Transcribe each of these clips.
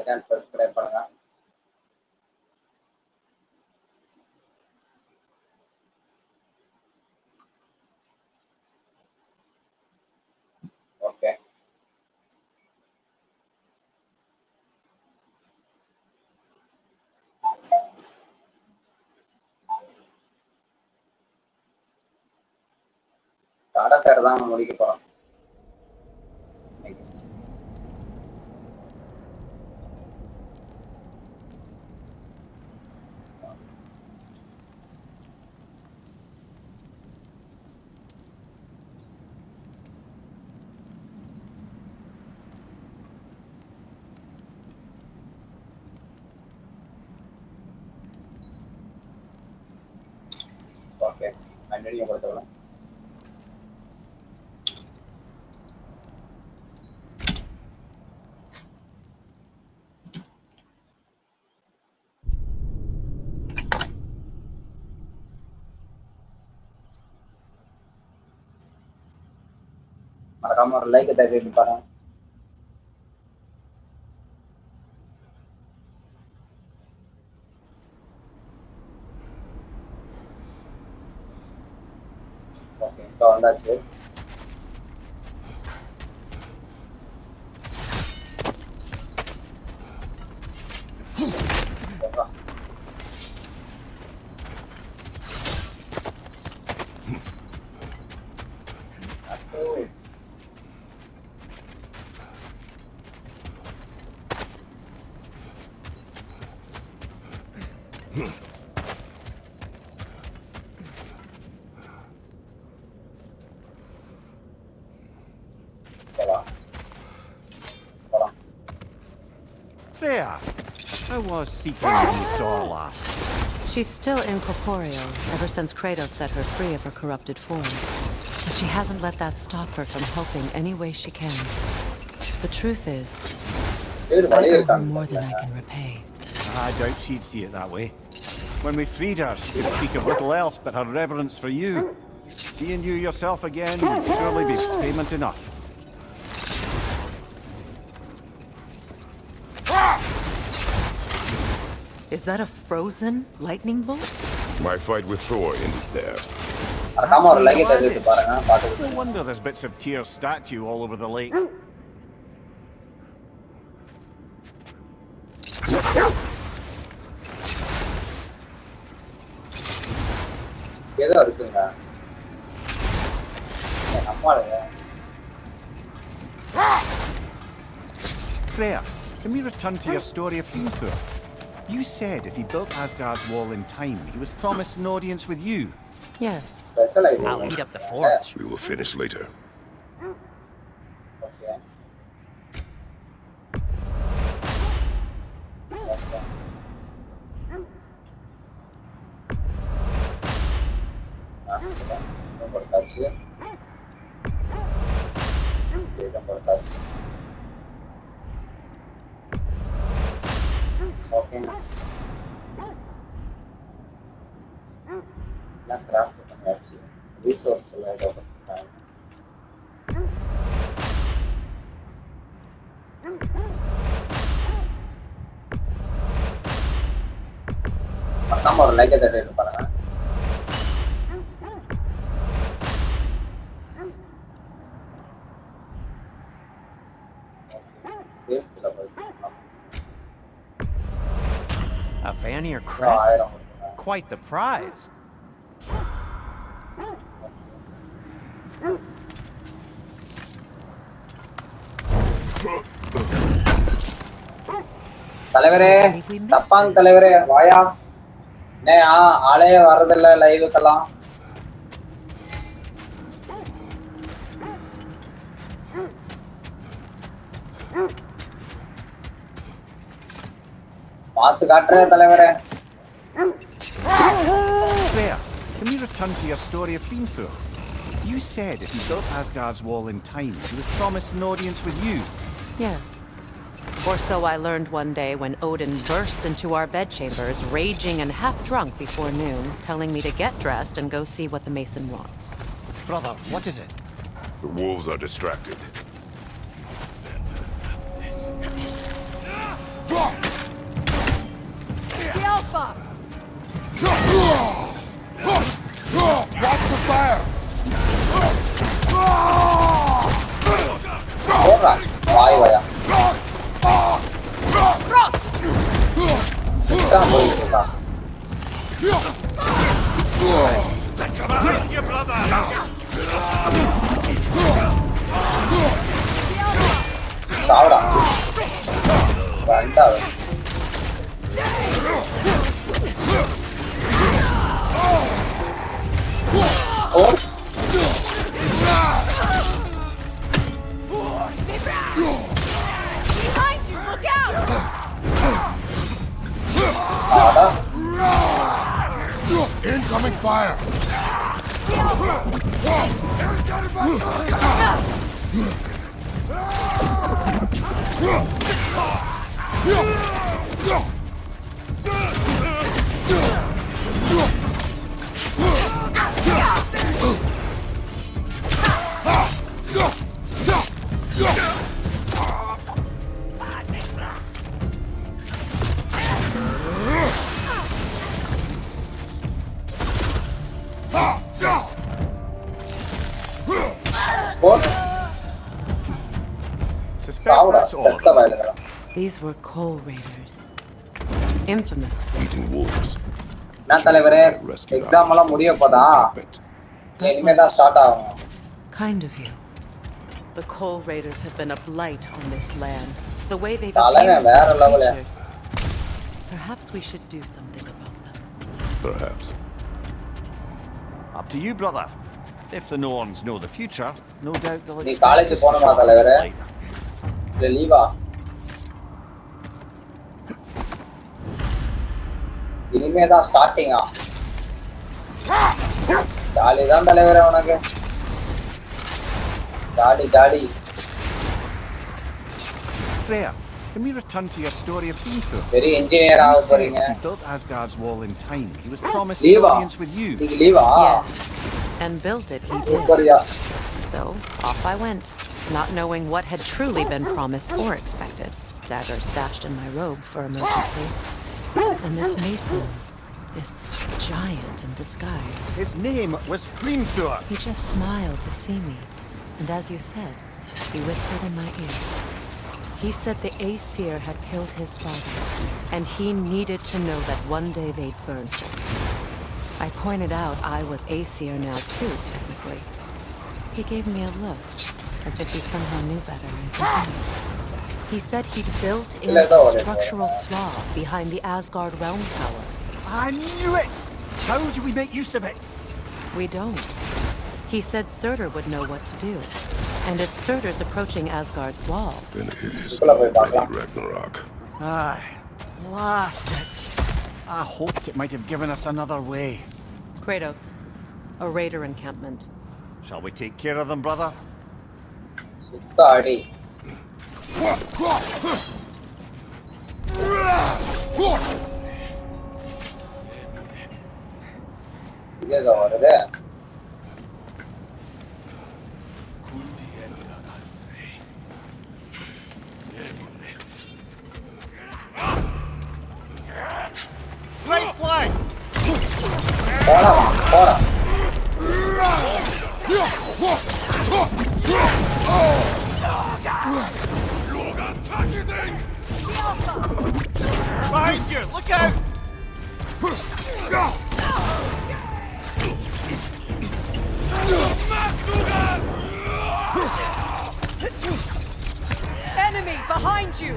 Like and subscribe பண்ணுங்க. Okay, கடை பேர் தான் முடிக்க போறோம். ஓகே, கண்டினியூ கொடுத்துக்கலாம். மறக்காம ஒரு லைக் தட்டி பாருங்க. ஓகே, இப்போ வந்தாச்சு. Freya, how was seeking when you saw her last? She's still incorporeal, ever since Kratos set her free of her corrupted form. But she hasn't let that stop her from helping any way she can. The truth is, I owe her more than I can repay. I doubt she'd see it that way. When we freed her, she could speak of little else but her reverence for you. Seeing you yourself again would surely be payment enough. Is that a frozen lightning bolt? My fight with Thor ended there. No wonder there's bits of Tyr's statue all over the lake. Freya, can we return to your story of Thor? You said if he built Asgard's wall in time, he was promised an audience with you. Yes. I'll heat up the forge. We will finish later. Okay. Okay. La craft பண்ணியாச்சு. Resource எல்லாம் எடுத்துட்டாங்க. மறக்காம ஒரு like தட்டி பாருங்க. Sales level A Vanir crest? Quite the prize. தலைவரே, தப்பாங்க தலைவரே, வாயா. ஆளே வரதில்ல லைவுக்கெல்லாம். மாசு காட்டுற தலைவரே. Freya, can we return to your story of Thor? You said if he built Asgard's wall in time, he was promised an audience with you. Yes. Or so I learned one day when Odin burst into our bedchambers, raging and half drunk before noon, telling me to get dressed and go see what the Mason wants. Brother, what is it? The wolves are distracted. தான் போயிட்டு இருக்கான். சாவுடா. ரெண்டாவது. ஓ Incoming fire! சாவுடா. செத்த வயலுங்களா. These were coal raiders. Infamous for Eating wolves. என்ன தலைவரே exam எல்லாம் முடிய போதா? இனிமே தான் ஸ்டார்ட் ஆகும். kind of you. The coal raiders have been a blight on this land. The way they've தலைவன் abused வேற its லெவல்ல. creatures. Perhaps we should do something about them. Perhaps. Up to you, brother. If the Norns know the future, no doubt they'll நீ expect college us to போணுமா show தலைவரே? later. இல்ல லீவா? இனிமே தான் ஸ்டார்டிங்கா? ஜாலி தான் தலைவரே உனக்கு. Jolly jolly. Freya, can we return to your story of ENTRU? பெரிய இன்ஜினியர் ஆக போறீங்க. He built Asgard's wall in time. He was promised an லீவா? audience with you. நீங்க லீவா? Yes. And built it he did. சூப்பர்யா. So off I went, not knowing what had truly been promised or expected. Dagger stashed in my robe for emergency. And this mason, this giant in disguise. His name was Hrimthur. He just smiled to see me. And as you said, he whispered in my ear. He said the Aesir had killed his father, and he needed to know that one day they'd burn him. I pointed out I was Aesir now too, technically. He gave me a look, as if he somehow knew better and continued. He said he'd built in a structural flaw behind the Asgard realm tower. I knew it! How do we make use of it? We don't. He said Surtur would know what to do. And if Surtur's approaching Asgard's wall, Then it is already Ragnarok. Aye, blast it. I hoped it might have given us another way. Kratos, a raider encampment. Shall we take care of them, brother? சுத்த அடி. இங்க வருது. Right flank! போடா போடா. Behind you! Look out! Enemy behind you!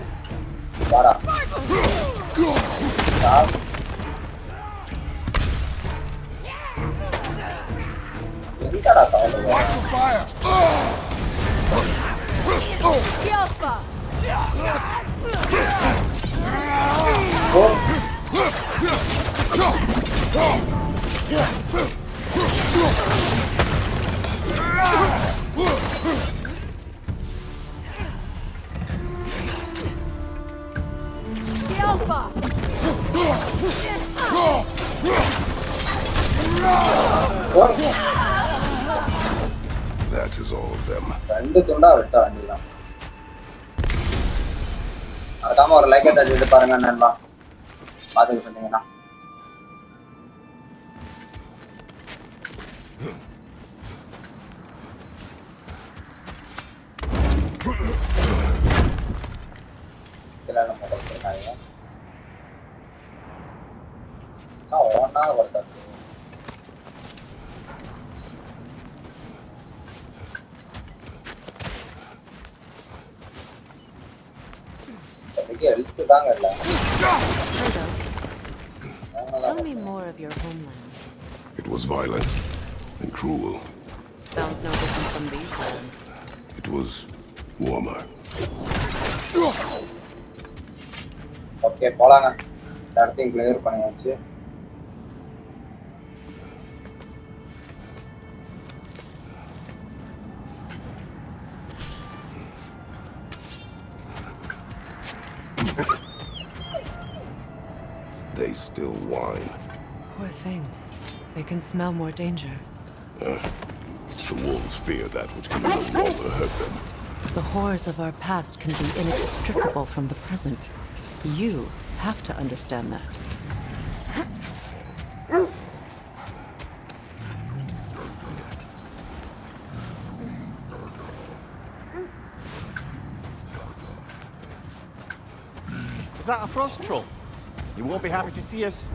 வாடா. சாவு. எங்கடா சாவுது? ஓ That is all of them. ரெண்டு துண்டா வெட்ட வேண்டியதான். அதுக்காம ஒரு லைக்கை தட்டிட்டு பாருங்க நண்பா. பாத்துக்கிட்டு இருந்தீங்கன்னா இதெல்லாம் நம்ம கொடுத்துருக்காங்க. ஒன்னா வருது எழுத்து தாங்க இல்ல Tell me more of your homeland. It was violent and cruel. Sounds no different from these lands. It was warmer. Okay போலாங்க எல்லாத்தையும் கிளியர் பண்ணியாச்சு They still whine. Poor things. They can smell more danger. The wolves fear that which can no longer hurt them. The horrors of our past can be inextricable from the present. You have to understand that. Is that a frost troll? You won't be happy to see us.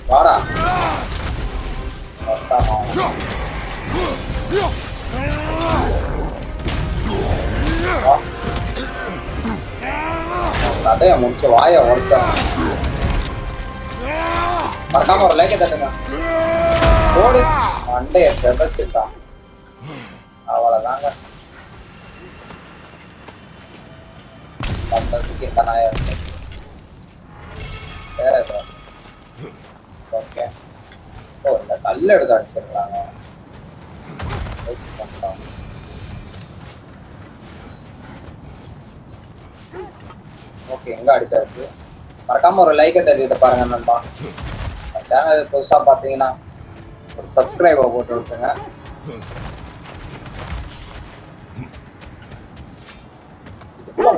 வாடா கதைய முடிச்சு வாய உடைச்சான் மறக்காம ஒரு லைக்கை தட்டுங்க ஓடி மண்டைய செதச்சிட்டான் அவ்வளவுதாங்க பந்தத்துக்கு கனாயா வேற ஓகே ஓ இந்த கல் எடுத்து அடிச்சிருக்காங்க ஓகே எங்க அடிச்சாச்சு மறக்காம ஒரு லைக்கை தட்டிட்டு பாருங்க நண்பா சேனல் புதுசா பாத்தீங்கன்னா ஒரு சப்ஸ்கிரைபர் போட்டு விட்டுருங்க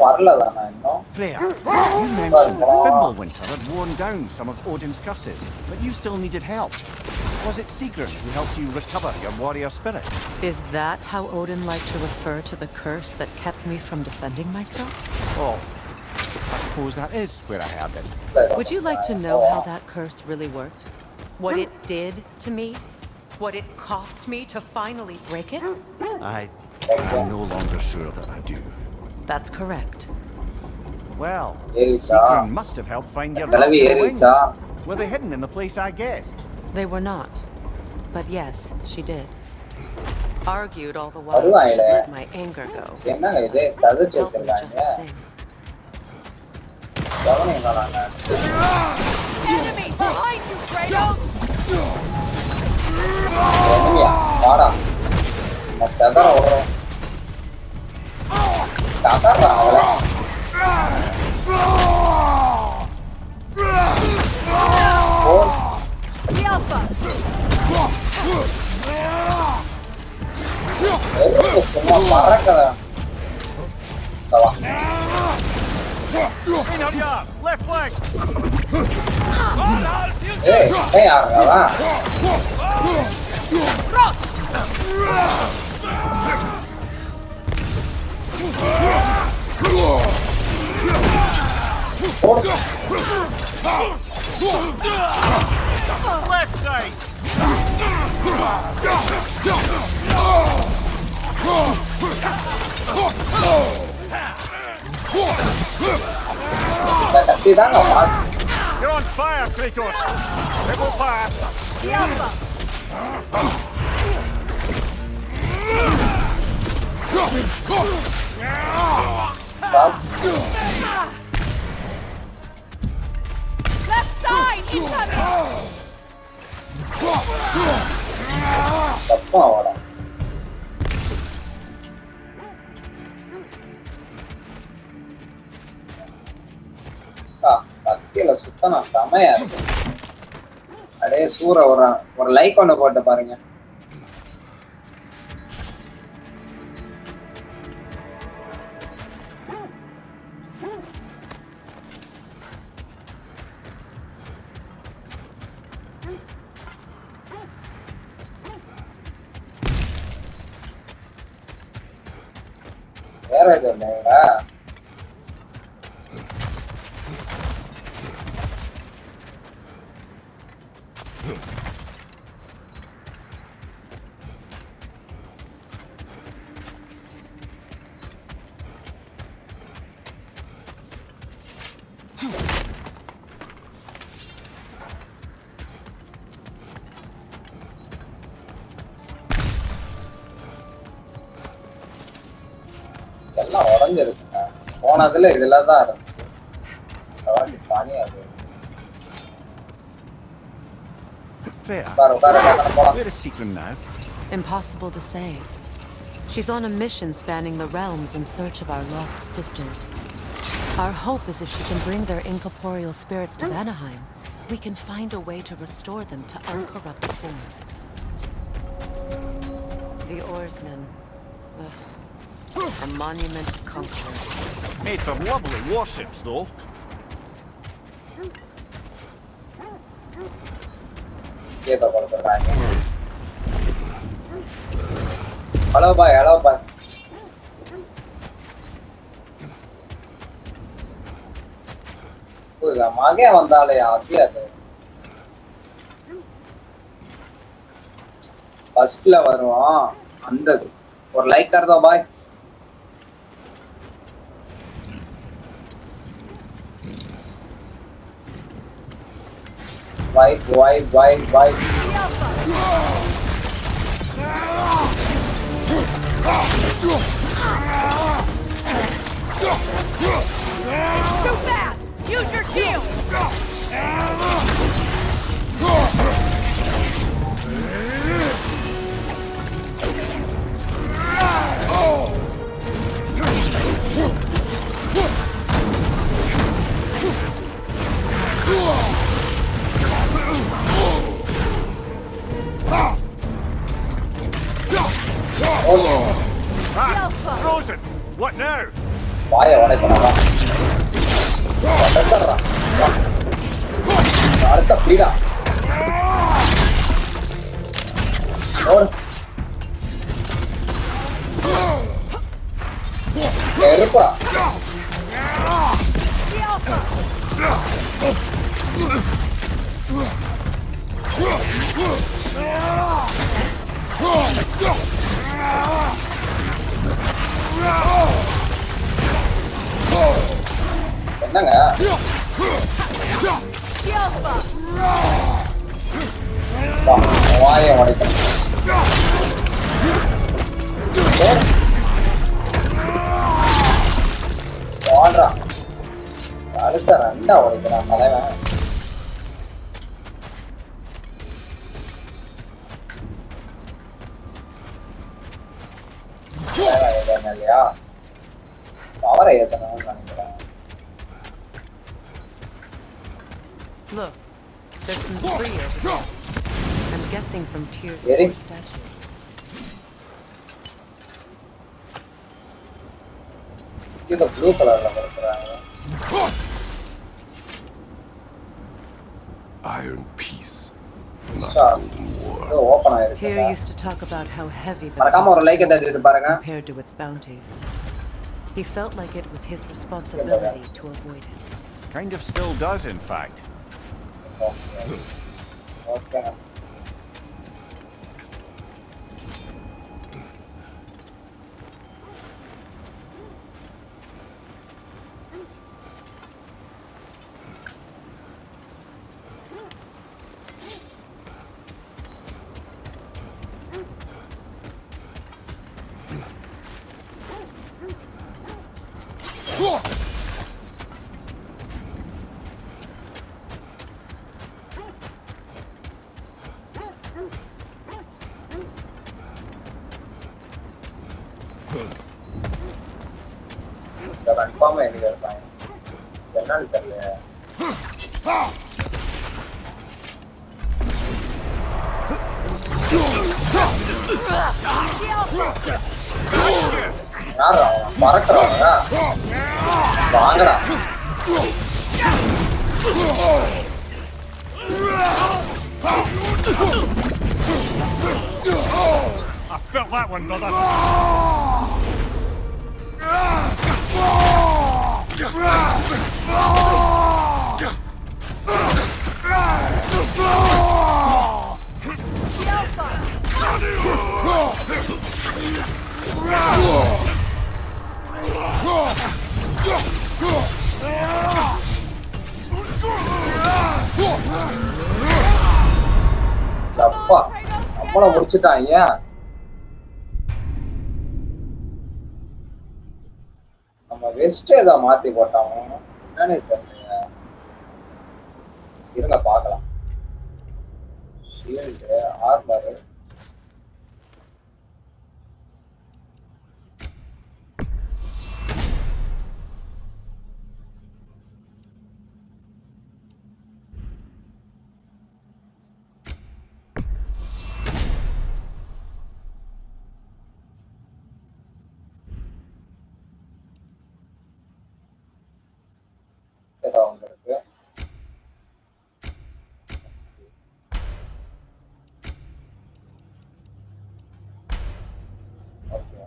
வரல தானே இன்னும் Freya, you mentioned that Fimbulwinter had worn down some of Odin's curses, but you still needed help. Was it Sigurd who helped you recover your warrior spirit? Is that how Odin liked to refer to the curse that kept me from defending myself? Oh, I suppose that is where I had it. Would you like to know how that curse really worked? What it did to me? What it cost me to finally break it? I'm no longer sure that I do. That's correct. Well, Erisa. Sigurd must have helped find your Galavi broken wings. Erisa. Were they hidden in the place I guessed? They were not. But yes, she did. Argued all the while I Varuvaile. should let my anger go. என்னங்க இது சதச்சு Helped me just வச்சிருக்காங்க the same. கவனிங்களாங்க Enemy behind you, Kratos! எனிமியா வாடா சும்மா செதற விடுறோம் கதறான் அவளை The Alpha! சும்மா பறக்கத Left leg! ஏய் யாருங்களா Left side! கத்தி தாங்க pass You're on fire, Kratos! It will pass! The Alpha! Left side! Inside! கஷ்டம் அவடா. கத்தியில சுத்தனா செமையா இருக்கு. அப்படியே சூற ஒரு லைக் ஒன்று போட்டு பாருங்க. வேற எதுவும் இல்லைங்களா? எல்லாம் உடஞ்சிருக்குங்க. போனதுல இதுல தான் இருந்துச்சு. பனியா இருக்கு. Where is Sequin now? Impossible to say. She's on a mission spanning the realms in search of our lost sisters. Our hope is if she can bring their incorporeal spirits to Vanaheim, we can find a way to restore them to uncorrupted forms. The oarsmen. A monument to conquerors. Made some lovely warships, though. Hello, bye. Hello, bye. मागे वंदाले आती है तो first ला வருவோம் அந்த ஒரு like कर दो bye वाई Too fast! Use your shield! Frozen! What now? வாயை உடைக்கணுமா அடுத்த பீடா இருப்பா என்னங்க வாயை உடைக்கணும் வாடுறான் அடுத்த ரெண்டா உடைக்கிறான் தலைவன் இல்லையா பவரை ஏத்தணும்னு நினைக்கிறேன். Look, there's some debris over there. I'm guessing from Tyr's core statue. இது ப்ளூ கலர்ல வருதுறாங்க. Iron peace. Not golden war. Open ஆயிருக்கு. Tyr used to talk about how heavy the மறக்காம ஒரு லைக் தட்டிட்டு பாருங்க. compared to its bounties. He felt like it was his responsibility to avoid it. Kind of still does, in fact. Okay. கன்ஃபார்மா என்ன இருப்பாங்க என்னன்னு தெரியல யாரா பறக்குறவங்க வாங்கடா I felt that one, brother. அப்பா நம்மள முடிச்சிட்டாங்க நம்ம வெஸ்ட் ஏதோ மாத்தி போட்டாங்க என்னன்னு தெரியல இருங்க பார்க்கலாம் ஷீல்டு ஆர்மர் ஏதோ ஒன்று இருக்கு ஓகே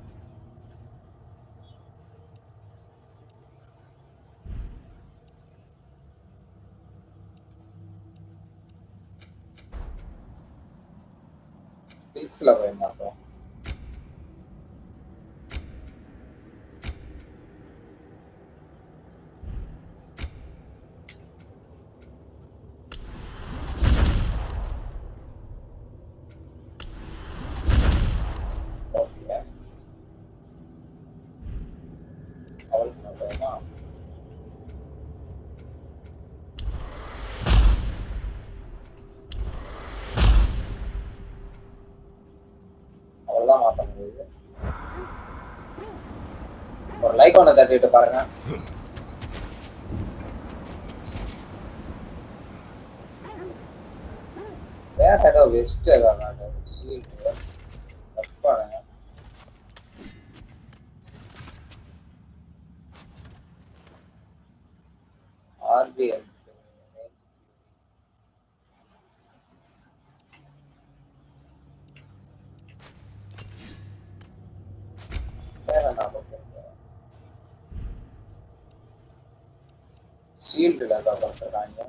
ஸ்கில்ஸ்ல போய் மாட்டோம் ஓகே அவளுக்கு மாட்டோமா அவள்தான் மாட்ட முடியுது ஒரு லைக் ஒன்று தட்டிட்டு பாருங்க வேற ஏதோ வெஸ்ட் ஏதோ ஷீல்டு கட் பண்ணுங்க ஆர்பிஎல் வேற என்ன ஷீல்டுல ஏதோ கொடுத்துருக்காங்க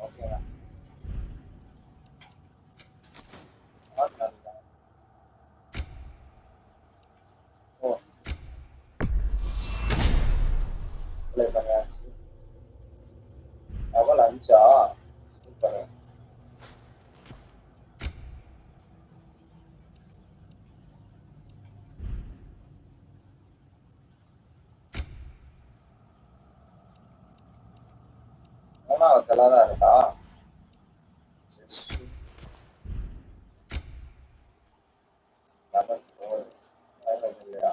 ஓகேங்க ஓ அப்ளை பண்ணியாச்சு லெவல் 5 சூப்பர் மூணாவதுல தான் இருக்கா லெவல் 4 இல்லையா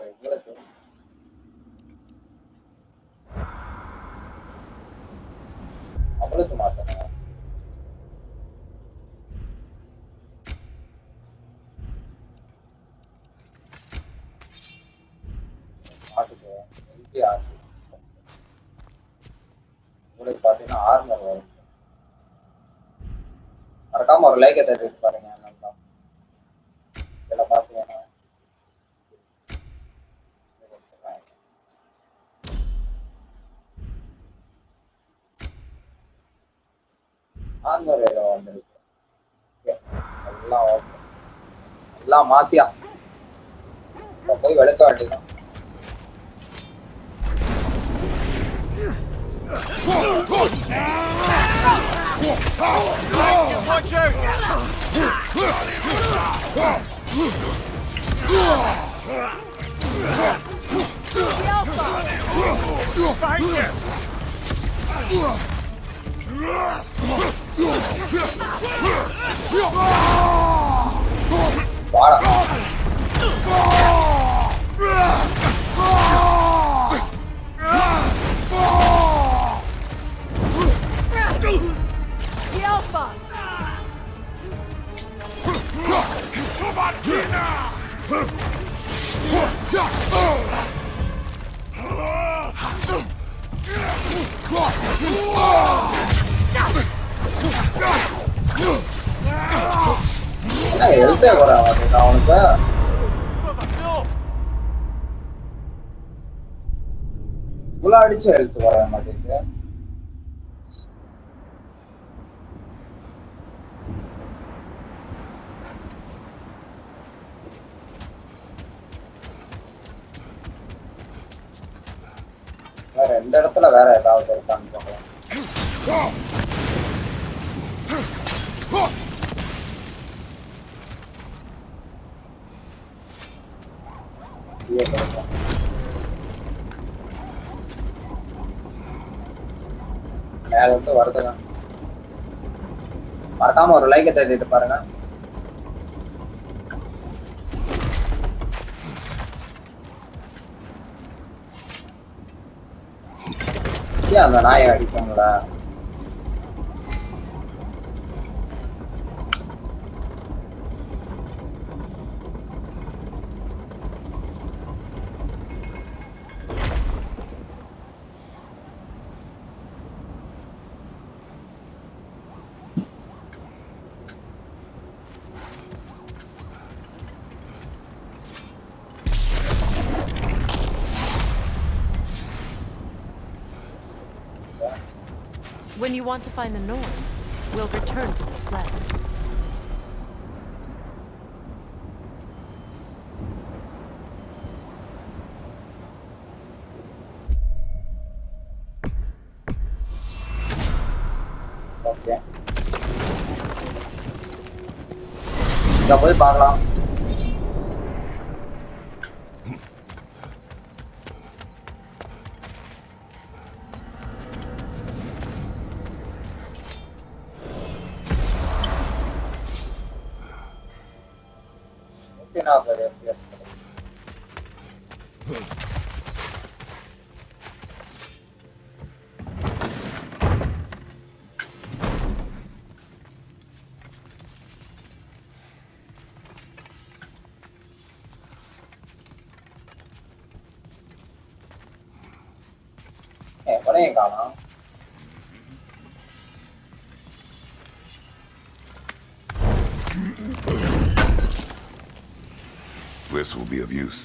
உங்களுக்கு அவளுக்கு மாத்தணும் மாட்டுக்கு எல்பி ஆச்சு உங்களுக்கு பார்த்தீங்கன்னா ஆர்மர் வரும் மறக்காம ஒரு லைக்கை தட்டிட்டு பாருங்க நல்லா இதில் பார்த்தீங்கன்னா ஆர்மர் ஏதோ வந்துருக்கு எல்லாம் ஓகே எல்லாம் மாசியா போய் வெளுக்க வேண்டியதான் Watch out! Behind you! வாடா. The Alpha! என்ன எழுத்தே வரான் அவனுக்கு. இவ்வளோ அடிச்சு எழுத்து வர மாட்டேங்குது. வேற எந்த இடத்துல வேற ஏதாவது இருக்கான்னு பார்க்கலாம். மேல இருந்து வருதுங்க. மறக்காம ஒரு லைக்கை தட்டிட்டு பாருங்க. ஏன் அந்த நாயை அடிப்பாங்களா? When you want to find the Norns, we'll return to the sled. Okay, இங்க போய் பார்க்கலாம். எவனையும் காணோம். This will be of use.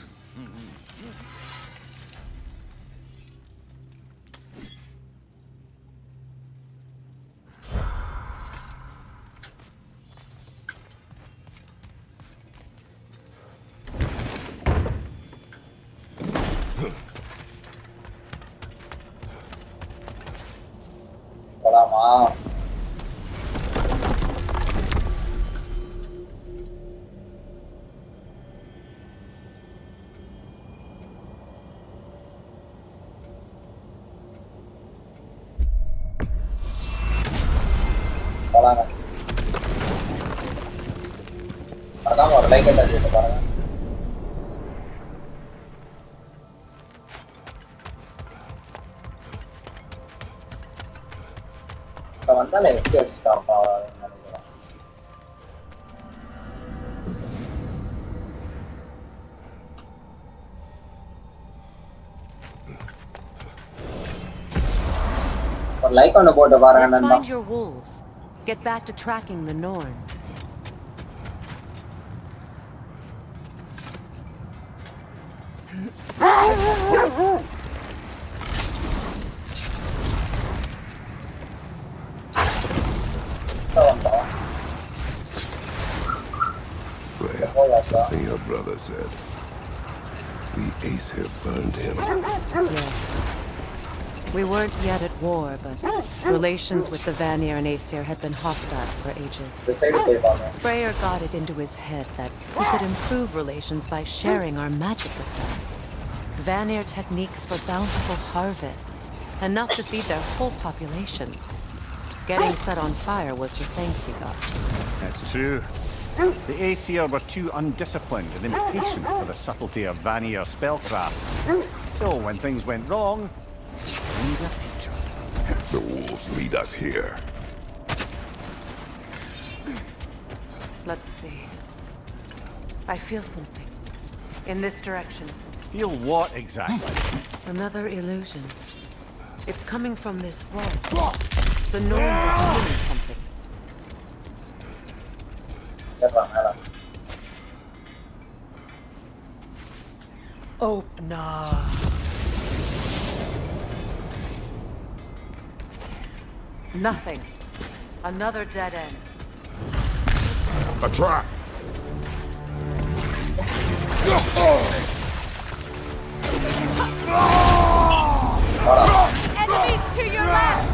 போலாமா? போலாங்க. அதான் ஒரு லைக்கை தட்டிட்டு பாருங்க. வந்தால எப்படி ஸ்டாப் ஆகுதுன்னு நினைக்கிறேன். ஒரு லைக் ஒன்று போட்டு பாருங்க Let's நண்பா. find your wolves. Get back to tracking the Norns. Freya, something your brother said. The ace here burned him. Yes. We weren't yet at war, but relations with the Vanir and Aesir had been hostile for ages. Freyr got it into his head that we could improve relations by sharing our magic with them. Vanir techniques for bountiful harvests, enough to feed their whole population. Getting set on fire was the thanks he got. That's true. The Aesir were too undisciplined and impatient for the subtlety of Vanir spellcraft. So when things went wrong, they need a teacher. The wolves lead us here. Let's see. I feel something. In this direction. Feel what exactly? Another illusion. It's coming from this wall. The gnomes are feeling something. Opener. Nothing. Another dead end. A trap! Enemies to your left!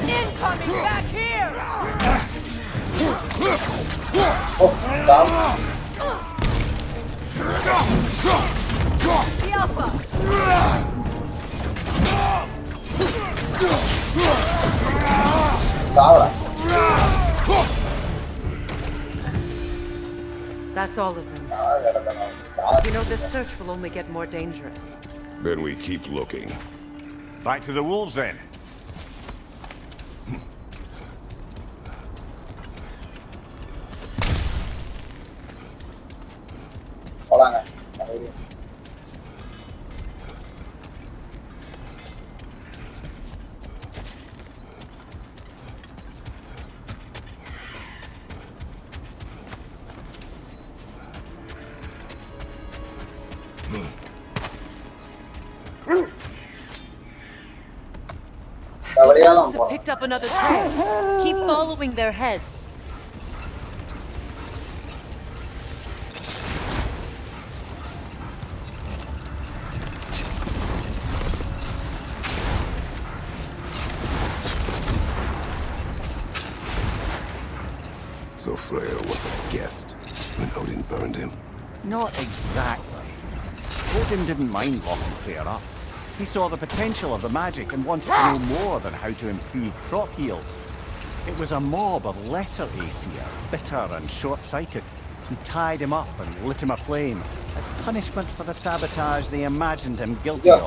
Incoming back here! The Alpha! That's all of them. You know, this search will only get more dangerous. Then we keep looking. Back to the wolves then. The wolves have picked up another trail. Keep following their heads. So Freya was a guest when Odin burned him. Not exactly. Odin didn't mind locking Freya up. He saw the potential of the magic and wanted to know more than how to improve crop yields. It was a mob of lesser Aesir, bitter and short-sighted, who tied him up and lit him aflame as punishment for the sabotage they imagined him guilty of.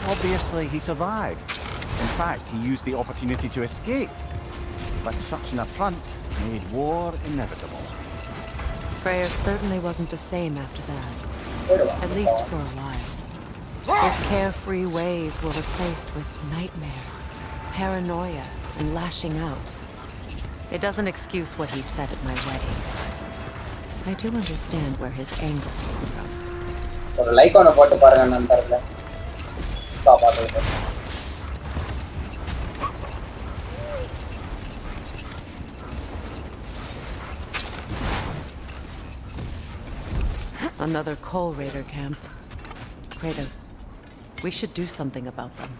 Obviously, he survived. In fact, he used the opportunity to escape. But such an affront made war inevitable. Freyr certainly wasn't the same after that. At least for a while. His carefree ways were replaced with nightmares, paranoia, and lashing out. It doesn't excuse what he said at my wedding. I do understand where his anger came from. ஒரு like ஒன்று போட்டு பாருங்க நண்பர்களே. பாப்பாங்க. Another Coal Raider camp. Kratos, we should do something about them.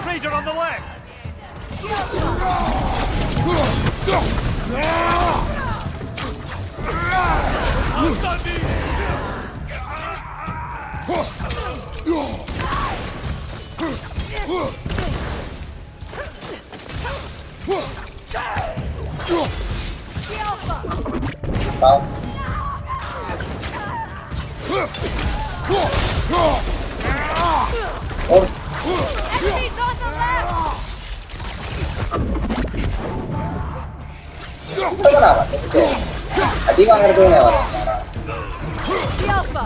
Raider on the left! Enemies on the left! அடி வாங்குறதுன்னு The Alpha!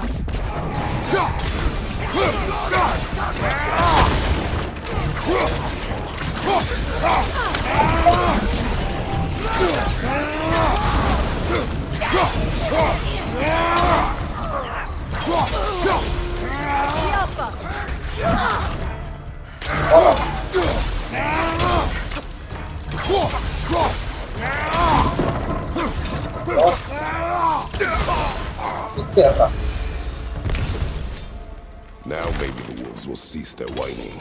Now maybe the wolves will cease their whining.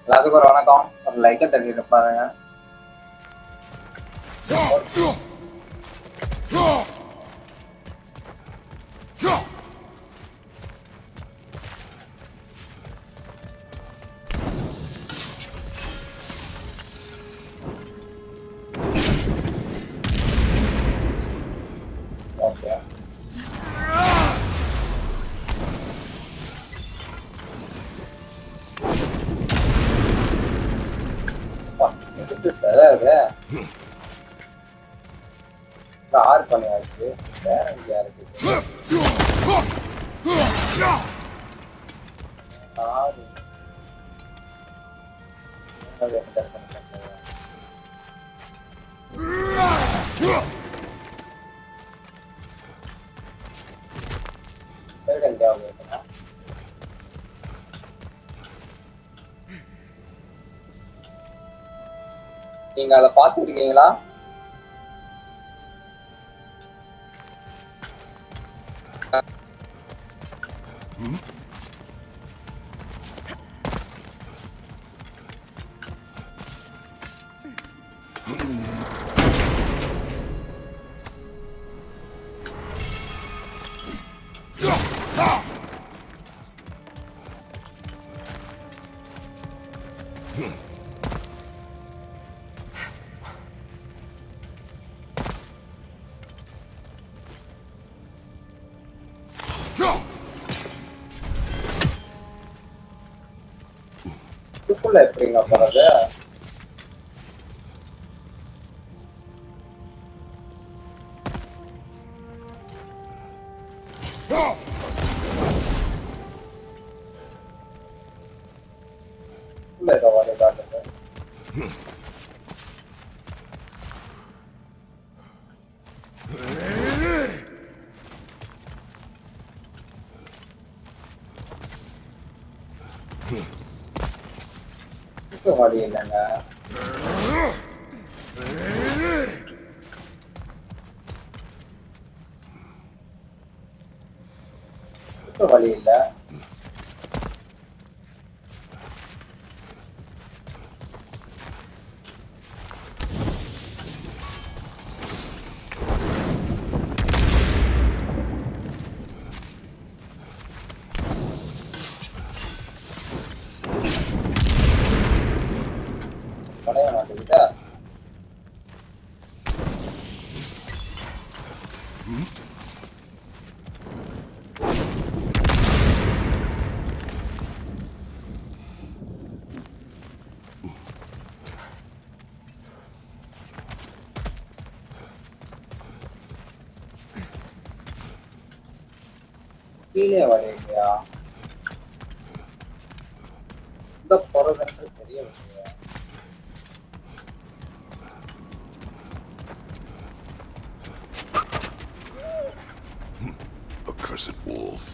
எல்லாத்துக்கும் ஒரு வணக்கம். ஒரு லைக்கை தட்டிட்டு பாருங்க. ஆறு பண்ணியாச்சு. வேற எங்கேயா இருக்கு? சைடு எங்கேயாவது இருக்குன்னா நீங்க அதை பார்த்துருக்கீங்களா? இதுக்குள்ள எப்படிங்க போறது? ஏதோ வழி காட்டுது. வழி இல்லைங்க. வழி இல்லை. கீழே வரையா இந்த போறதுன்னு தெரியவில்லையா? Accursed wolves.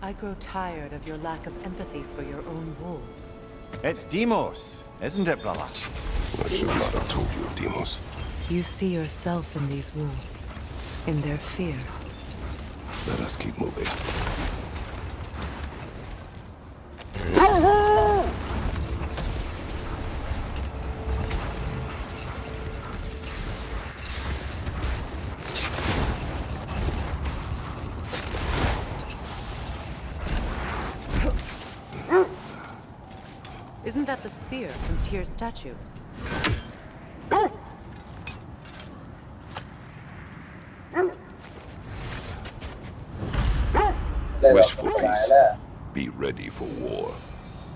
I grow tired of your lack of empathy for your own wolves. It's Demos, isn't it, brother? I should not have told you of Demos. You see yourself in these wolves, in their fear. Let us keep moving. Isn't that the spear from Tyr's statue? Wish for peace. Be ready for war.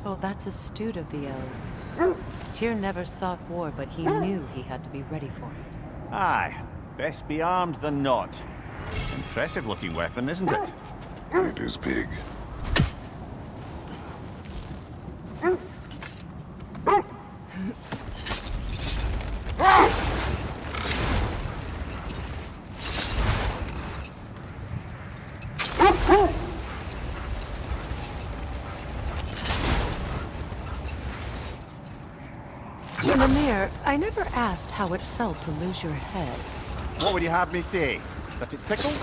Oh, that's astute of the elves. Tyr never sought war, but he knew he had to be ready for it. Aye, best be armed than not. Impressive looking weapon, isn't it? It is big. I never asked how it felt to lose your head. What would you have me say? That it tickled?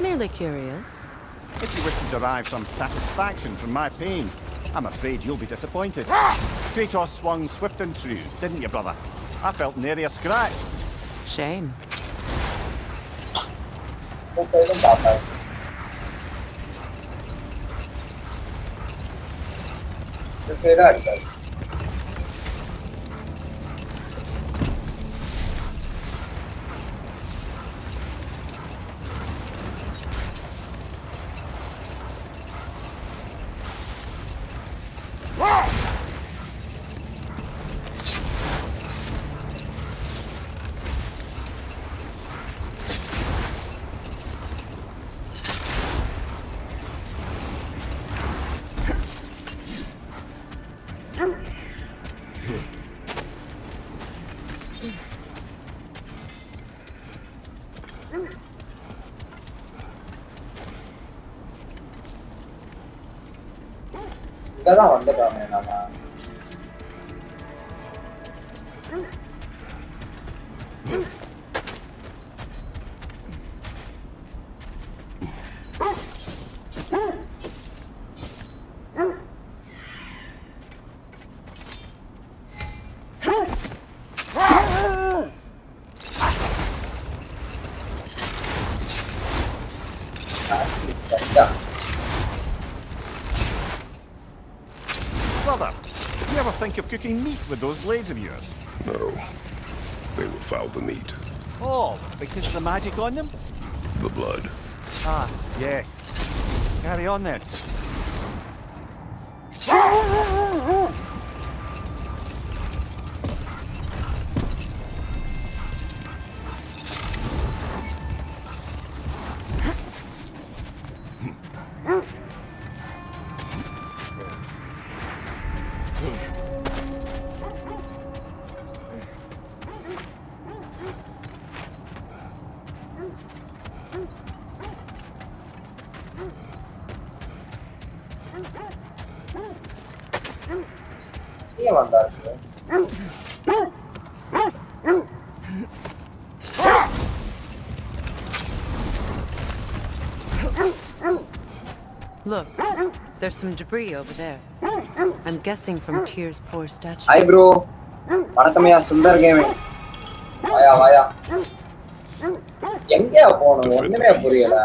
Merely curious. If you wish to derive some satisfaction from my pain, I'm afraid you'll be disappointed. Kratos swung swift and true, didn't you, brother? I felt nary a scratch. Shame. இங்கதான் வந்துட்டானே நாம. Brother, you ever think of cooking meat with those blades of yours? No. They will foul the meat. Oh, because of the magic on them? The blood. Ah, yes. Carry on then. ஏன் வந்தாரு? Look, there's some debris over there. I'm guessing from Tyr's poor statue. Hi bro. வணக்கம்யா Sundar gaming. வாயா வாயா. எங்க போணும் ஒண்ணுமே புரியல.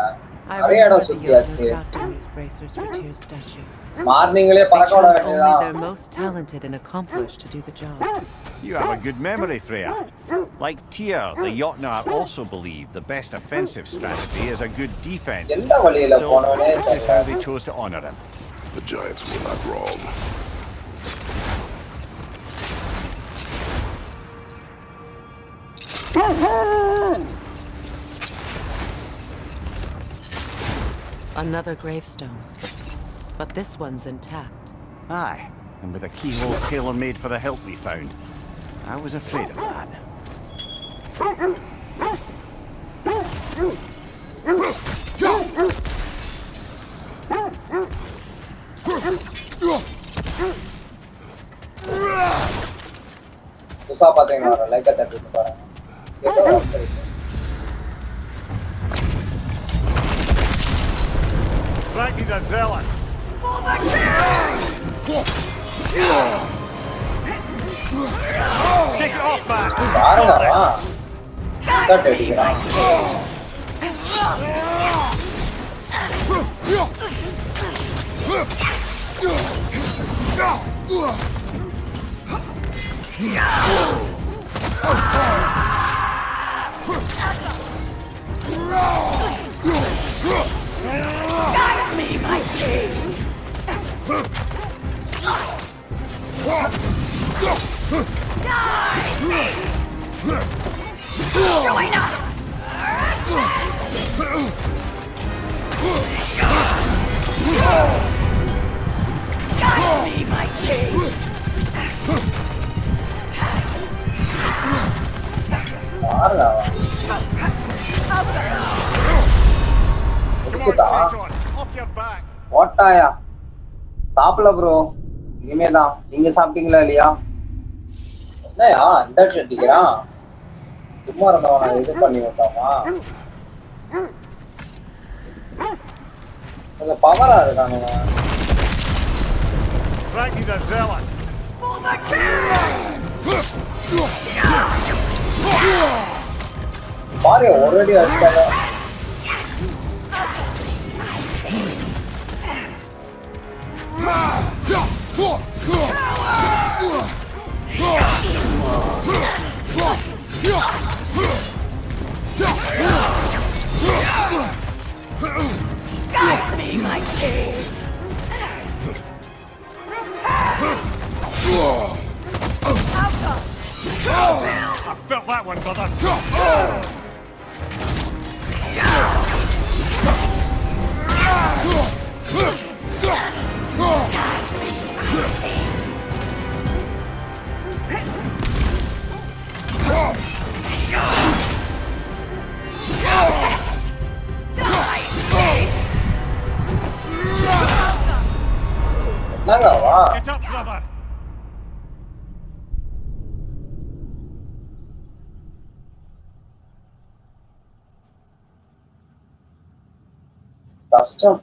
நிறைய இடம் சுத்தியாச்சு. மார்னிங்லயே பறக்க விட வேண்டியதான். They're most talented and accomplished to do the job. You have a good memory, Freya. Like Tyr, the Jotnar also believe the best offensive strategy is a good defense. எந்த வழியில So, போனவனே this is how they chose to honor him. The giants were not wrong. Another gravestone. But this one's intact. Aye, and with a keyhole tailor-made for the hilt we found. I was afraid of that. புதுசா பாத்தீங்கன்னா லைக்கை தட்டிட்டு பாருங்க. ஏதோ வந்துருக்கு. Frankie's a zealot. Take it off, man. பாருங்கடா cut அடிக்கிறான் Got me, my king! Join us! Got me, my king! பாருடா எடுத்துட்டா Off your back. ஓட்டாயா சாப்பிடல ப்ரோ இனிமேதான் நீங்க சாப்பிட்டீங்களா இல்லையா என்னயா இந்த அடிக்கிறான் சும்மா இருந்தவன இது பண்ணி விட்டாமா கொஞ்சம் பவரா இருக்கானுங்க Frankie's a zealot. பாரு ஒரு அடி அடிச்சாங்க Got me, my king! I felt that one, brother. என்னங்கவா Get up, brother. கஷ்டம்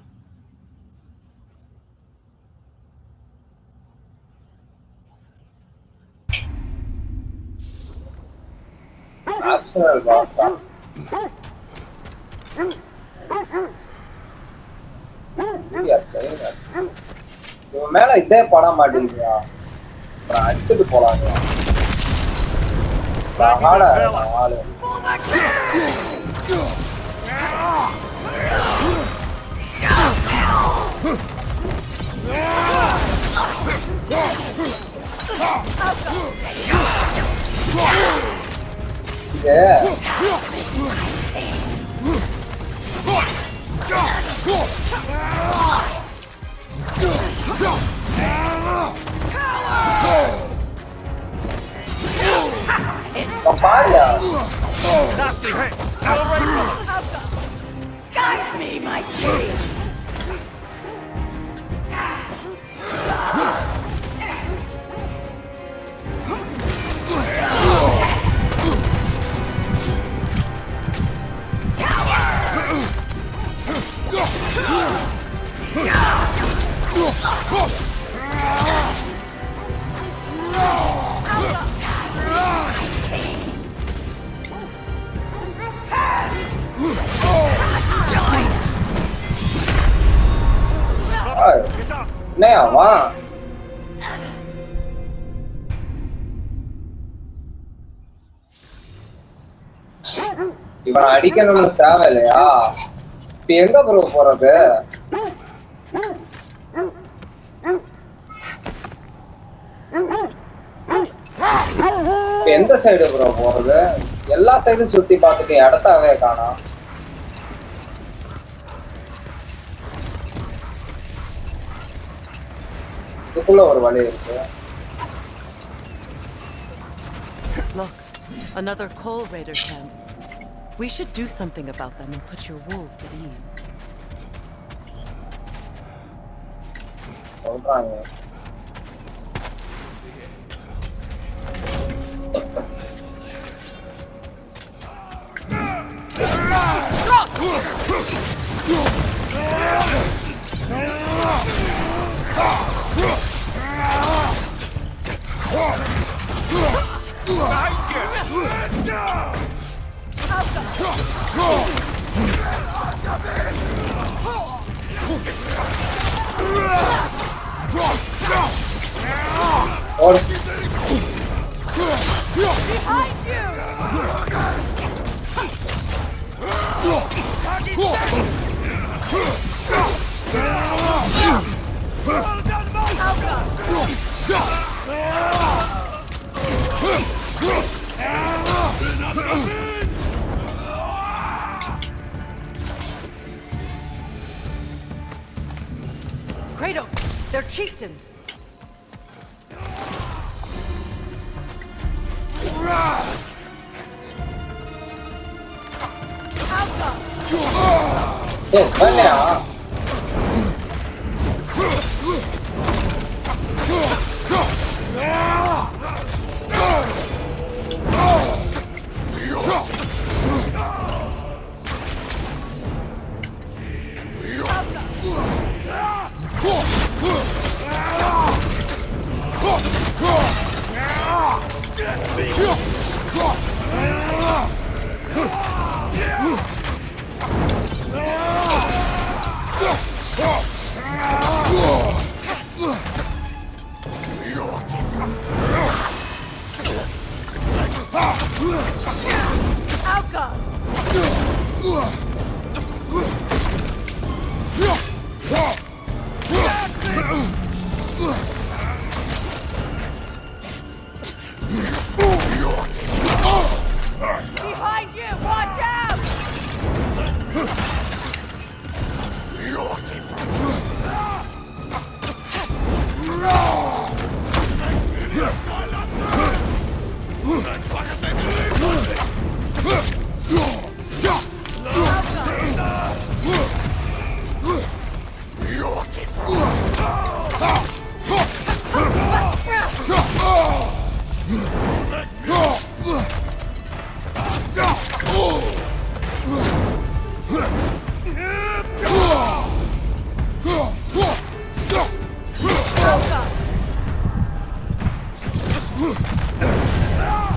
ஆப்ஷனல் பாஸா இவன் மேல இதே படம் மாட்டேங்குதா அப்புறம் அடிச்சுட்டு போலாங்க ஆளு பாருயா Nasty hit. All right, brother. Got me, my king! என்னவா இவன் அடிக்கணும்னு தேவை இல்லையா இப்ப எங்க ப்ரோ போறது எந்த சைடு ப்ரோ போறது எல்லா சைடும் சுத்தி பார்த்துட்டு இடத்தாவே காணோம் இதுக்குள்ள ஒரு வழி இருக்கு Look, another coal raider camp. We should do something about them and put your wolves at ease. சொல்றாங்க Kratos, they're chieftain. Behind you! Watch out!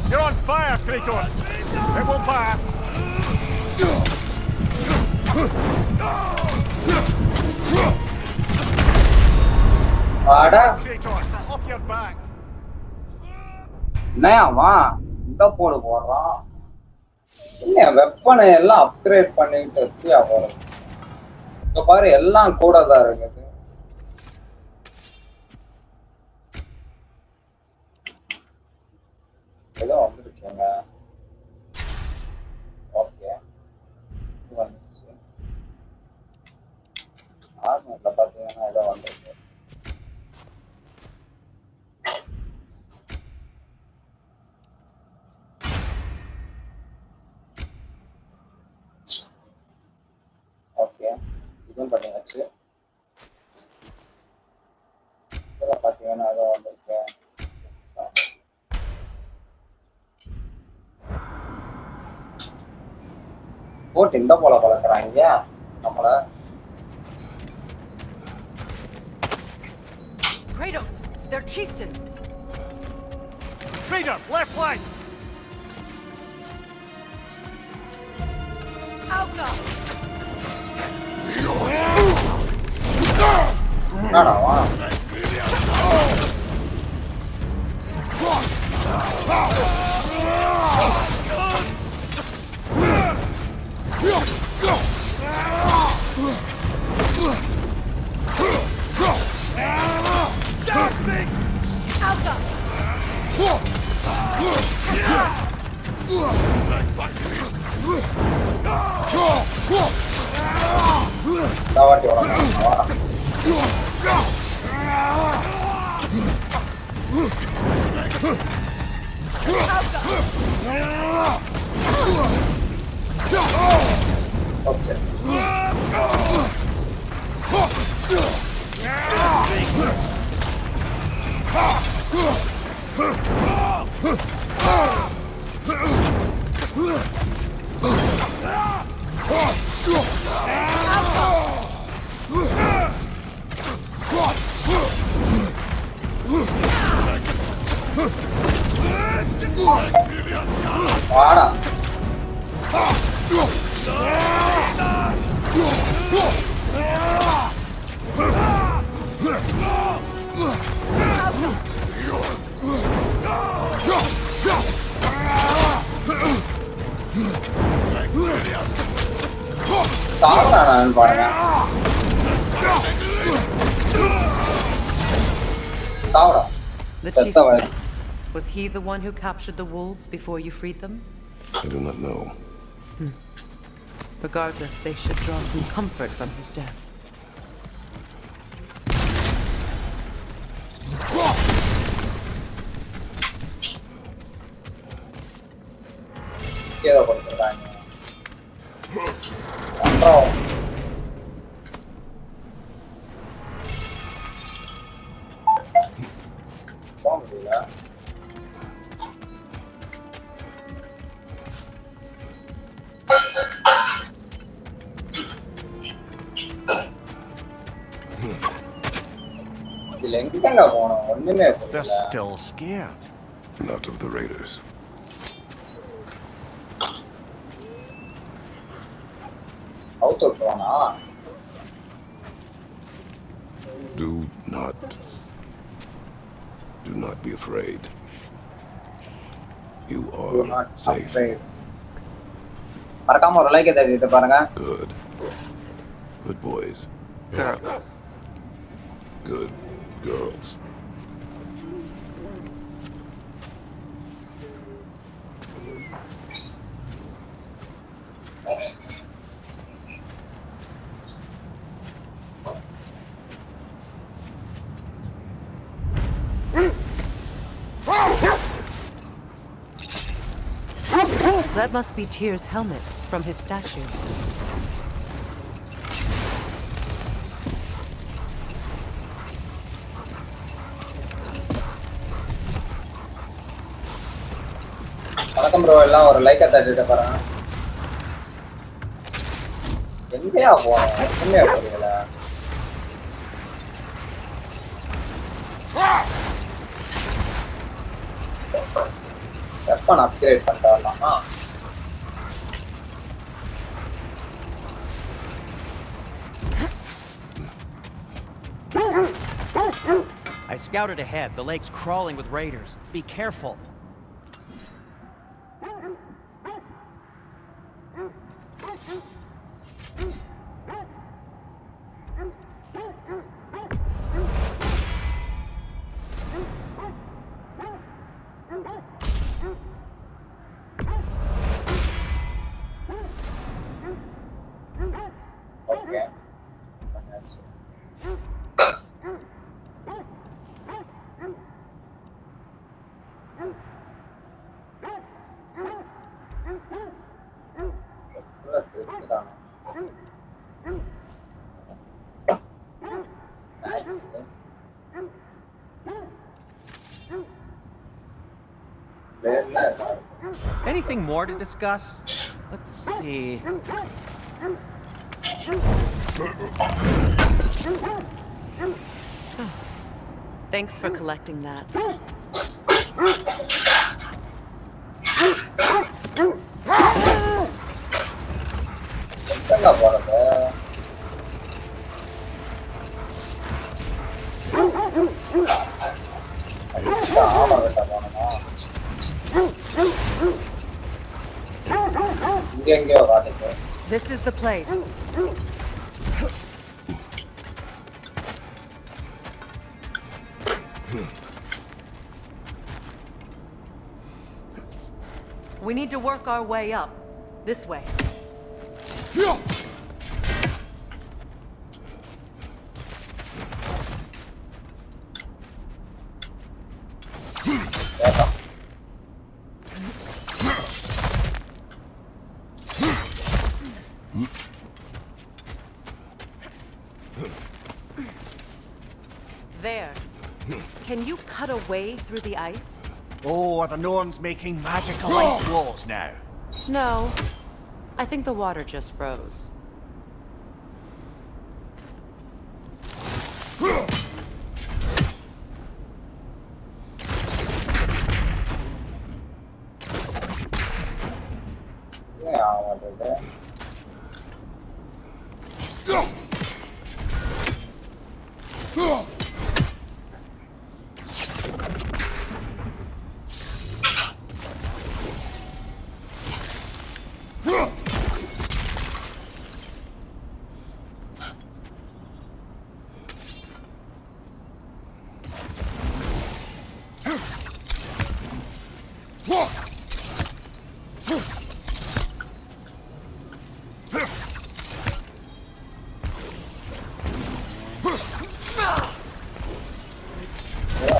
You're on fire, Kratos! It will pass! Kratos, off your back! என்னையாமா இந்த போடு போடுறான் என்ன வெப்பனை எல்லாம் upgrade பண்ணிட்டு எப்படியா போறது இங்க பாரு எல்லாம் கூட தான் இருக்குது ஏதோ வந்திருக்கீங்க ஓகே வந்துச்சு ஆர்மர்ல பாத்தீங்கன்னா ஏதோ வந்திருக்கு ஓகே இதுவும் பண்ணியாச்சு இதெல்லாம் பார்த்தீங்கன்னா ஏதோ வந்திருக்கு போட்டு இந்த போல பழக்கிறாங்க நம்மள Kratos, they're chieftain. Freedom, left flank! Alka! என்னடாவா Alka! வாட்டி வா ஓகே சாவறானான்னு பாருங்க. சாவறா. The chief, செத்தவன். was he the one who captured the wolves before you freed them? I do not know. Regardless, they should draw some comfort from his death. ஏதோ கொடுத்துருக்காங்க. அப்புறம் போக முடியல. இதுல எங்கங்க போனோம்? ஒண்ணுமே They're புரியல. still scared. Not of the raiders. அவுத்து விட்டுருவானா? Do not be afraid. You Do are not safe. afraid. மறக்காம ஒரு லைக் தட்டிட்டு பாருங்க. Good. Good boys. Girls. Good girls. That must be Tyr's helmet from his statue. வணக்கம் bro, எல்லாம் ஒரு லைக்கை தட்டிட்டு பாருங்க. எங்கேயா போனோம்? ஒண்ணுமே புரியல. வெப்பன் அப்கிரேட் பண்ணிட்டு வரலாமா? I scouted ahead. The lake's crawling with raiders. Be careful. Okay. Anything more to discuss? Let's see. Thanks for collecting that. எங்க போறது? ஆமா கிட்ட போனோமா? இங்க எங்கேயோ காட்டுது. This is the place. We need to work our way up. This way. There. Can you cut a way through the ice? Oh, are the Norns making magical ice walls now? No. I think the water just froze. ஏன் ஆகாது?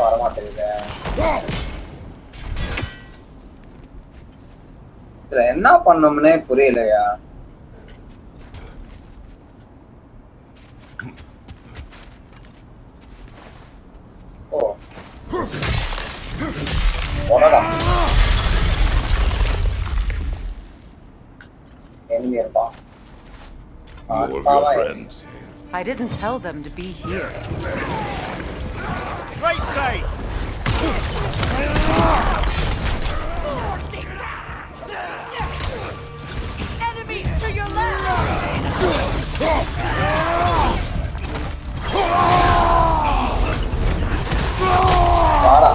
வர மாட்டேங்குது. இதுல என்ன பண்ணோம்னே புரியலையா? ஓ போடா enemy இருப்பான். More of your friends. I didn't tell them to be here. Right side! Enemy to your left! வாடா.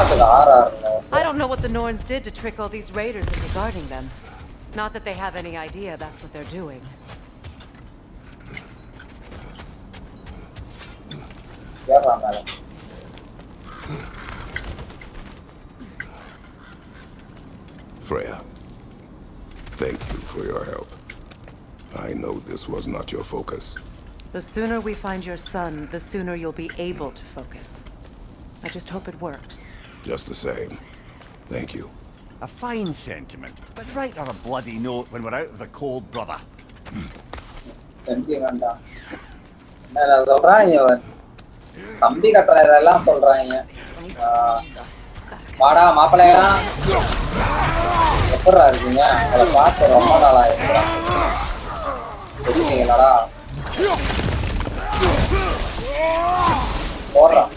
அதுக்கு ஆறாருங்க. I don't know what the Norns did to trick all these raiders into guarding them. Not that they have any idea that's what they're doing. ஏறாங்க. Freya, thank you for your help. I know this was not your focus. The sooner we find your son, the sooner you'll be able to focus. I just hope it works. Just the same. Thank you. A fine sentiment, but write her a bloody note when we're out of the cold, brother. சென்டிமெண்டா என்ன சொல்றாங்க? கம்பி கட்டுற இதெல்லாம் சொல்றாங்க. வாடா மாப்பிள்ளையா, எப்படா இருக்கீங்க? அதை பார்த்து ரொம்ப நாள் ஆயிருக்கா. இருக்கீங்களாடா? போடுறான்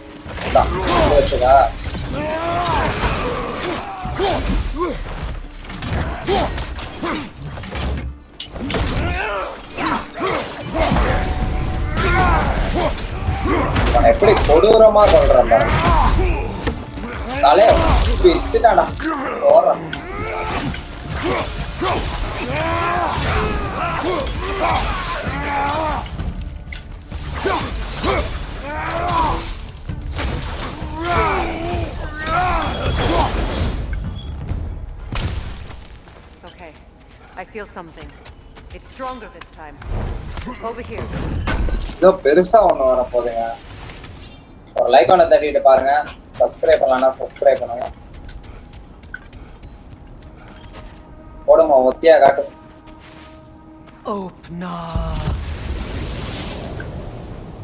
வச்சுக்கா. எப்படி கொடூரமா சொல்றேன் பாருங்க. தலைய பிச்சுட்டாடா. போடுறான். Okay, I feel something. It's stronger this time. Over here. இதோ பெருசா ஒண்ணு வர போகுதுங்க. ஒரு லைக் ஒன்று தட்டிட்டு பாருங்க. சப்ஸ்கிரைப் பண்ணலன்னா சப்ஸ்கிரைப் பண்ணுங்க. போடுங்க ஒத்தியா காட்டு. Open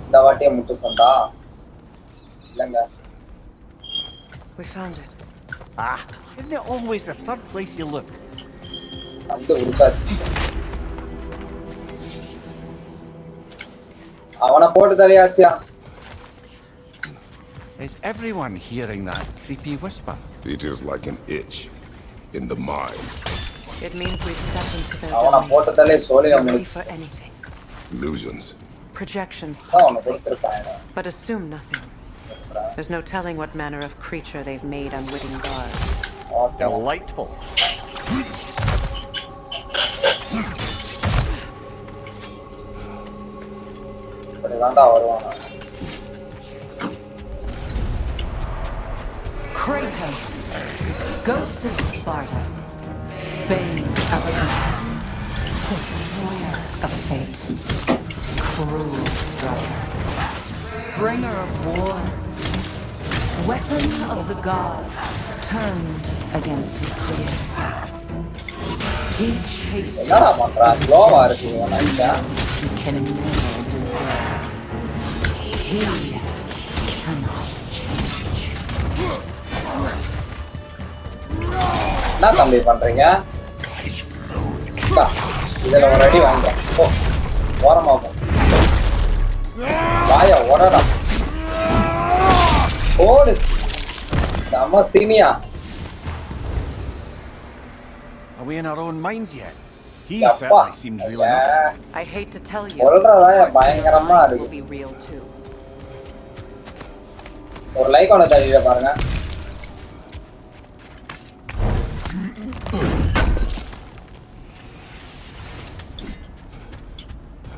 இந்த வாட்டியை முட்டு சொந்தா இல்லைங்க. We found it. Ah, isn't it always the third place you look? வந்து உரிச்சாச்சு. அவனை போட்டு தலையாச்சியா. Is everyone hearing that creepy whisper? It is like an itch in the mind. It means we've stepped into their அவனை domain. போட்டு தலை சோழிய They're ready முடிச்சு. for anything. Illusions. Projections அவனை possible, கொடுத்துருக்காங்க. but assume nothing. There's no telling what manner of creature they've made unwitting guards. Delightful. இப்படிதான்டா வருவானா. Kratos, ghost of Sparta, bane of Olympus, destroyer of fate, cruel striker, bringer of war, weapon of the gods, turned against his creators. He chases என்னடா பண்றா? ஸ்லோவா இருக்கு நினைச்சா. those who can never deserve. He cannot change. என்ன தம்பி பண்றீங்க? இதுல ஒரு அடி வாங்க. ஓ ஓரமா போ. வாயா ஓடடா. ஓடு. செம சீனியா. Are we in our own minds yet? He Yappa. certainly seemed real enough. I hate to tell you, சொல்றதா பயங்கரமா will இருக்கு. be real too. ஒரு லைக் ஒன்று தள்ளிட பாருங்க.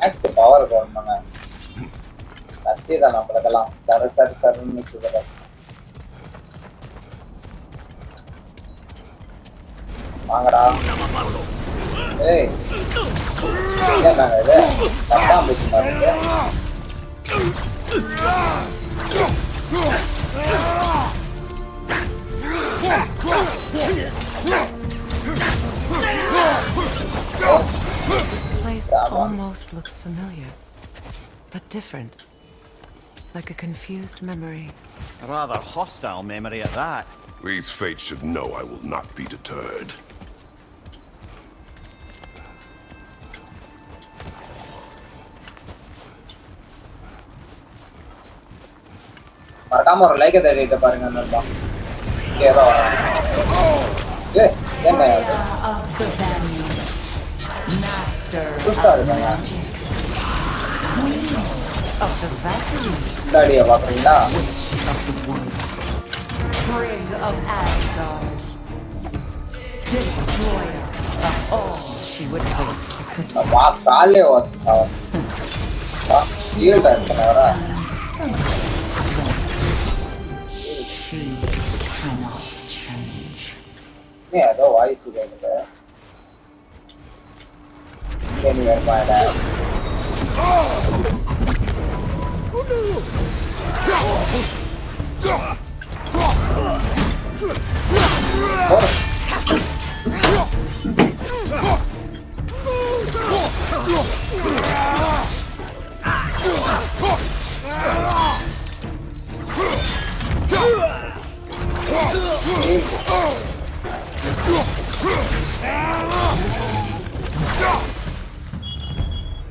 மேக்ஸ் பவர் போடணுங்க. கத்தி தான் நம்மளுக்கெல்லாம் சருன்னு சுடுறது. வாங்கடா. ஏய் என்னங்க இது பட்டாம்பூச்சி மாதிரி Place almost looks familiar, but different. Like a confused memory. A rather hostile memory at that. These fates should know I will not be deterred. மறக்காம ஒரு லைக் தட்டிட்டு பாருங்க நண்பா. ஏதோ ஏய் என்ன இது புதுசா இருக்காங்க. இந்தாடியை பார்க்குறீங்களா? காலே வச்சு சீல்டா இருக்கிறவரா ஏதோ வாய்ஸ் கேட்குது.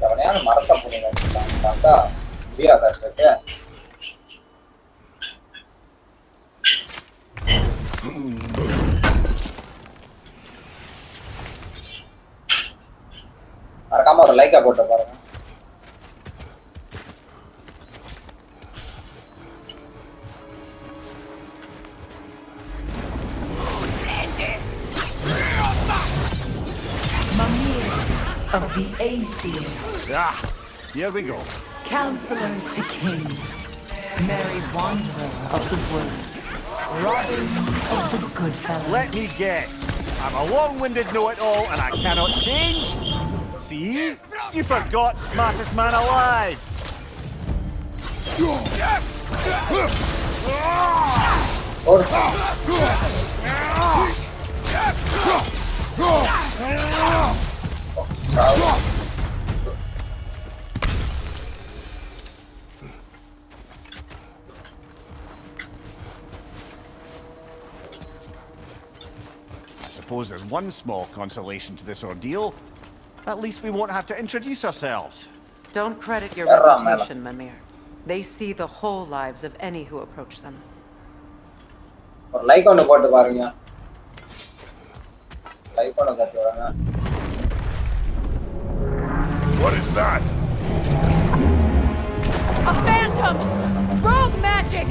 எவனையாவது மரத்தை போடுங்க பார்த்தா முடியாதா இருக்கு. மறக்காம ஒரு லைக்கா போட்டு பாருங்க. Of the Aesir. Ah, here we go. Counselor to kings. Merry wanderer of the woods. Robin of the good fellows. Let me guess. I'm a long-winded know-it-all and I cannot change? See? You forgot smartest man alive. I suppose there's one small consolation to this ordeal. At least we won't have to introduce ourselves. Don't credit your reputation, Mimir. They see the whole lives of any who approach them. ஒரு like ஒன்று போட்டு பாருங்க. Like ஒன்று தட்டி வாங்க. What is that? A phantom! Rogue magic!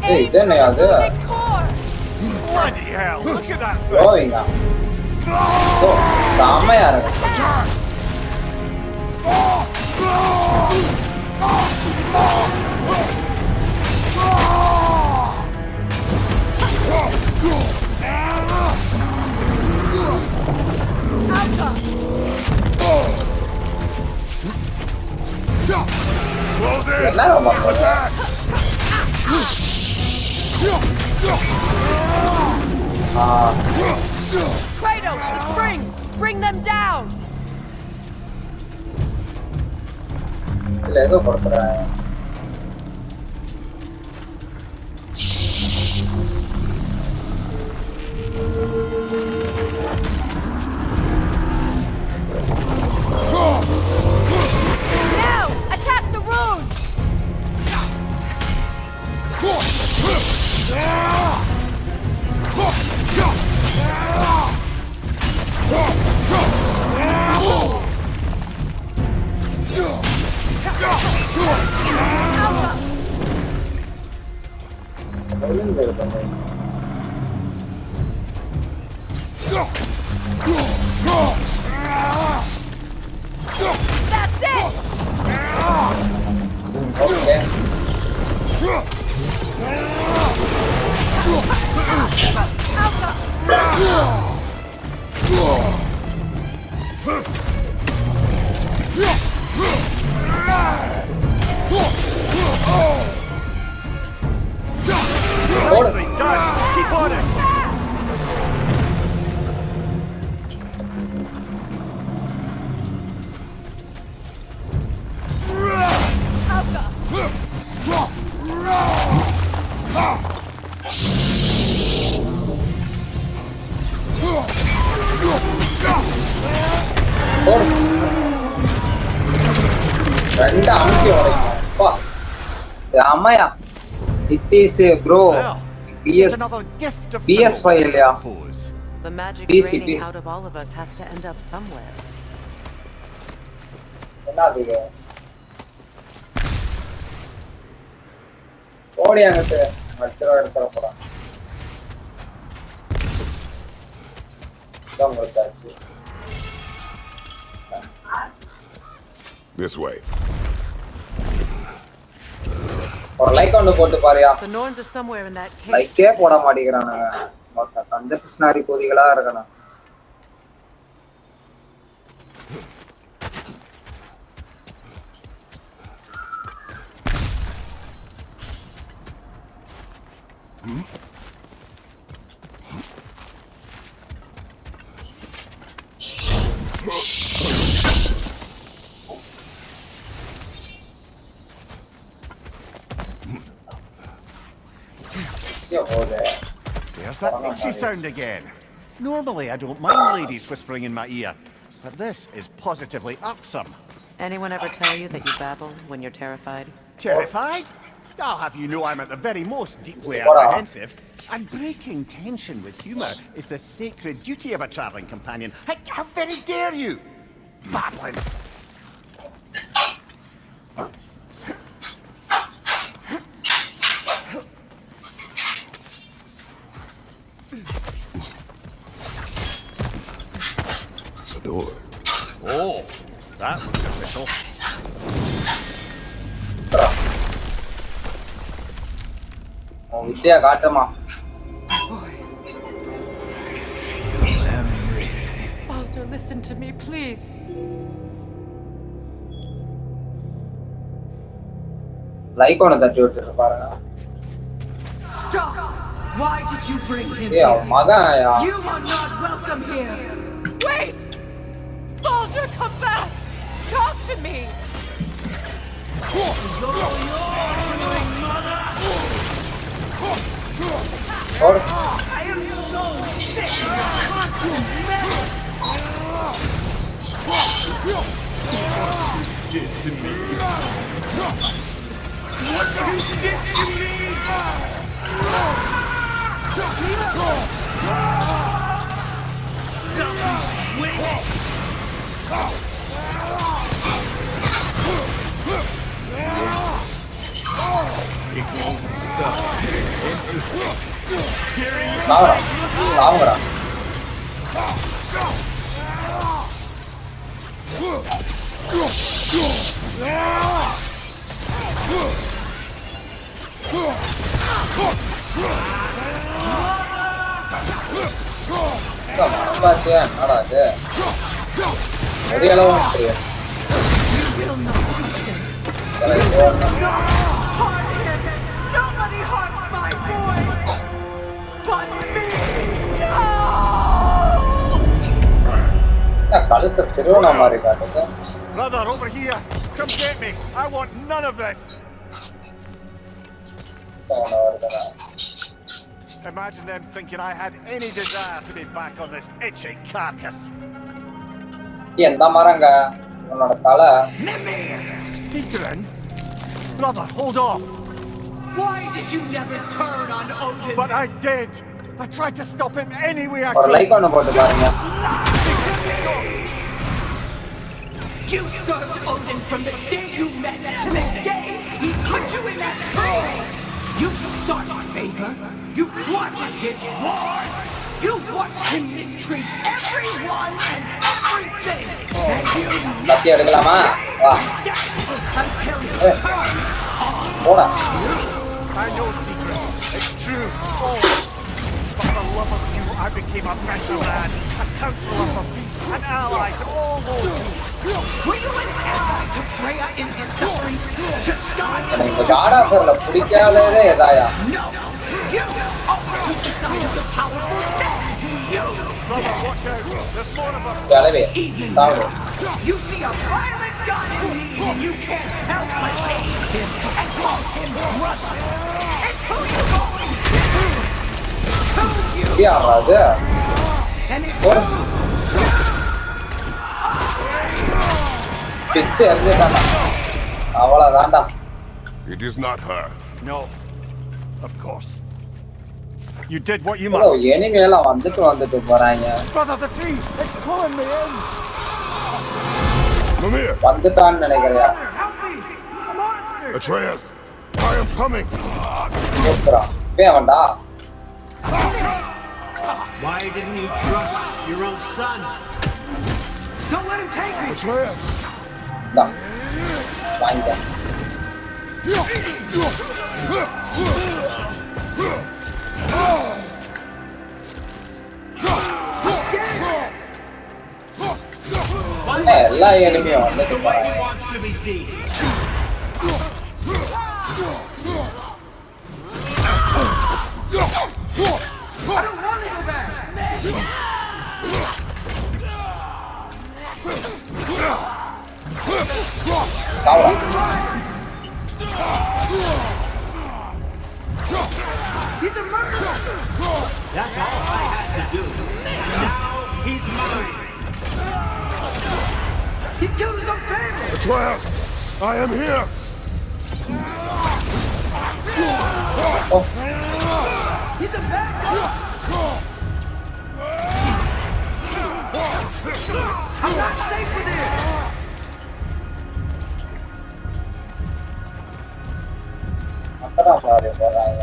Hey, then they are there. Bloody hell, look at that thing! Blowing up. Oh, செம்மையா இருக்கு. என்ன ரொம்ப Kratos, the strings! Bring them down! இல்ல ஏதோ கொடுக்குறேன். Now, attack the runes! ரெண்டு அமுக்கி உடைக்கும். அப்பா செமையா. Nithish bro It's another gift of PS5 Pharaoh, I இல்லையா? suppose. The magic PC. draining out of all of us has to end up somewhere. என்னது இது? ஓடி அங்கிட்டு மச்சரா எடுத்துற போறான். இதான் கொடுத்தாச்சு. This way. ஒரு லைக் ஒன்று போட்டு பாரியா. The Norns are somewhere in that cave. லைக்கே போட மாட்டேங்கிறானுங்க. மொத்த கஞ்ச பிஸ்னாரி பூதிகளா இருக்கணும். There's that itchy sound again. Normally I don't mind ladies whispering in my ear, but this is positively irksome. Anyone ever tell you that you babble when you're terrified? Terrified? I'll have you know I'm at the very most deeply apprehensive. And breaking tension with humour is the sacred duty of a travelling companion. How very dare you? Babbling. The door. Oh, that looks official. வித்தியா காட்டுமா. Baldur, listen to me, please. Like ஒன்று தட்டி விட்டுட்டு பாருங்க. Stop! Why did you bring him ஏய் அவன் here? மகன் You are not welcome here. Wait! Baldur, come back! Talk to me! ஓடு. I am so sick of your constant menace. Did to me. What you did to me! சாவுங்கடா. மனசாட்சியா என்னடா இது? பெரிய அளவு தெரியும். Nobody harms my boy but me! கழுத்தை திருவண்ணா மாதிரி காட்டுது. Brother, over here! Come get me! I want none of this! Imagine them thinking I had any desire to be back on this itchy carcass. எந்த மரங்க உன்னோட தலை? Secret? Brother, hold off! Why did you never turn on Odin? But I did! I tried to stop him any way I ஒரு could! Like ஒன்று போட்டு பாருங்க. You served Odin from the day you met to the day he put you in that tree! You sought favor, you wanted his wars, you watched him mistreat everyone and everything, and you கத்தி எடுக்கலாமா? வா until you போடா. I know secret. It's true. Oh, for the love of you, I became a better man, a counselor for peace, an ally to all those who... were you an ally to Freya in her suffering? To start? எனக்கு காடா பேர்ல பிடிக்காததே எதாயா? No! You always took the side of the powerful dead! You! Brother, watch out! There's more of us! கிளவி சாவு. You see a violent god in need and you can't help but aid him and call him brother! It's who you're going to! இது யாரா அது? And it's போடு. பிச்சு எறிஞ்சிட்டானா? அவ்வளவுதான்டா. It is not her. No. Of course. You did what you bro, must. enemy எல்லாம் வந்துட்டு போறாங்க. Brother, the tree! It's pulling me in! Mimir! வந்துட்டான்னு நினைக்கிறேன். Help me! A monster! Atreus! I am coming! ஓகேடா. வேண்டா. Why didn't you trust your own son? Don't let him take me! Atreus! டா. வாங்க. எல்லா எனிமியும் வந்துட்டு போறாங்க. He wants to be seen. I don't want to go back. சாவுடா. He's a murderer. That's all I had to do. Now he's mine. He killed his own family. Atreus! I am here! He's a bad guy. I'm not safe with him. அங்கதான் போறாங்க.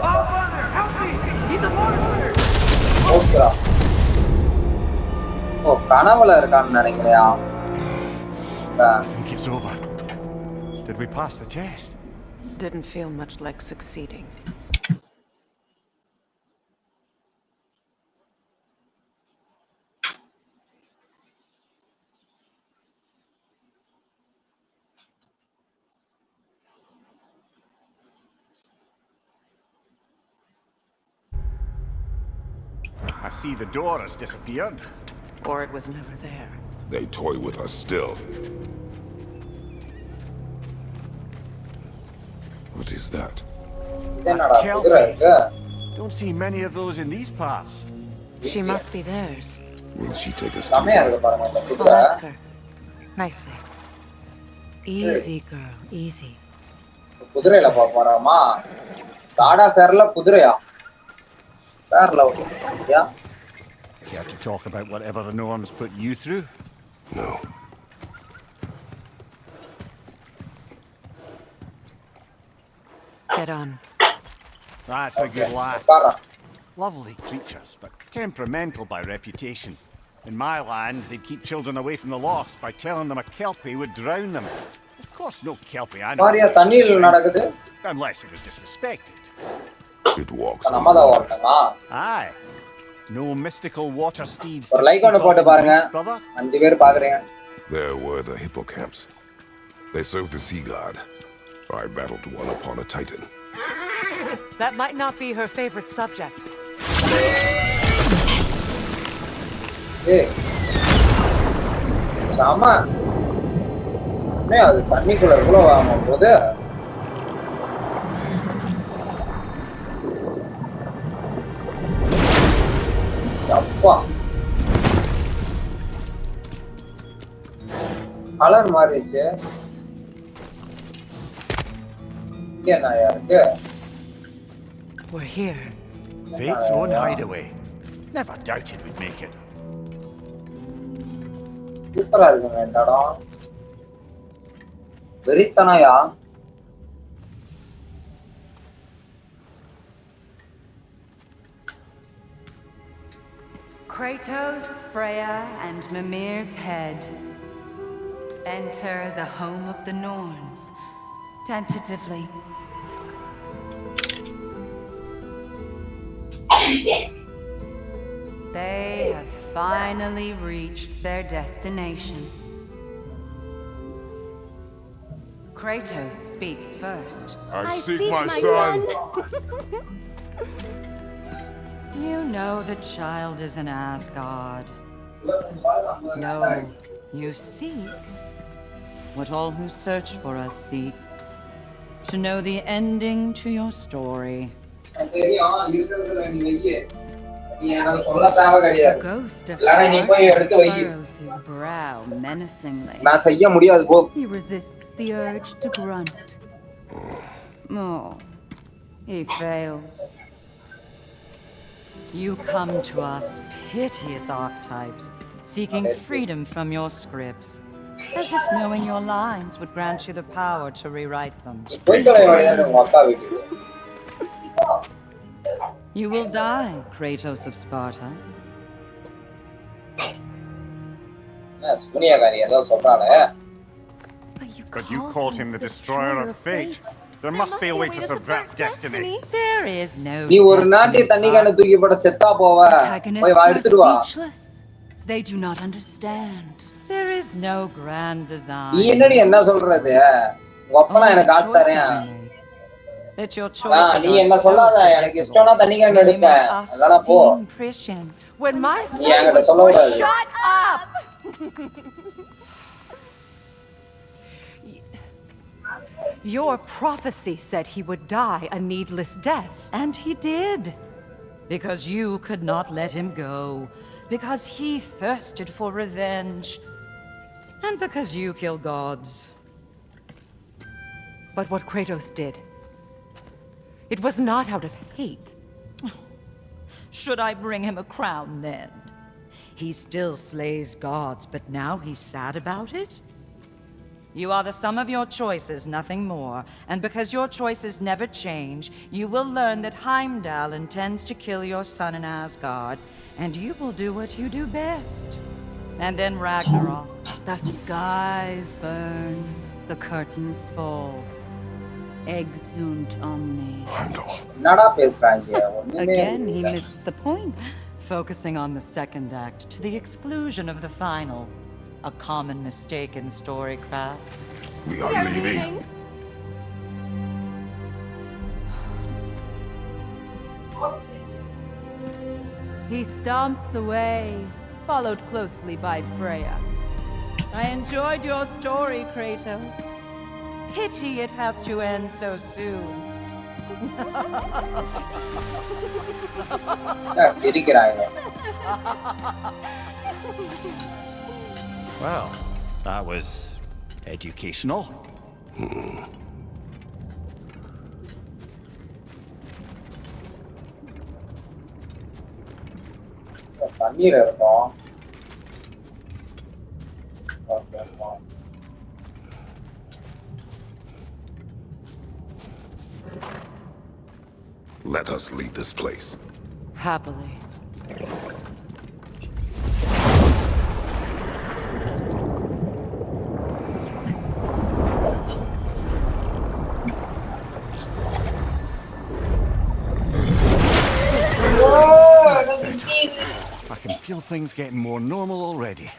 Oh, Father, help me. He's a monster. ஓகேடா. ஓ கனவுல இருக்கான்னு நினைக்கிறேன். I think it's over. Did we pass the test? Didn't feel much like succeeding. I see the door has disappeared. Or it was never there. They toy with us still. What is that? என்னடா குதிரை இருக்கு? Don't see many of those in these parts. She must be theirs. Will she take us to செமையா இருக்கு பாருங்க இந்த I'll குதிரை. ask her. Nicely. Easy, girl. Easy. குதிரையில போறாமா? காடா பேர்ல குதிரையா? பேர்ல யா? Care to talk about whatever the norms put you through? No. Get on. That's a good lass. உட்கார்றா. Lovely creatures, but temperamental by reputation. In my land, they'd keep children away from the lost by telling them a kelpie would drown them. Of course, no kelpie I know Bharia would தண்ணியில் drown, நடக்குது. unless it was disrespected. It walks on நம்ம தான் water. ஓட்டமா? Aye. No mystical water steeds ஒரு to like ஒன்னு speak போட்டு of in பாருங்க. Greece, brother. 5 பேர் பாக்குறீங்க. There were the hippocamps. They served the sea god. I battled one upon a titan. That might not be her favorite subject. ஏய். சாமா. அது தண்ணிக்குள்ள இவ்வளவு ஆமா போகுது. அப்பா. கலர் மாறிடுச்சு. இங்க நாயா இருக்கு. We're here. Fate's own hideaway. Never doubted we'd make it. சூப்பரா இருக்குங்க இந்த இடம். வெறித்தனையா? Kratos, Freya, and Mimir's head. Enter the home of the Norns, tentatively. They have finally reached their destination. Kratos speaks first. I seek my son. You know the child is in Asgard. No, you seek what all who search for us seek. To know the ending to your story. தெரியும் இருக்கிறதுல நீ வெய்ய. The ghost of Sparta furrows his brow menacingly. He resists the urge to grunt. Oh, he fails. You come to us, piteous archetypes, seeking freedom from your scripts, as if knowing your lines would grant you the power to rewrite them. You will die, Kratos of Sparta. But you called him the destroyer of fate. There must be a way to subvert destiny. There is no Protagonists are speechless. They do not understand. There is no grand design. That your choices are so prescient. When my son was born, shut up! Your prophecy said he would die a needless death. And he did. Because you could not let him go. Because he thirsted for revenge. And because you kill gods. But what Kratos did, it was not out of hate. Should I bring him a crown then? He still slays gods, but now he's sad about it? You are the sum of your choices, nothing more. And because your choices never change, you will learn that Heimdall intends to kill your son in Asgard, and you will do what you do best. And then Ragnarok. The skies burn, the curtains fall. Exunt omnes. Again, he misses the point. Focusing on the second act to the exclusion of the final. A common mistake in storycraft. We are leaving. He stomps away, followed closely by Freya. I enjoyed your story, Kratos. Pity it has to end so soon. Well, that was educational. Let us leave this place. Happily. I can feel things getting more normal already.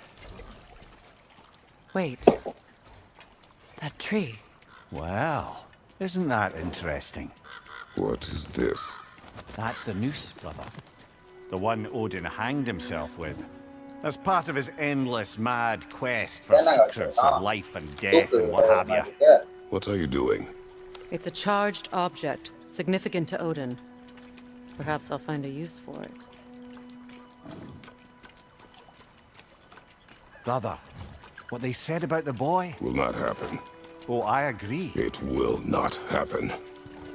Wait. That tree. Well, isn't that interesting? What is this? That's the noose, brother. The one Odin hanged himself with. As part of his endless mad quest for secrets of life and death and what have you. What are you doing? It's a charged object, significant to Odin. Perhaps I'll find a use for it. Brother, what they said about the boy? Will not happen. Oh, I agree. It will not happen.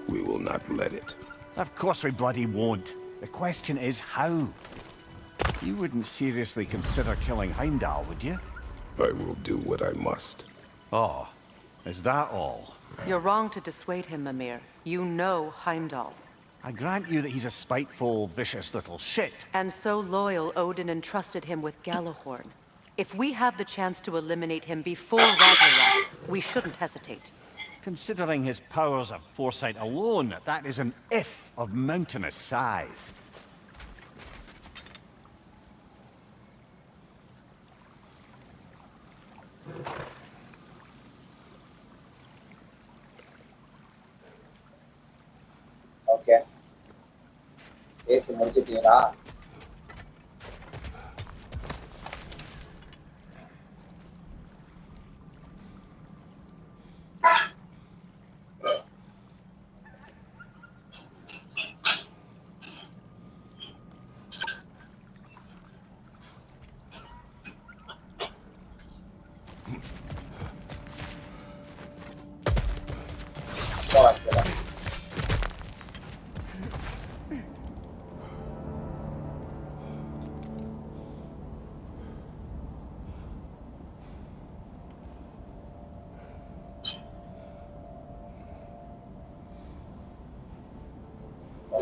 We will not let it. Of course we bloody won't. The question is how? You wouldn't seriously consider killing Heimdall, would you? I will do what I must. Oh, is that all? You're wrong to dissuade him, Mimir. You know Heimdall. I grant you that he's a spiteful, vicious little shit. And so loyal, Odin entrusted him with Gjallarhorn. If we have the chance to eliminate him before Ragnarok, we shouldn't hesitate. Considering his powers of foresight alone, that is an if of mountainous size. Okay. பேசி முடிச்சிட்டீங்களா?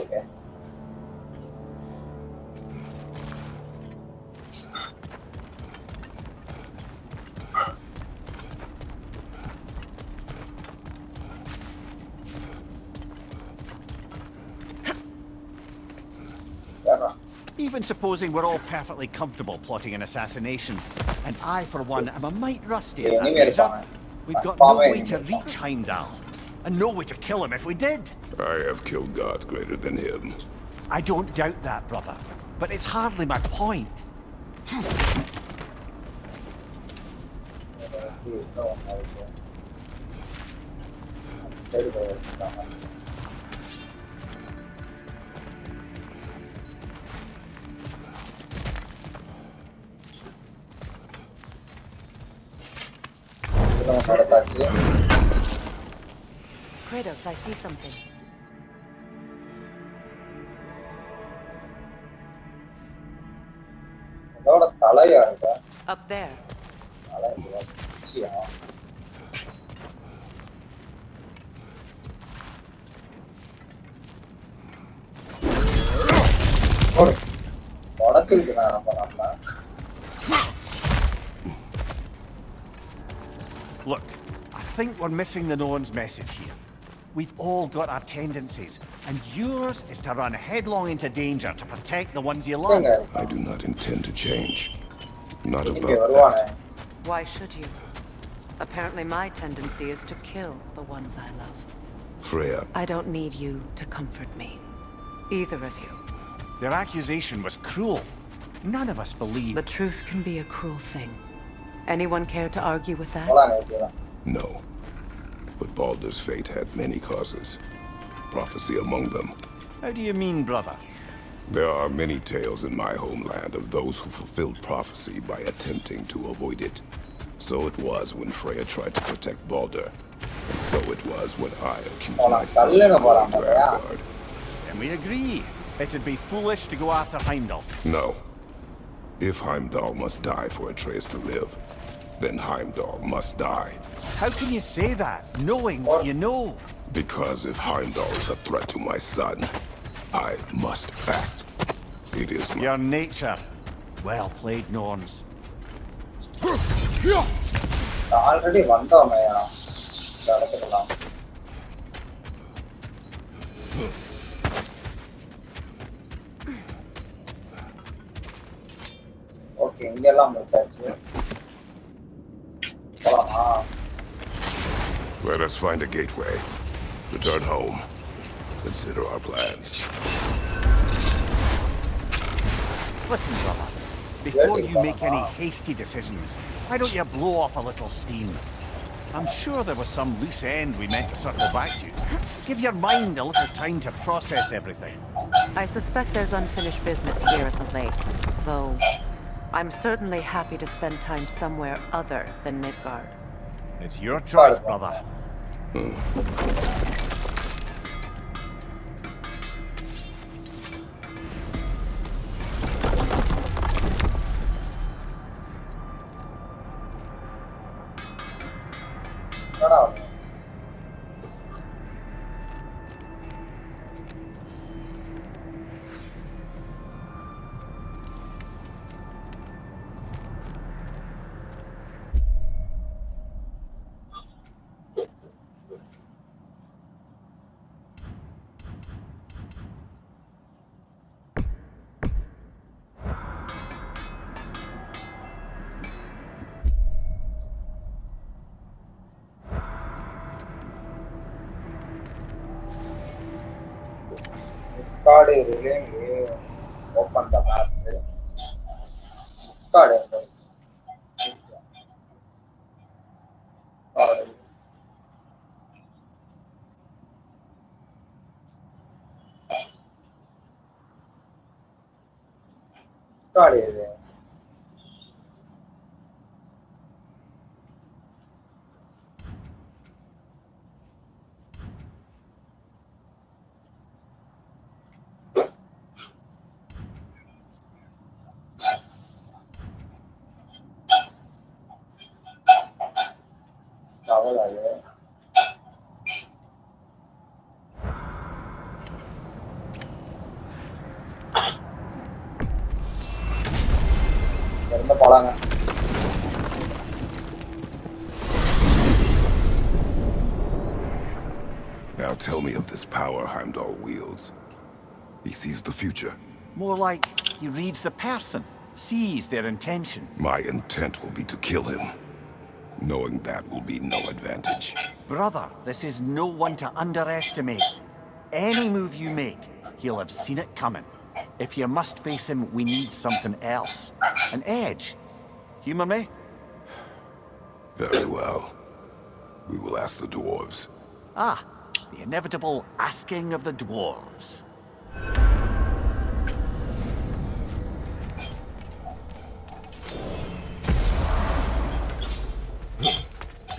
okay. Even supposing we're all perfectly comfortable plotting an assassination, and I, for one, am a mite rusty at that measure, we've got no way to reach Heimdall, and no way to kill him if we did. I have killed gods greater than him. I don't doubt that, brother, but it's hardly my point. Kratos, I see something. Up there. Look, I think we're missing the Norn's message here. We've all got our tendencies, and yours is to run headlong into danger to protect the ones you love. I do not intend to change. Not about that. Why should you? Apparently my tendency is to kill the ones I love. Freya. I don't need you to comfort me. Either of you. Their accusation was cruel. None of us believe. The truth can be a cruel thing. Anyone care to argue with that? No. But Baldur's fate had many causes. Prophecy among them. How do you mean, brother? There are many tales in my homeland of those who fulfilled prophecy by attempting to avoid it. So it was when Freya tried to protect Baldur. And so it was when I accused my son of going to Asgard. And we agree. It'd be foolish to go after Heimdall. No. If Heimdall must die for Atreus to live, then Heimdall must die. How can you say that, knowing what you know? Because if Heimdall is a threat to my son, I must act. It is my... Your nature. Well played, Norns. Already vandome. Okay, ingella muddachu. Let us find a gateway. Return home. Consider our plans. Listen, brother. Before you make any hasty decisions, why don't you blow off a little steam? I'm sure there was some loose end we meant to circle back to. Give your mind a little time to process everything. I suspect there's unfinished business here at the lake, though I'm certainly happy to spend time somewhere other than Midgard. It's your choice, brother. Card is really open the map. Card is card is போறாங்க. Now tell me of this power Heimdall wields. He sees the future. More like he reads the person, sees their intention. My intent will be to kill him. Knowing that will be no advantage. Brother, this is no one to underestimate. Any move you make, he'll have seen it coming. If you must face him, we need something else. An edge. Humor me? Very well. We will ask the dwarves. Ah, the inevitable asking of the dwarves.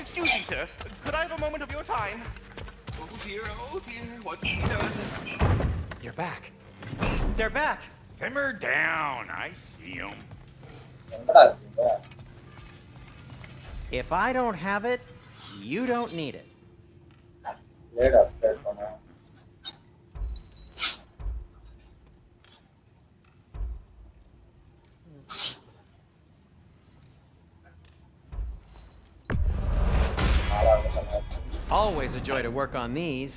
Excuse me, sir. Could I have a moment of your time? Oh dear, what's he done? You're back. They're back. Simmer down, I see him. எங்கடா இருக்கீங்க? If I don't have it, you don't need it. Blade upgrade பண்ணு. Always a joy to work on these.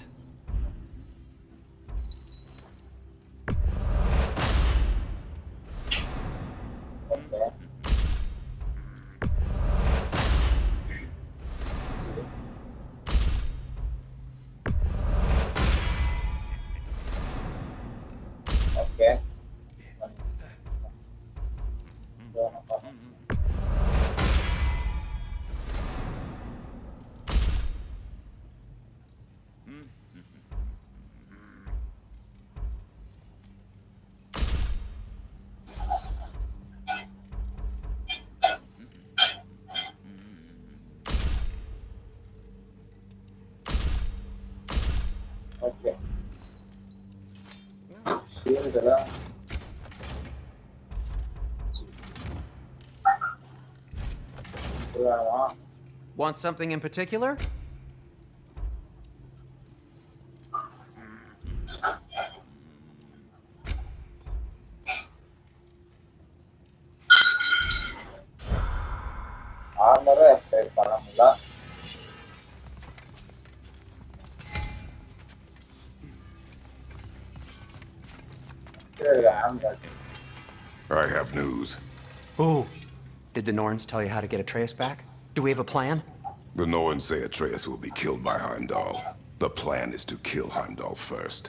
Okay. Okay. Okay. இதெல்லாம் வேணுமா? Want something in particular? ஆர்மரை upgrade பண்ண முடியல. I have news. Oh. Did the Norns tell you how to get Atreus back? Do we have a plan? The Norns say Atreus will be killed by Heimdall. The plan is to kill Heimdall first.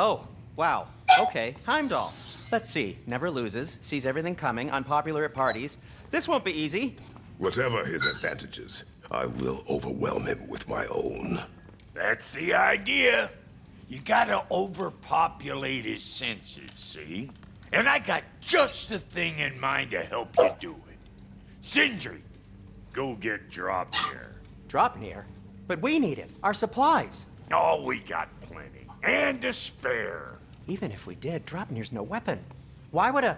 Oh, wow. Okay, Heimdall. Let's see. Never loses, sees everything coming, unpopular at parties. This won't be easy. Whatever his advantages, I will overwhelm him with my own. That's the idea. You gotta overpopulate his senses, see? And I got just the thing in mind to help you do it. Sindri, go get Dropnir. Dropnir? But we need it. Our supplies. Oh, we got plenty. And to spare. Even if we did, Dropnir's no weapon. Why would a...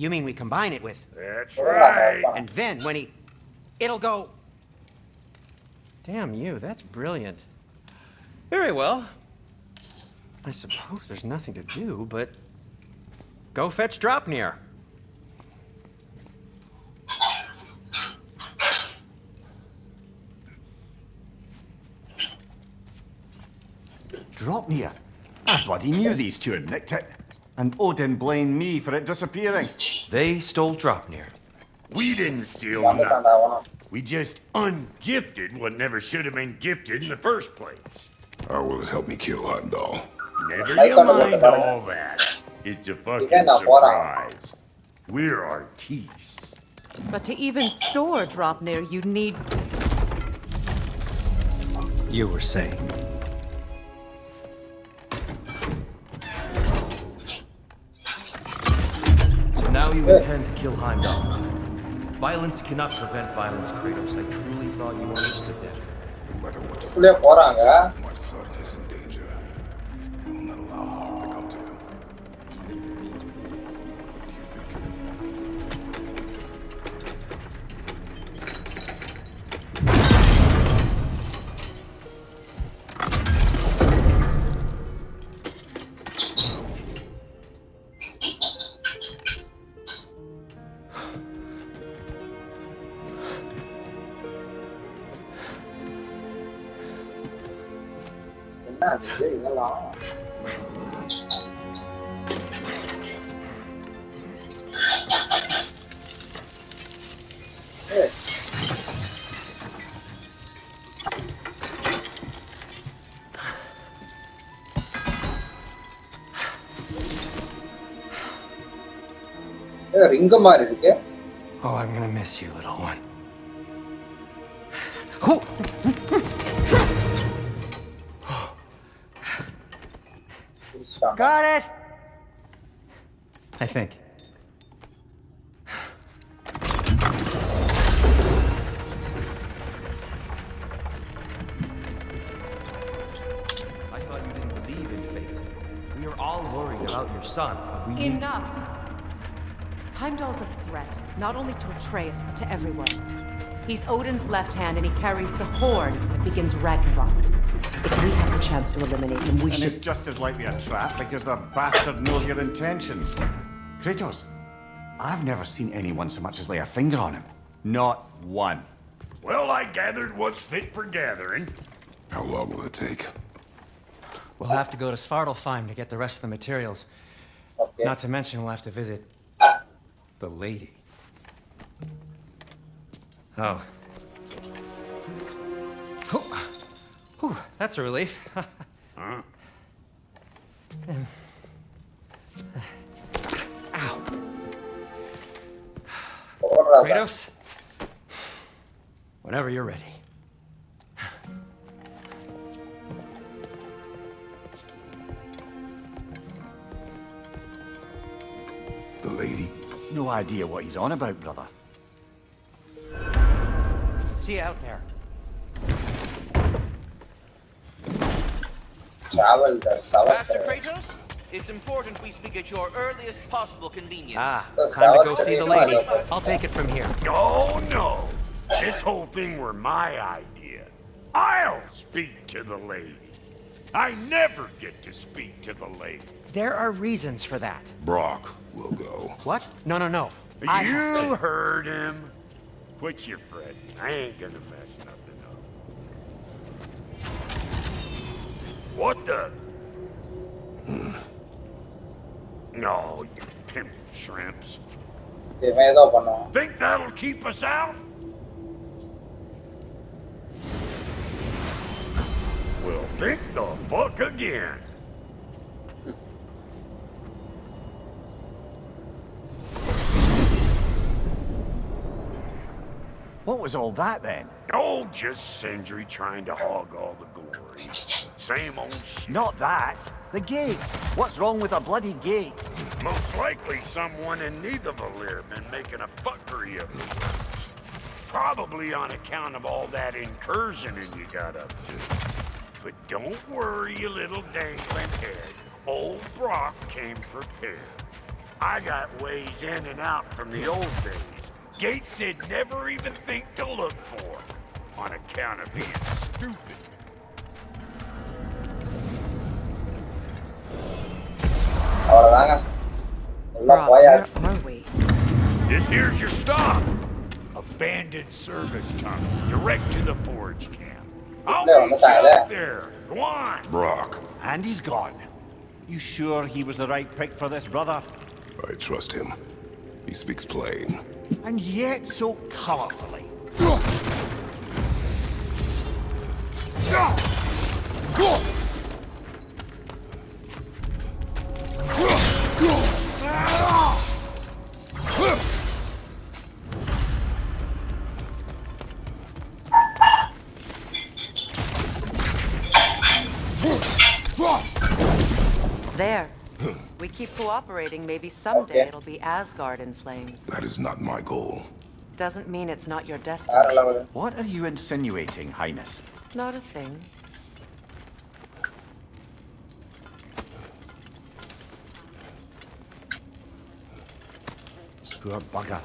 You mean we combine it with... That's right. And then when he... It'll go... Damn you, that's brilliant. Very well. I suppose there's nothing to do, but... Go fetch Dropnir. Dropnir? I bloody knew these two had nicked it. And Odin blamed me for it disappearing. They stole Dropnir. We didn't steal nothing. We just ungifted what never should have been gifted in the first place. How will it help me kill Heimdall? Never you mind all that. It's a fucking surprise. We're artistes. But to even store Dropnir, you'd need... You were saying... So now you intend to kill Heimdall. Violence cannot prevent violence, Kratos. I truly thought you understood that. No matter what, my son is in danger. We will not allow harm to come to him. இதெல்லாம் ரிங்க மாதிரி இருக்கு. Oh, I'm gonna miss you, little one. Got it! I think. I thought you didn't believe in fate. We are all worried about your son. But we Enough! Heimdall's a threat, not only to Atreus, but to everyone. He's Odin's left hand, and he carries the horn that begins Ragnarok. If we have the chance to eliminate him, we And should... it's just as likely a trap because the bastard knows your intentions. Kratos, I've never seen anyone so much as lay a finger on him. Not one. Well, I gathered what's fit for gathering. How long will it take? We'll have to go to Svartalfheim to get the rest of the materials. Okay. Not to mention we'll have to visit the lady. Oh. Whew, that's a relief. Huh? Ow. போடுறா. Kratos? Whenever you're ready. The lady? No idea what he's on about, brother. See you out there. Travel the Master Savatra. Kratos, it's important we speak at your earliest possible convenience. Ah, The time to go Savatra see the is lady. not- I'll take it from here. Oh, no. This whole thing were my idea. I'll speak to the lady. I never get to speak to the lady. There are reasons for that. Brock will go. What? No. You heard him. Quit your fretting. I ain't gonna mess nothing up. What the? No, you pimp shrimps. இவன் ஏதோ பண்ணுவான். Think that'll keep us out? Well, think the fuck again. What was all that then? Oh, just Sindri trying to hog all the glory. Same old shit. Not that. The gate. What's wrong with a bloody gate? Most likely someone in Nidavellir been making a fuckery of the works. Probably on account of all that incursioning you got up to. But don't worry, you little dangling head. Old Brock came prepared. I got ways in and out from the old days. Gates said never even think to look for, on account of being stupid. அவ்வளவுதாங்க. எல்லாம் Rob, where போயாச்சு. are we? This here's your stop. Abandoned service tunnel, direct to the forge camp. I'll No, meet not you that. up there. Go on. Brock, And he's gone. You sure he was the right pick for this, brother? I trust him. He speaks plain. And yet so colorfully. There. We keep cooperating, maybe someday it'll be Asgard in flames. That is not my goal. Doesn't mean it's not your destiny. வேற level. What are you insinuating, Highness? Not a thing. Poor bugger.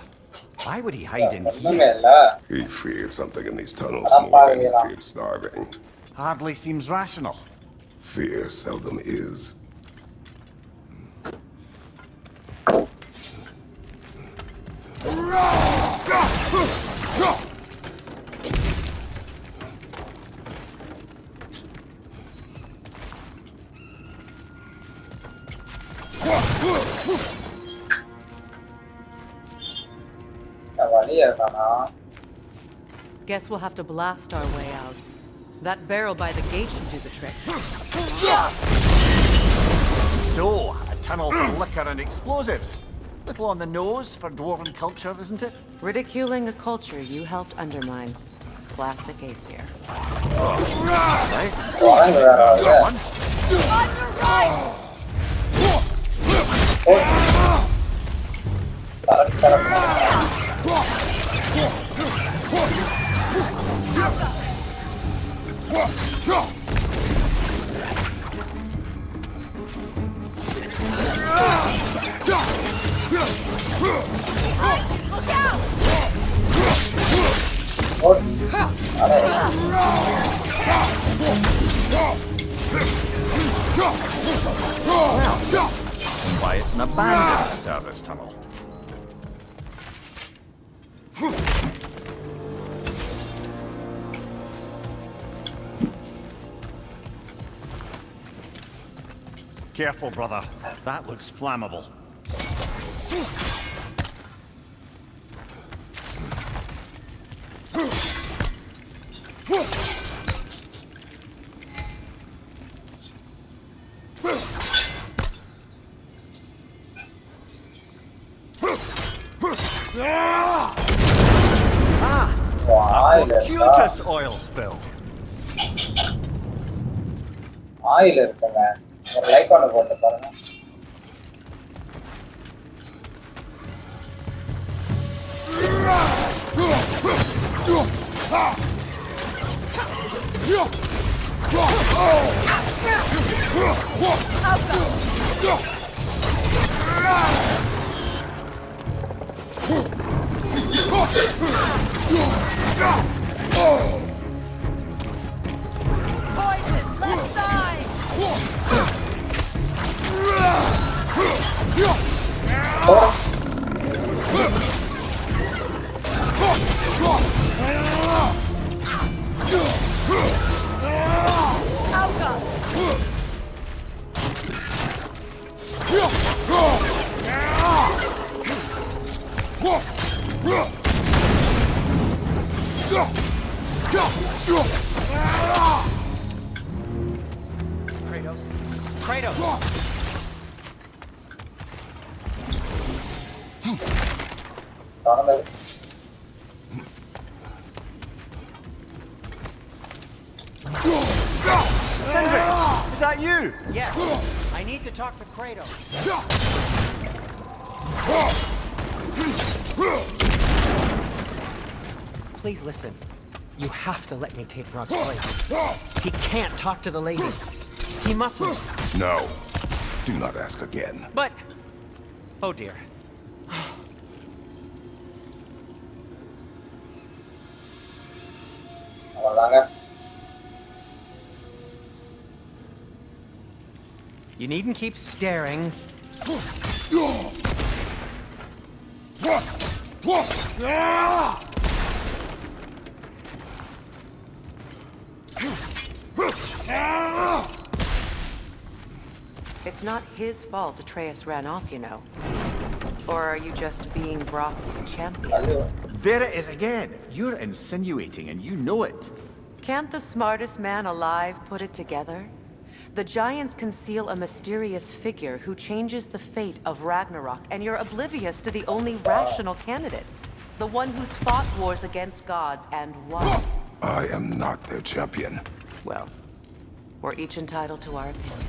Why would he hide in ஒண்ணுமே here? இல்ல. He feared something in these tunnels Aram more than he paavila. feared starving. Hardly seems rational. Fear seldom is. Guess we'll have to blast our way out. That barrel by the gate should do the trick. So, a tunnel for liquor and explosives. Little on the nose for dwarven culture, isn't it? Ridiculing a culture you helped undermine. Classic Aesir. Right. On your right! Look out! Why, it's an abandoned service tunnel. Careful, brother. That looks flammable. Fortuitous oil spill. Oil இருக்குங்க ஒரு like ஒன்று போட்டு பாருங்க Poison, left side! Kratos! Is that you? Yes. I need to talk to Kratos. Please listen. You have to let me take Rock's place. He can't talk to the lady. He mustn't. No. Do not ask again. But... Oh dear. You needn't keep staring. It's not his fault Atreus ran off, you know. Or are you just being Brock's champion? There it is again. You're insinuating and you know it. Can't the smartest man alive put it together? The Giants conceal a mysterious figure who changes the fate of Ragnarok, and you're oblivious to the only rational candidate. The one who's fought wars against gods and won. I am not their champion. Well, we're each entitled to our opinion.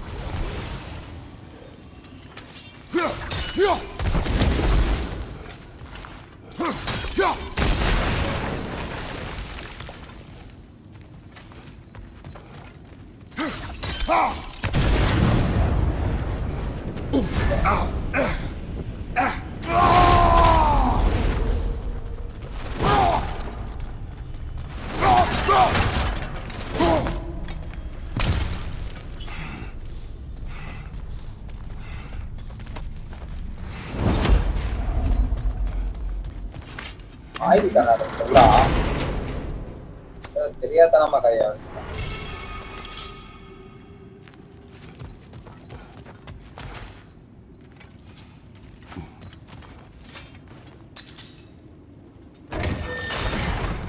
தெரியாதனமா கையா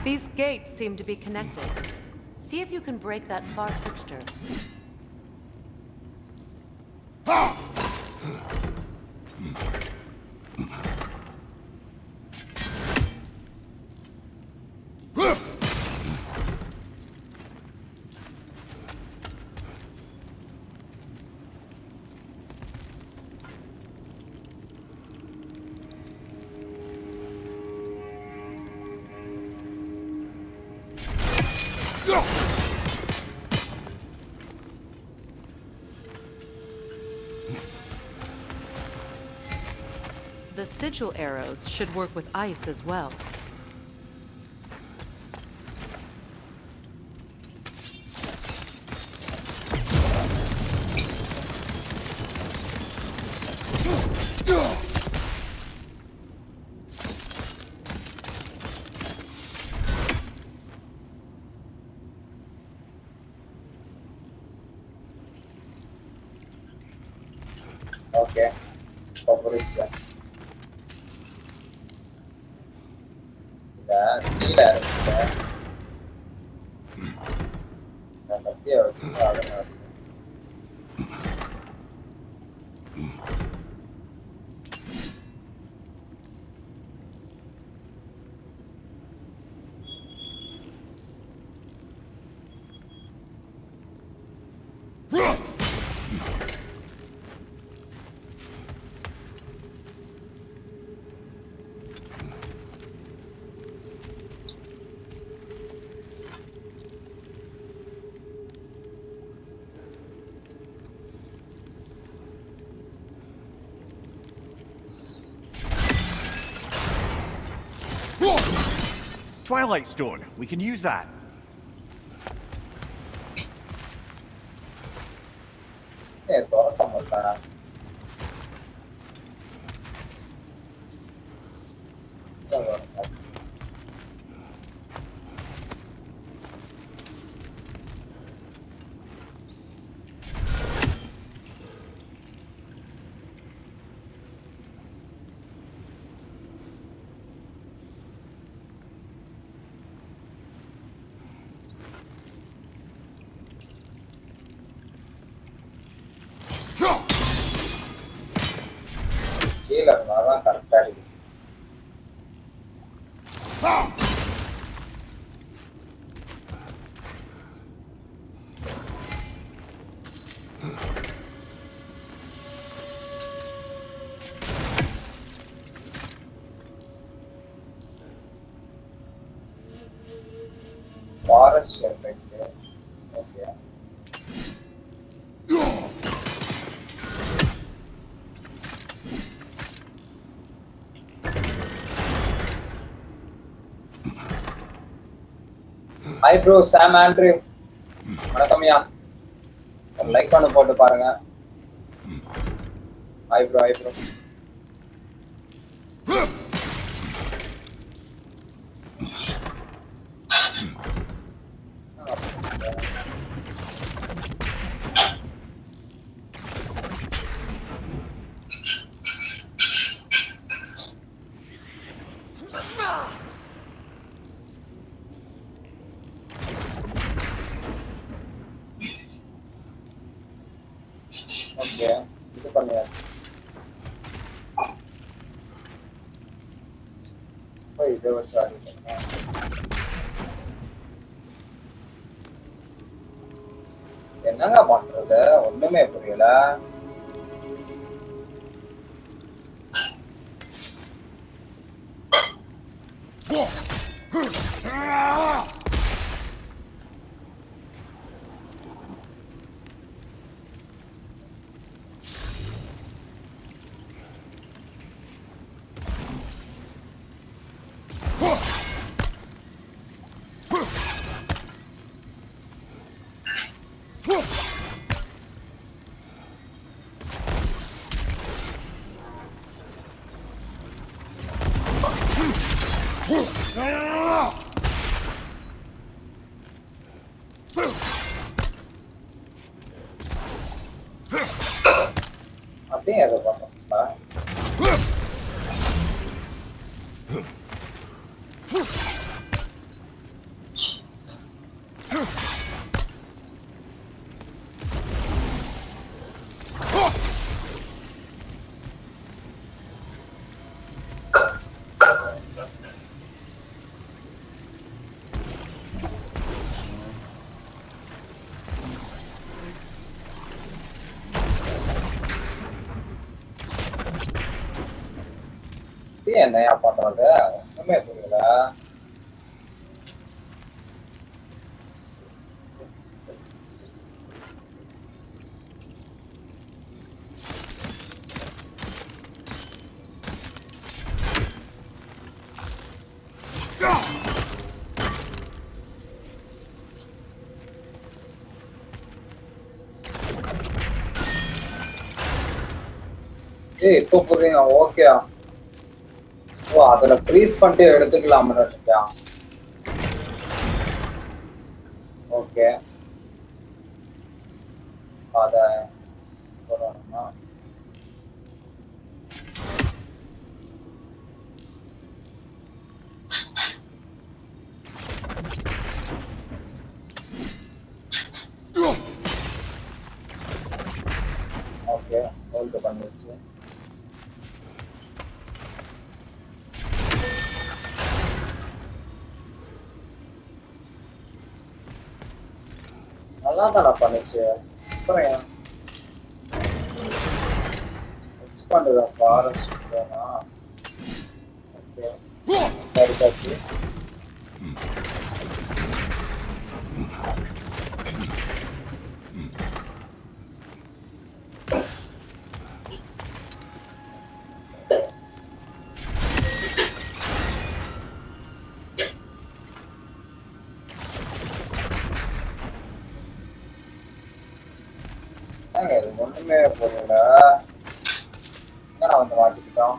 These gates seem to be connected. See if you can break that far fixture. The sigil arrows should work with ice as well. Okay. Powersupply. கீழே கத்திய வச்சு Twilight Stone. We can use that. திறக்க மாட்டா கீழே இருந்தாதான் கரெக்டா இருக்கு. Forest effect okay. Hi bro Sam Andrew வணக்கம்யா ஒரு லைக் பண்ண போட்டு பாருங்க. ஹாய் ப்ரோ ஓகே இது பண்ணியா இது வச்சு என்னங்க பண்றது ஒண்ணுமே புரியல. அப்படியே அதை பண்ணா என்னையா பண்றது ஒண்ணுமே புரியல. ஏய் இப்போ புரியும். ஓகே. ஓ அதுல ஃப்ரீஸ் பண்ணிட்டு எடுத்துக்கலாம்னு நினைச்சா. ஓகே. அத போறோம்னா ஓகே ஹோல்ட் பண்ணிடுச்சு. நல்லா தானே பண்ணுச்சு. அப்புறம் எக்ஸ்பாண்ட் தான் ஃபாரஸ்ட் போனா. ஓகே எடுத்தாச்சு. ஒண்ணுமே போகல. என்ன வந்து மாட்டிக்கிட்டோம்.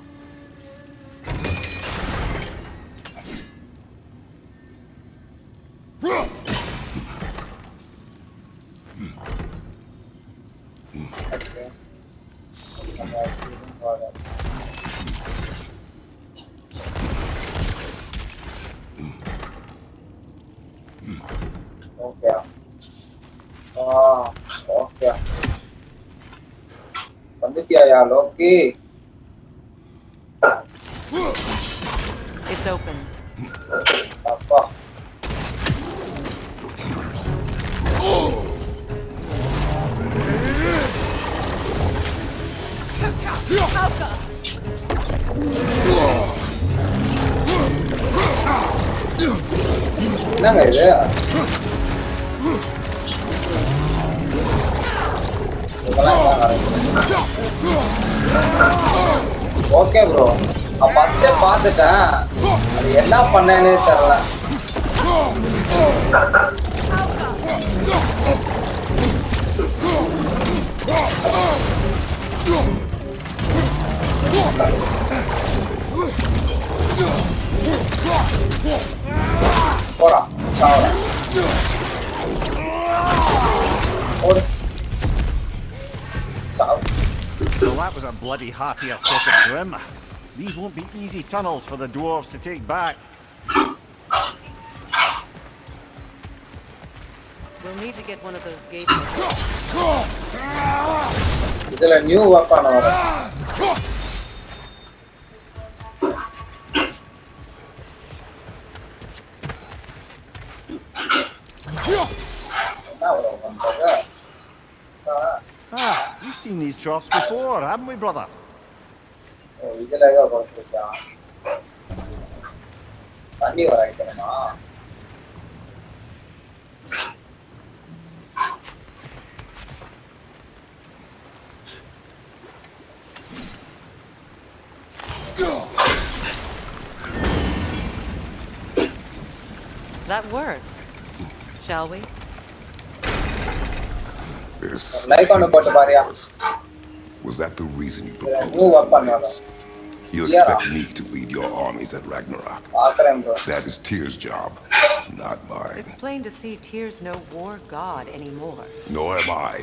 ஓகே ஓகே வந்துட்டியா லோக்கி? It's open. அப்பா என்னங்க இது? ஓகே ப்ரோ நான் ஃபர்ஸ்டே பார்த்துட்டேன். அது என்ன பண்ணேன்னு தெரியல. போறா சாவரா ஓடு சாவ. Well, that was a bloody hearty set of grim. These won't be easy tunnels for the dwarves to take back. We'll need to get one of those gates. இதுல நியூ வெப்பன் வரும். You've seen these troughs before, haven't we, brother? இதுல ஏதோ கொடுத்துருக்கான். தண்ணி வர வைக்கணுமா? That worked. Shall we? Like on the bottom area. Was that the reason you proposed this alliance? You expect me to lead your armies at Ragnarok? That is Tyr's job, not mine. It's plain to see Tyr's no war god anymore. Nor am I.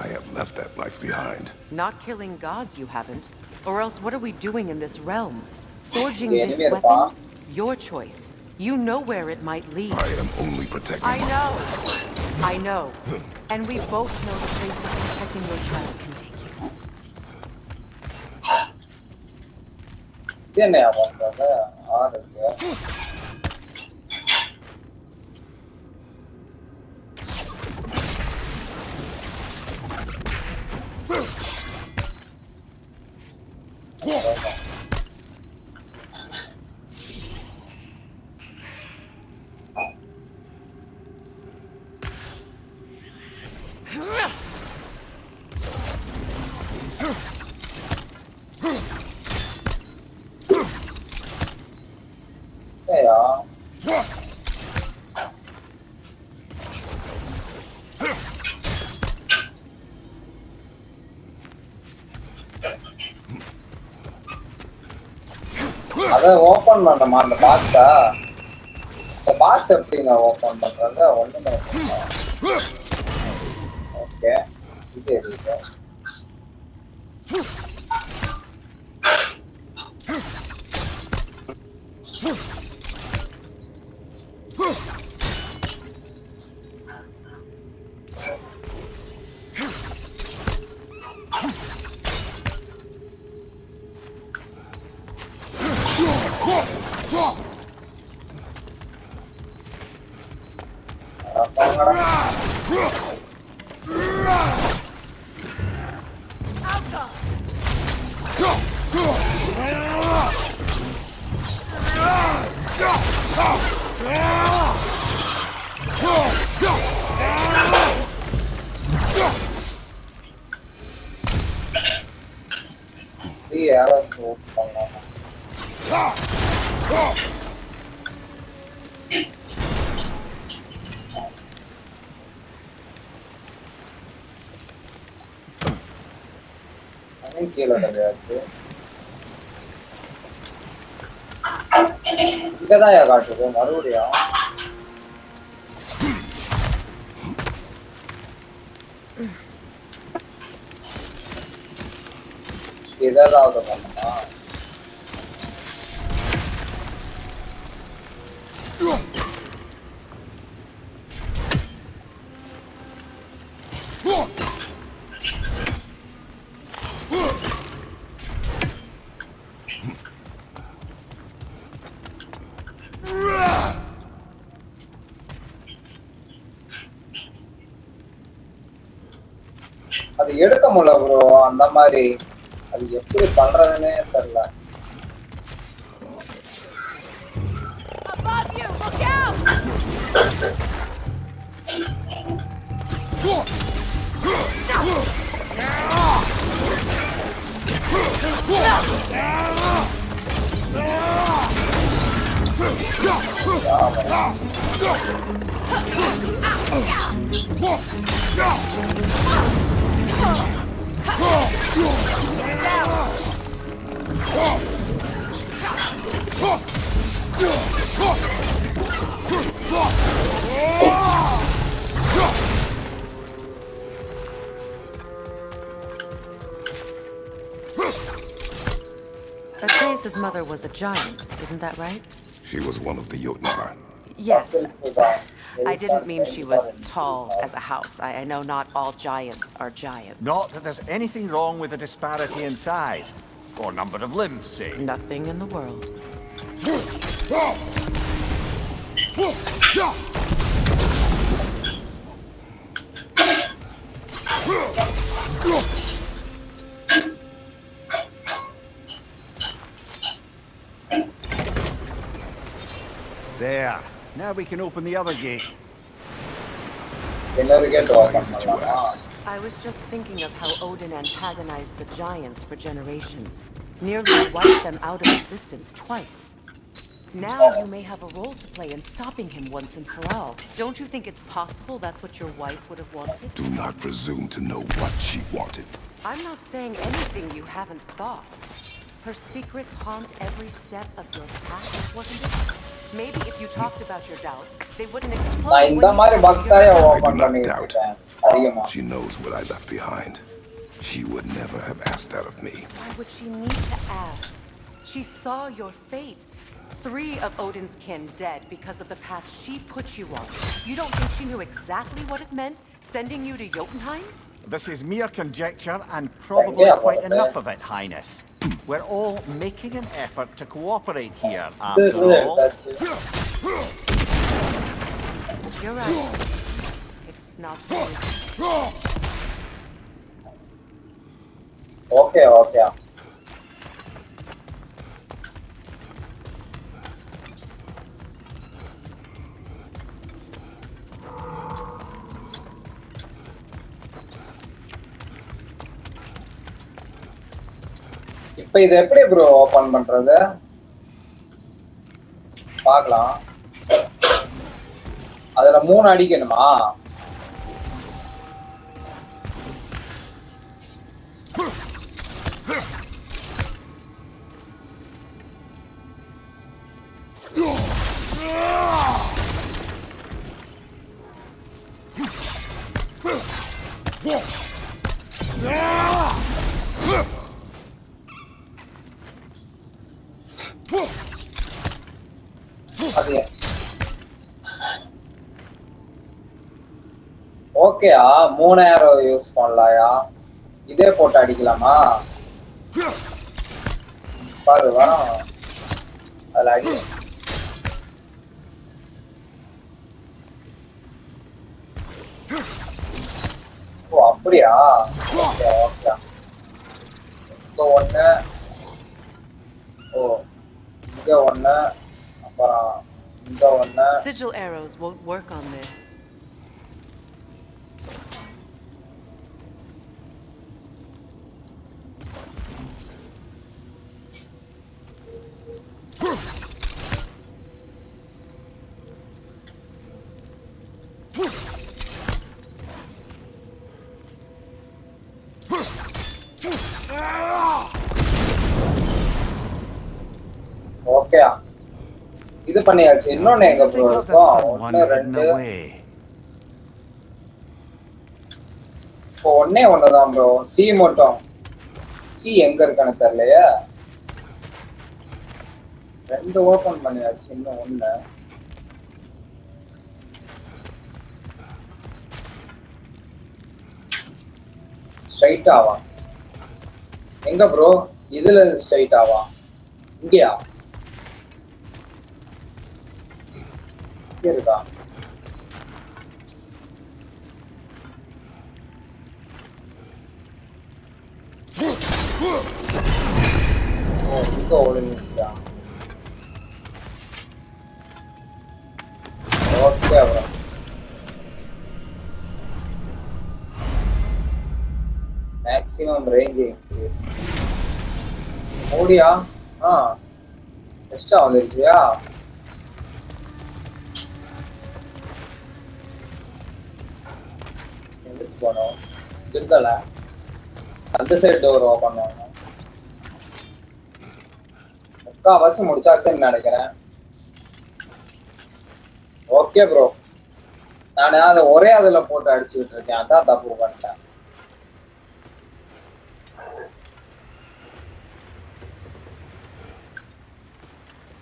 I have left that life behind. Not killing gods, you haven't. Or else what are we doing in this realm? Forging this weapon? Your choice. You know where it might lead. I am only protecting I know. And we both know the place that protecting your child can take you. Then I want open பண்ணமா அந்த பாக்ஸா? இந்த box எப்படிங்க open பண்றது? ஒண்ணுமே okay இது இருக்கு. இங்கதான் காட்டுது மறுபடியும். ஏதாவது பண்ணுமா? அது எடுக்க முடியல ப்ரோ, அந்த மாதிரி அது எப்படி பண்றதுன்னே தெரியல. Above you, look out! Atreus' mother was a giant, isn't that right? She was one of the UNNAI. Yes. I didn't mean she was tall as a house. I know not all giants are giants. Not that there's anything wrong with the disparity in size, or number of limbs, say. Nothing in the world. There. Now we can open the other gate. I was just thinking of how Odin antagonized the giants for generations. Nearly wiped them out of existence twice. Now you may have a role to play in stopping him once and for all. Don't you think it's possible that's what your wife would have wanted? Do not presume to know what she wanted. I'm not saying anything you haven't thought. Her secrets haunt every step of your path, wasn't it? Maybe if you talked about your doubts, they wouldn't explode. She knows what I left behind. She would never have asked that of me. Why would she need to ask? She saw your fate. 3 of Odin's kin dead because of the path she put you on. You don't think she knew exactly what it meant, sending you to Jotunheim? This is mere conjecture and probably quite enough of it, Highness. We're all making an effort to cooperate here, after all. You're right. It's not very... Okay. இப்ப இது எப்படி bro open பண்றது? பார்க்கலாம். அதுல 3 அடிக்கணுமா? அது ஓகேயா 3000 use பண்ணலாயா இதே போட்டு அடிக்கலாமா பாரு வரோம் அதுல அடி ஓ அப்படியா ஓகே ஓகே இங்க ஒண்ணு ஓ இங்க ஒண்ணு அப்புறம் இங்க ஒண்ணு Sigil arrows won't work on this. Okay இது பண்ணியாச்சு இன்னொன்னு எங்க ப்ரோ இருக்கும் ஒன்னு ரெண்டு இப்போ ஒன்னே ஒண்ணுதான் ப்ரோ சி மட்டும் சி எங்க இருக்கான்னு தெரியலையே ரெண்டு ஓபன் பண்ணியாச்சு இன்னும் ஒண்ணு ஸ்ட்ரைட் ஆவா எங்க ப்ரோ இதுல ஸ்ட்ரைட் ஆவா இங்கயா இருக்கா இங்க ஒழுங்கா okay bro maximum range increase ஓடியா எக்ஸ்ட்ரா வந்துருச்சியா எதுக்கு போனோம் இருக்கல அந்த சைடு டோர் ஓபன் பண்ணணும் முக்காவாசி முடிச்சாச்சுன்னு நினைக்கிறேன் ஓகே ப்ரோ நான் அதை ஒரே அதுல போட்டு அடிச்சுட்டு இருக்கேன் அதான் தப்பு பண்ணிட்டேன்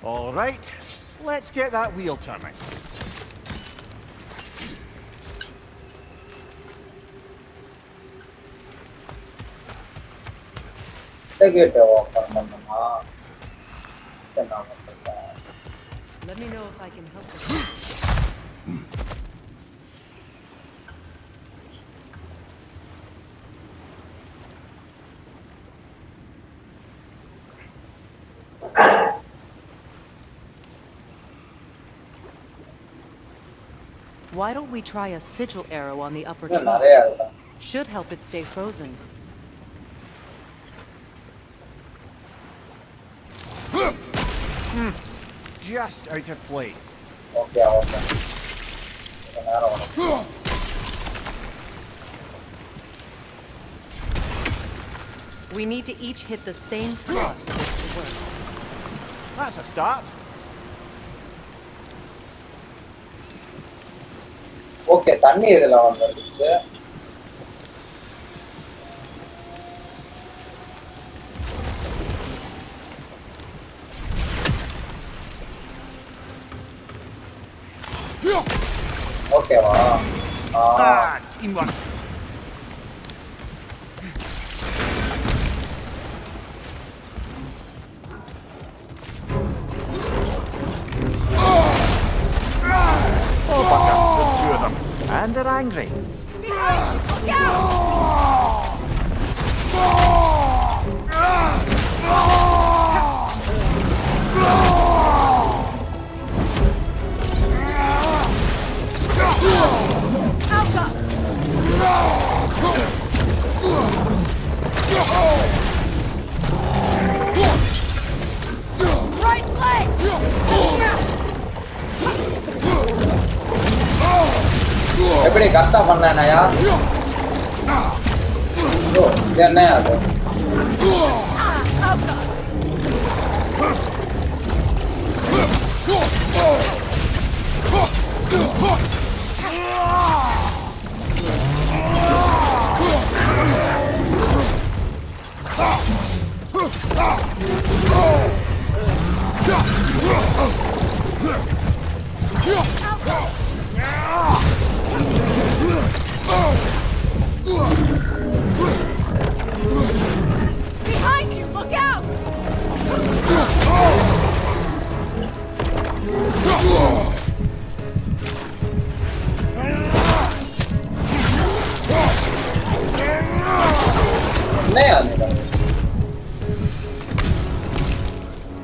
All right, let's get that wheel turning. Gate open பண்ணனுமா Let me know if I can help you. Why don't we try a sigil arrow on the upper trunk? Should help it stay frozen. Just out of place. Okay, okay. We need to each hit the same spot for this to work. That's a start. Okay, தண்ணி இதெல்லாம் வந்துருச்சு. Okay, வா. Teamwork. And they're angry. Right leg! எப்படி கரெக்டா பண்ணானயா என்ன அது Behind you! Look out!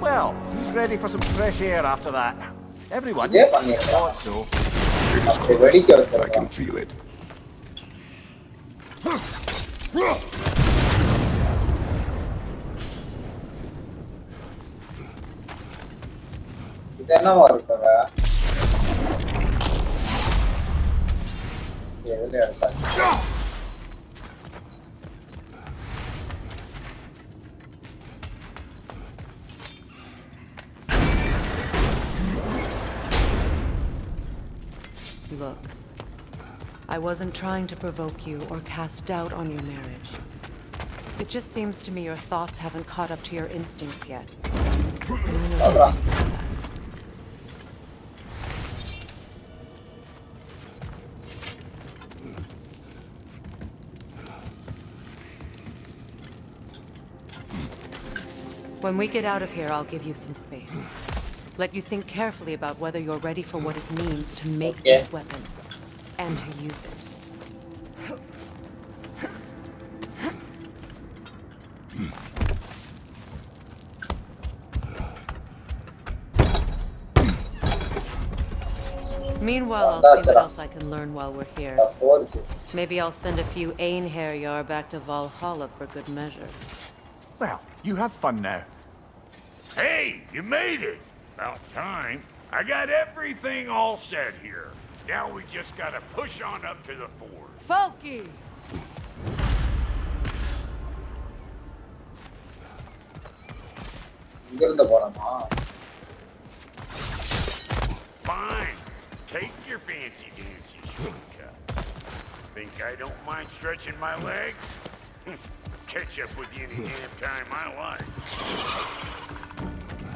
Well, who's ready for some fresh air after that? Everyone? Yeah, yeah. Thought so. I can feel it. இது என்னவா இருக்குங்க எதுல எடுத்தாங்க Look, I wasn't trying to provoke you or cast doubt on your marriage. It just seems to me your thoughts haven't caught up to your instincts yet. When we get out of here, I'll give you some space. Let you think carefully about whether you're ready for what it means to make this weapon and to use it. Meanwhile, I'll see what else I can learn while we're here. Maybe I'll send a few Einherjar back to Valhalla for good measure. Well, you have fun now. Hey, you made it! About time. I got everything all set here. Now we just gotta push on up to the fort. Folky! Fine. Take your fancy dancy shortcut. Think I don't mind stretching my legs? Catch up with you any damn time I like.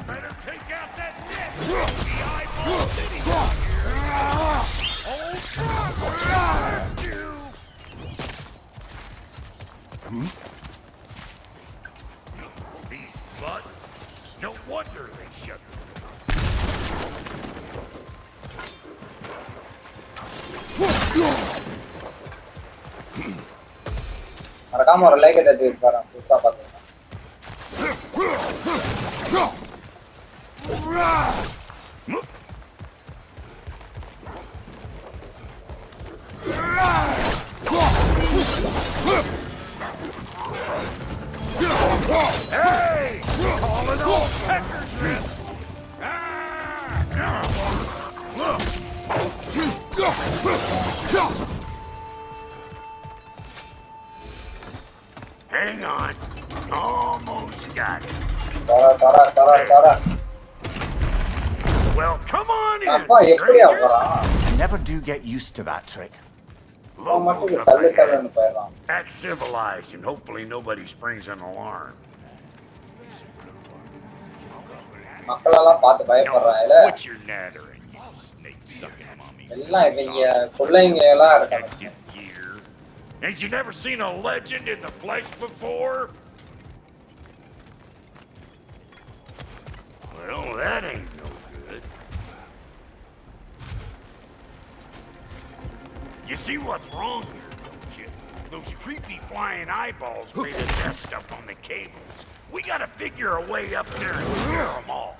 Better take out that net! The eyeball city down here! Oh, God! You! These butts. No wonder they shut மறக்காம ஒரு like தட்டி விட்டுறேன் புதுசா பாத்தீங்கன்னா Hey! Calling all peckers, miss! Hang on. Almost got it. Tara. Well, come on in, I never do get used to that trick. Act civilized and hopefully nobody springs an alarm. மக்களெல்லாம் பார்த்து பயப்படுறாங்க What's your nattering, you snake-sucking mummy? எல்லாம் இவங்க பிள்ளைங்க எல்லாம் இருக்காங்க. Ain't you never seen a legend in the flesh before? Well, that ain't no good. You see what's wrong here, don't you? Those creepy flying eyeballs made a nest up on the cables. We gotta figure a way up there and clear them all.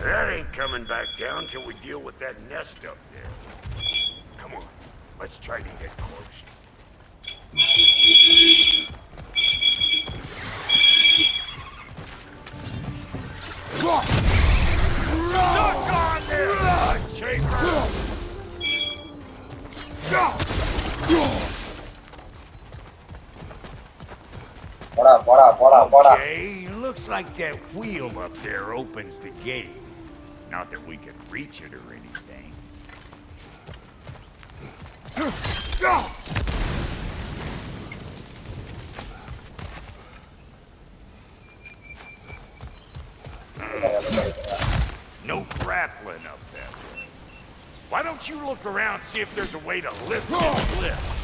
That ain't coming back down till we deal with that nest up there. Come on, let's try to get close. Suck on there, blood chaser! போடா. Okay, looks like that wheel up there opens the gate. Not that we can reach it or anything. No grappling up that way. Why don't you look around, see if there's a way to lift this lift?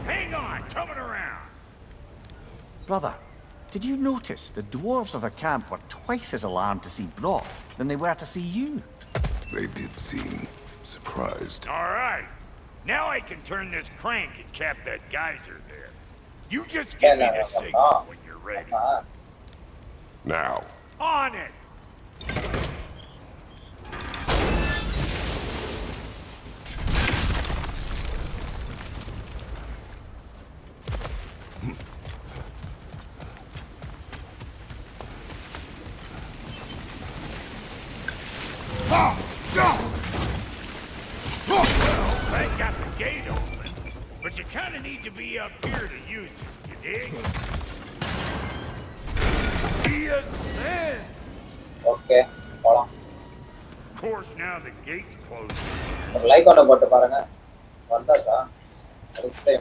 Hang on, coming around. Brother, did you notice the dwarves of the camp were twice as alarmed to see Brock than they were to see you? They did seem surprised. All right. Now I can turn this crank and cap that geyser there. You just give me the signal when you're ready. Now. On it! Well, that got the gate open, but you kind of need to be up here to use it, you dig? Be a sin! Okay, போலாம். Of course, now the gate's closed. ஒரு like on போட்டு பாருங்க. வந்தாச்சா? அடுத்து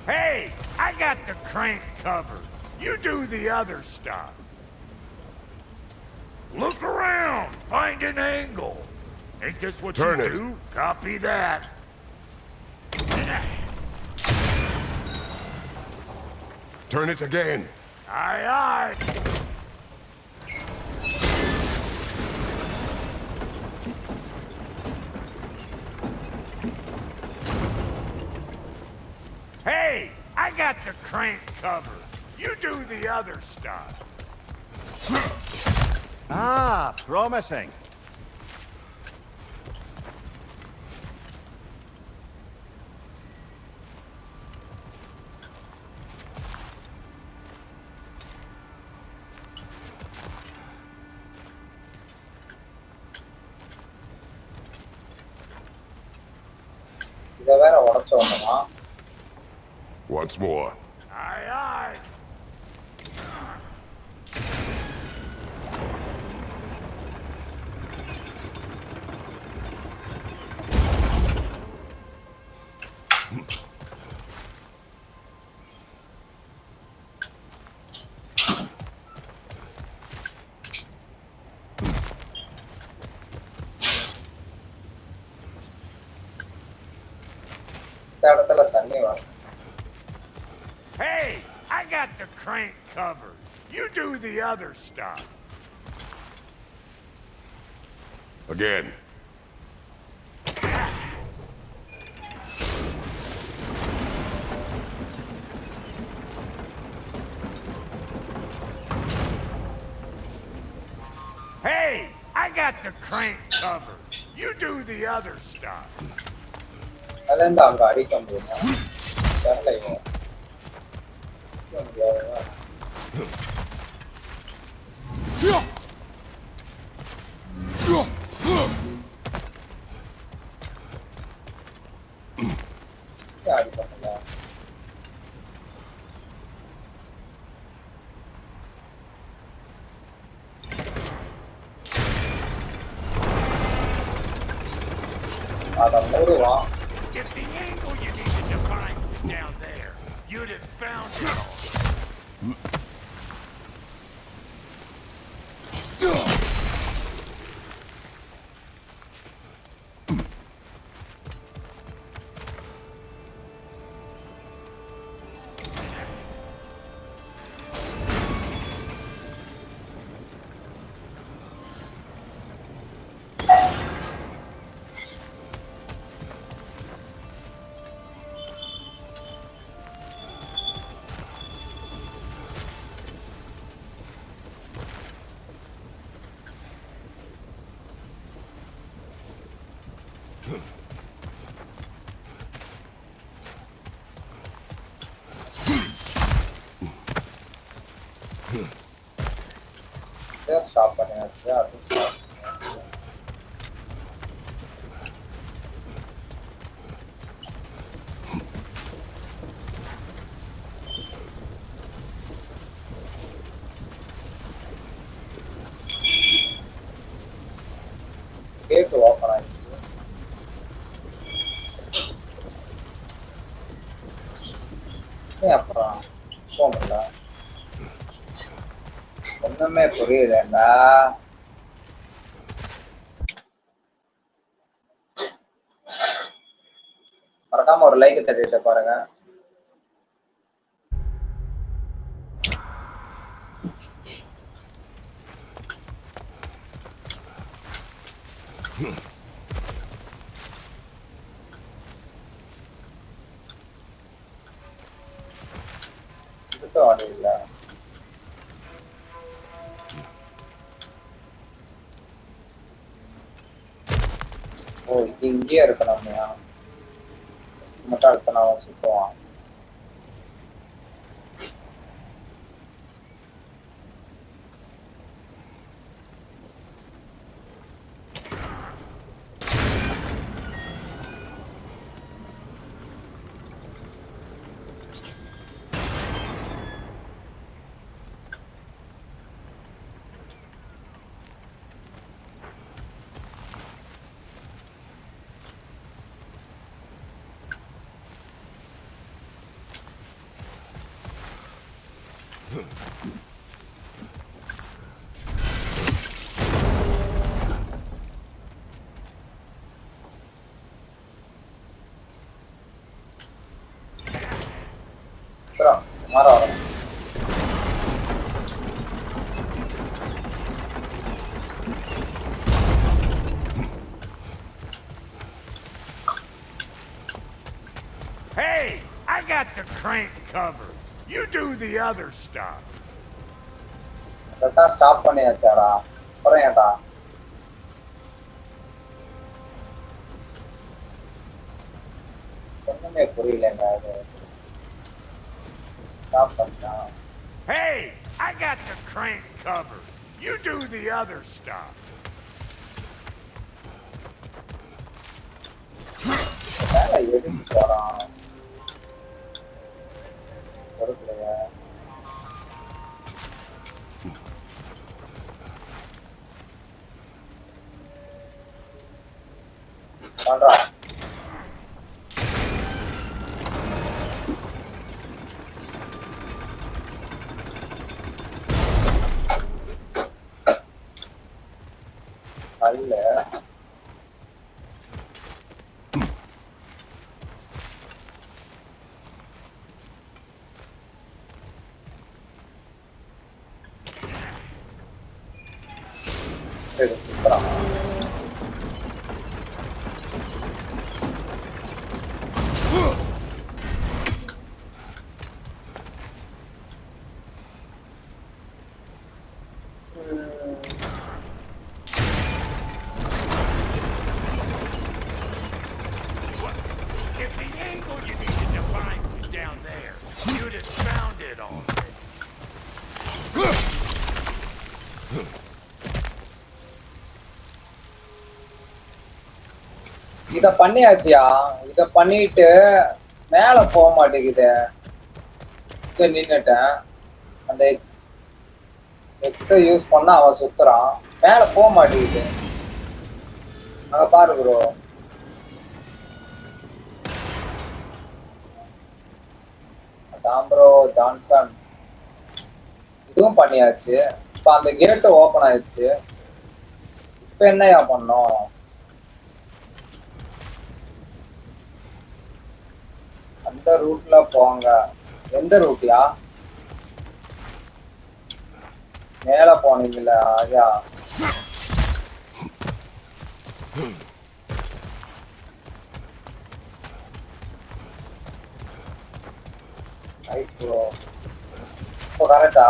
Hey, I got the crank covered. You do the other stuff. Look around, find an angle. Ain't this what you do? Copy that. Turn it again. Aye, aye. Hey, I got the crank covered. You do the other stuff. Ah, promising. Once more. Aye, aye. Hey, I got the crank covered. You do the other stuff. Again. Hey, I got the crank covered. You do the other stuff. If the angle you needed to find was down there, you'd have found it all. Stop பண்ணியாச்சு. அது gate open ஆயிடுச்சு. அப்புறம் போகல, ஒண்ணுமே புரியலண்டா. மறக்காம ஒரு like தட்டிட்டு பாருங்க. இதுக்கு ஆடி இல்ல. ஓ, இது இங்கேயே இருக்கணும்யா. மட்டும் அடுத்த நாள் சுற்றுவான். மாற வரும். Hey, I got the crank covered. You do the other stuff. அதான் ஸ்டாப் பண்ணியாச்சாடா. அப்புறம் ஏன்டா ஒண்ணுமே புரியலங்க. அது ஸ்டாப் பண்ணிட்டான். Hey, I got the crank covered. You do the other stuff. மேல எடுத்து போறான். பொறுக்கலையா? பண்றா. அல்ல எடுத்துக்கிறான். If the angle you needed to find was down there, you'd have found it already. இத பண்ணியாச்சியா. இத பண்ணிட்டு மேல போக மாட்டேங்குது. இங்க நின்னுட்டேன். அந்த எக்ஸ யூஸ் பண்ணா அவன் சுத்துறான். மேல போக மாட்டேங்குது. அங்க பாரு ப்ரோ. அதான் ப்ரோ ஜான்சன். இதுவும் பண்ணியாச்சு. இப்ப அந்த கேட் ஓபன் ஆயிடுச்சு. இப்ப என்னையா பண்ணோம்? அந்த ரூட்ல போங்க. எந்த ரூட்யா? மேல போனீங்கல்ல ஐயா. ப்ரோ இப்போ கரெக்டா?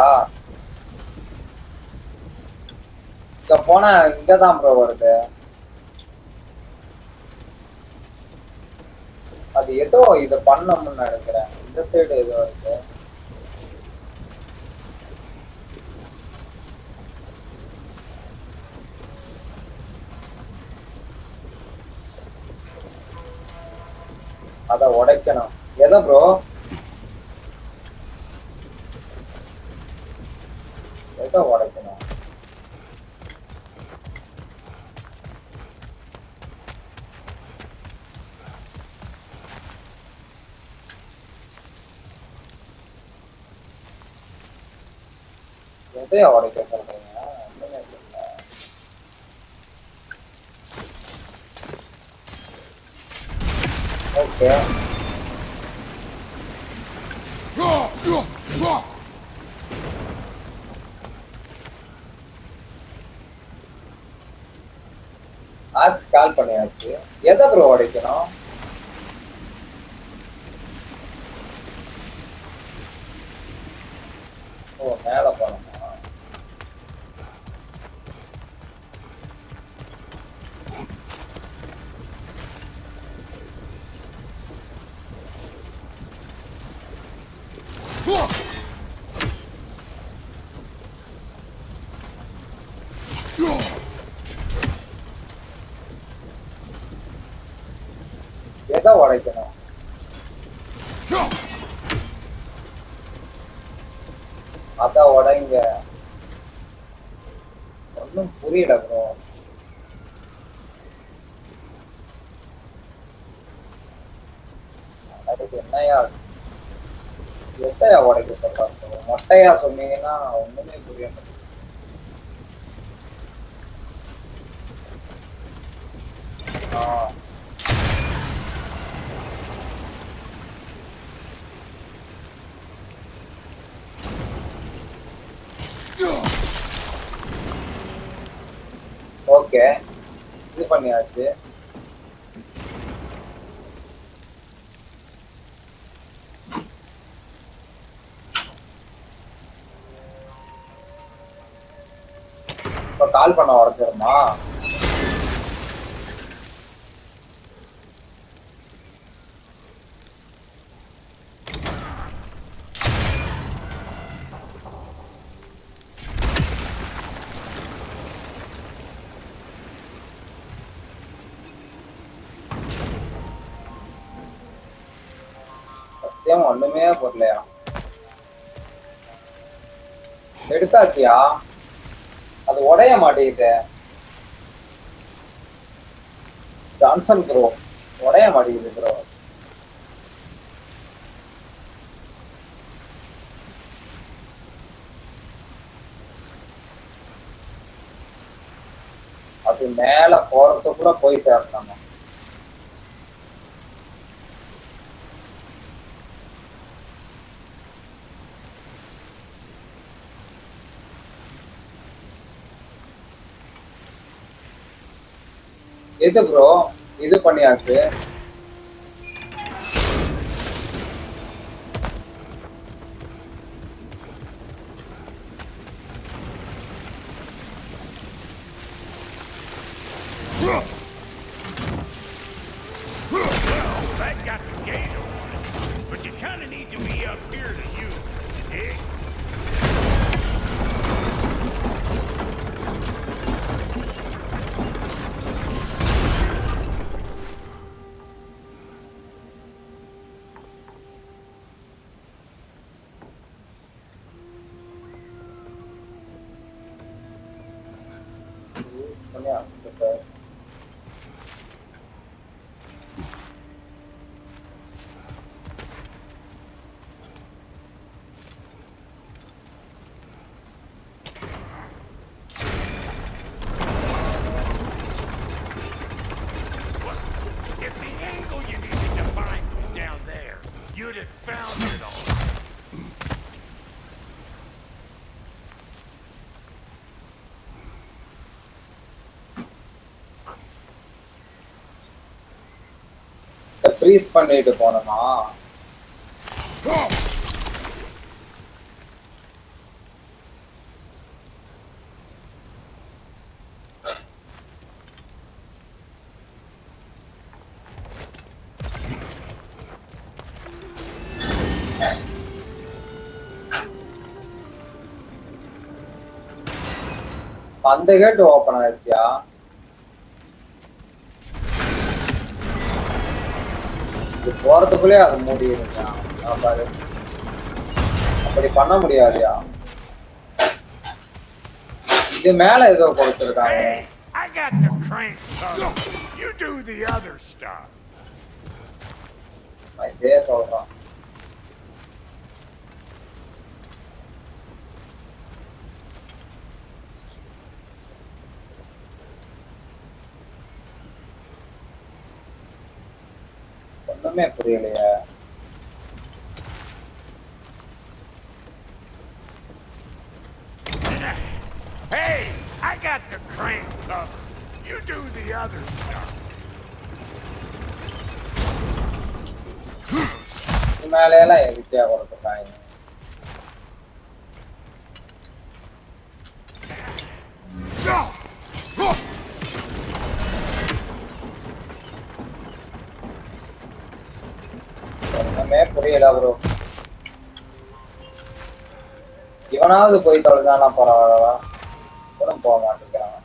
இங்க போனா இங்கதான் ப்ரோ வருது. அது ஏதோ இத பண்ணணும்னு நினைக்கிறேன். இந்த சைடு ஏதோ இருக்கு. அத உடைக்கணும். எதை ப்ரோ? எதை உடைக்கணும்? எதையா உடைக்க சொல்றீங்க? ஒண்ணுமே புரியல. ஓகே. ஆக்ஸ் கால் பண்ணியாச்சு. எதை ப்ரோ உடைக்கணும்? ஓ, மேல போகணுமா? எதை உடைக்கணும்? அத உடைங்க. ஒன்னும் புரியல ப்ரோ. அதுக்கு என்னையா எதையா உடைக்க சொல்றாங்க? மொட்டையா சொன்னீங்கன்னா ஒண்ணுமே புரிய மாட்டேங்குது. ஓகே, இது பண்ணியாச்சு. இப்ப கால் பண்ண உடச்சிருமா? சத்தியம் ஒண்ணுமே புரியலையா? எடுத்தாச்சியா? அது உடைய மாட்டேங்குது. ஜான்சன் ப்ரோ உடைய மாட்டேங்குது ப்ரோ. அது மேல போறதுக்குள்ள போய் சேரணும். இது ப்ரோ, இது பண்ணியாச்சு. That got the gate open, but you kind of need to be up here to use it, you dig? Freeze பண்ணிட்டு போனோமா? அந்த கேட் ஓபன் ஆயிடுச்சா? இது போறதுக்குள்ளே அது மூடிடுச்சா? பாரு, அப்படி பண்ண முடியாதுயா. இது மேல ஏதோ கொடுத்துருக்காங்க. I got the crank covered. You do the other stuff. இதே சொல்றான். ஒண்ணுமே புரியலையா? Hey, I got the crank covered. You do the other stuff. மேல எல்லாம் எரித்தியா கொடுத்துருக்காங்க. ஒண்ணுமே புரியல ப்ரோ. இவனாவது போய் தொலைதானா பரவாயில்லவா? இவனும் போக மாட்டேங்கிறான்.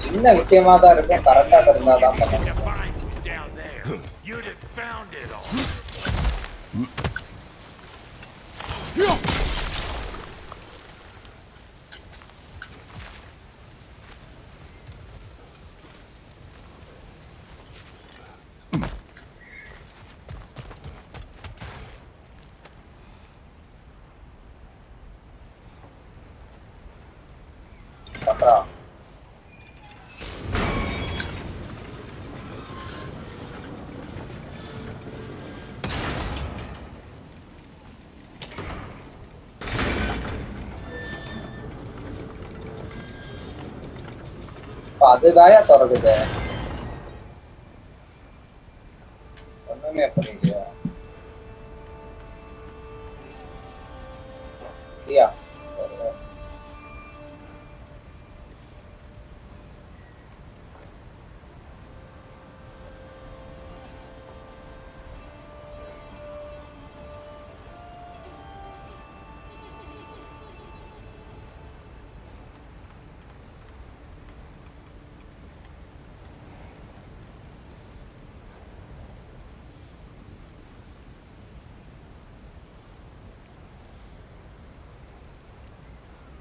சின்ன விஷயமா தான் இருக்கு, கரெக்டா தெரிஞ்சாதான் பண்ணணும். You'd have found it all. அதுதாயா திறக்குது. ஒண்ணுமே புரியலையா? ஐயா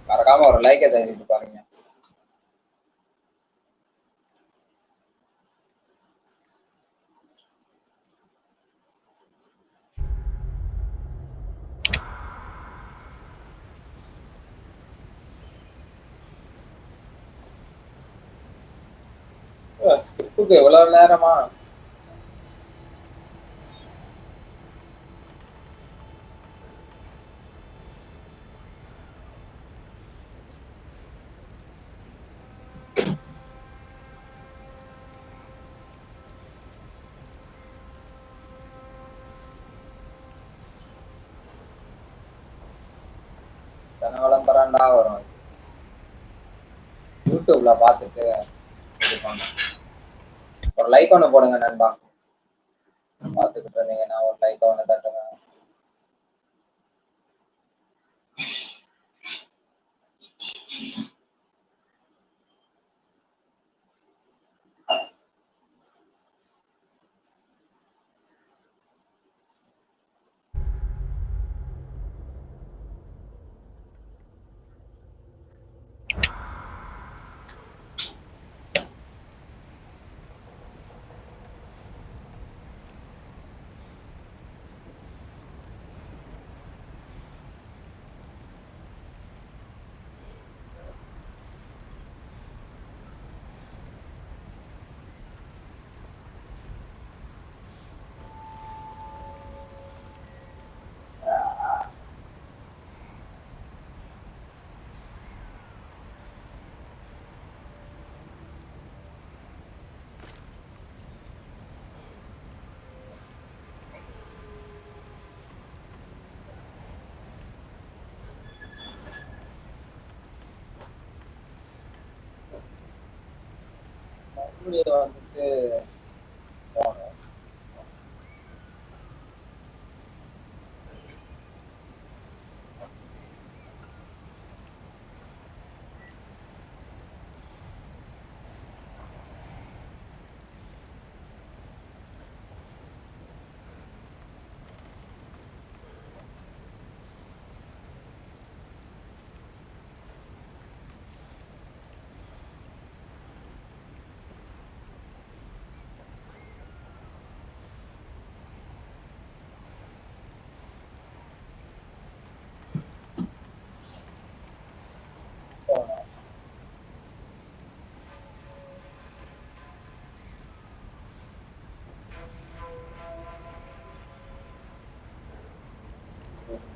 மறக்காம ஒரு லைக்கை தள்ளிட்டு பாருங்க. ஸ்கிப்புக்கு எவ்வளவு நேரமா? விளம்பரம்டா வரும். யூடியூப்ல பார்த்துட்டு ஒரு லைக் ஒன்று போடுங்க நண்பா. பார்த்துக்கிட்டு இருந்தீங்கன்னா ஒரு லைக் ஒன்று தட்டுங்க. வீடியோ வந்துட்டு போனோம்.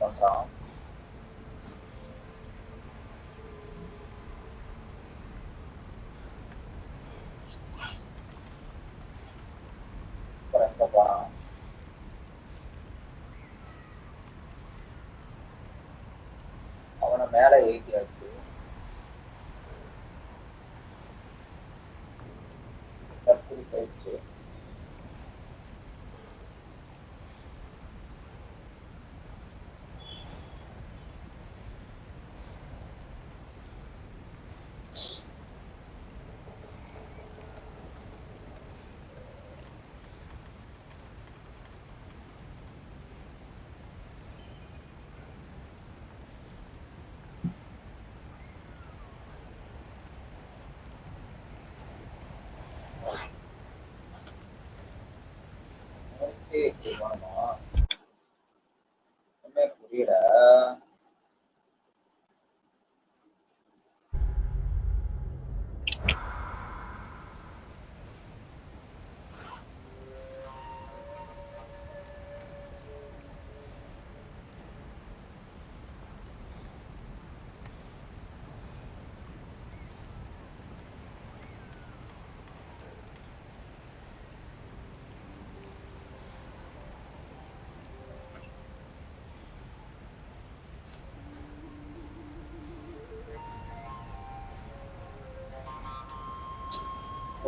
பண்றான். எங்க போறான்? அவனை மேல ஏத்தியாச்சு. கத்திரி போயிடுச்சு. புரியல.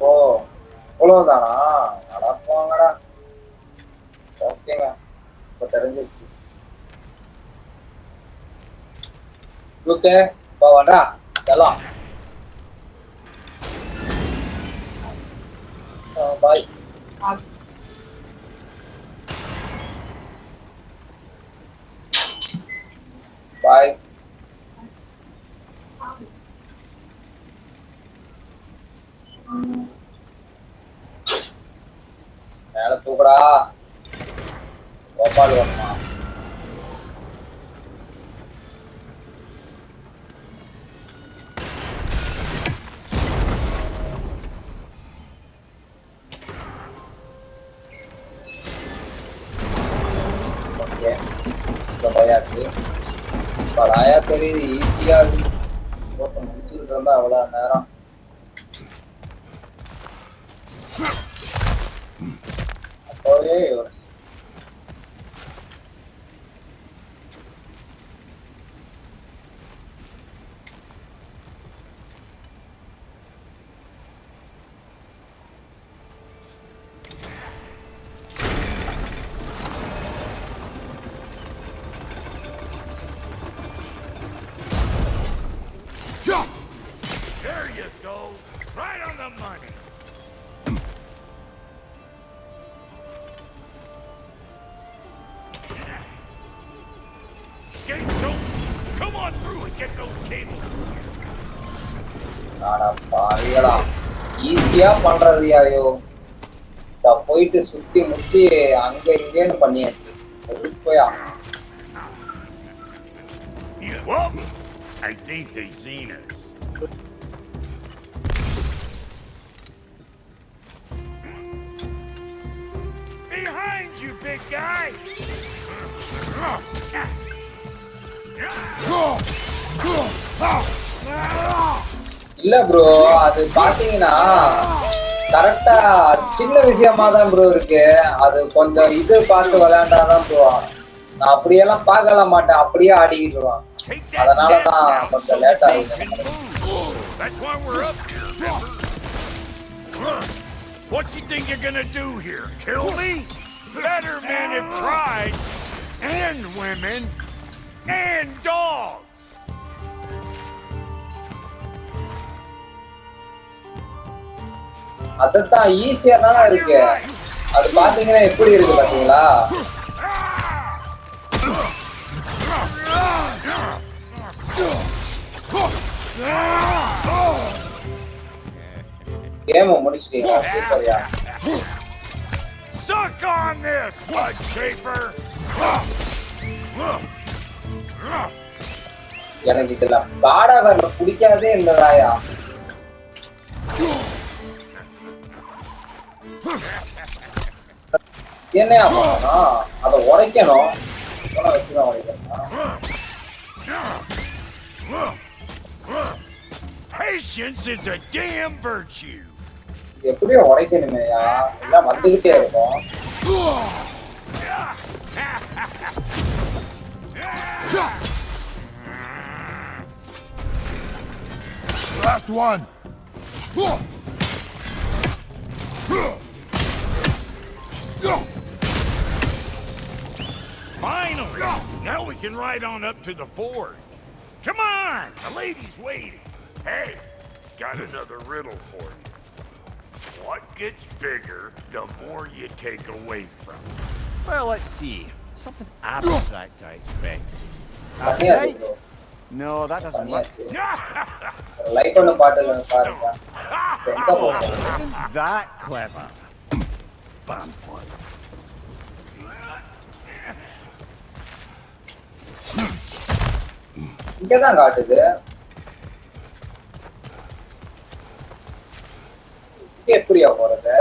ஓ அவ்வளவுதானா? நடப்பாங்கடா. ஓகேங்க, இப்ப தெரிஞ்சிருச்சு. ஓகே, இப்போ வாடா செல்லாம். பாய். பாய். மேல தூக்குடா. கோபால் வரமா? ஓகே, பயாச்சு படாயா தெரியுது. ஈஸியா போட்டு முடிச்சுட்டு இருந்தா அவ்வளவு நேரம். அப்போவே There you go. Right on the money. Gates open. Come on through and get those cables. பாவிகளா, ஈஸியா பண்றது யாரையோ போயிட்டு சுத்தி முத்தி அங்க இங்கேன்னு பண்ணியாச்சு. போயா Well, I think they seen us. Behind you, big guy! இல்ல ப்ரோ, அது பாத்தீங்கன்னா கரெக்டா சின்ன விஷயமா தான் ப்ரோ இருக்கு. அது கொஞ்சம் இது பார்த்து விளையாண்டாதான் ப்ரோ. நான் அப்படியெல்லாம் பார்க்கல மாட்டேன், அப்படியே ஆடிக்கிட்டுருவான். அதனாலதான் கொஞ்சம் லேட் ஆகுது. What you think you're gonna do here? Kill me? Better men have tried. And women. And dogs. அதத்தான் ஈஸியா தானே இருக்கு. அது பாத்தீங்கன்னா எப்படி இருக்கு பாத்தீங்களா? கேம் முடிச்சிட்டீங்க. சூப்பர்யா. Suck on this, blood shaper. எனக்கு இதெல்லாம் பாடா வரல பிடிக்காதே இருந்ததாயா. என்னையா பண்ணணும்? அதை உடைக்கணும். வச்சுதான் உடைக்கணும். Patience is a damn virtue. எப்படியோ உடைக்கணுமேயா. எல்லாம் வந்துகிட்டே இருக்கும். Last one. Finally! Now we can ride on up to the fort. Come on! The lady's waiting. Hey, got another riddle for you. What gets bigger the more you take away from it? Well, let's see. Something abstract, I expect. Right? No, that doesn't work. Light on the bottle and பாருங்க. Isn't that clever? Bam. இங்க தான் காட்டுது. இங்க எப்படியா போறது?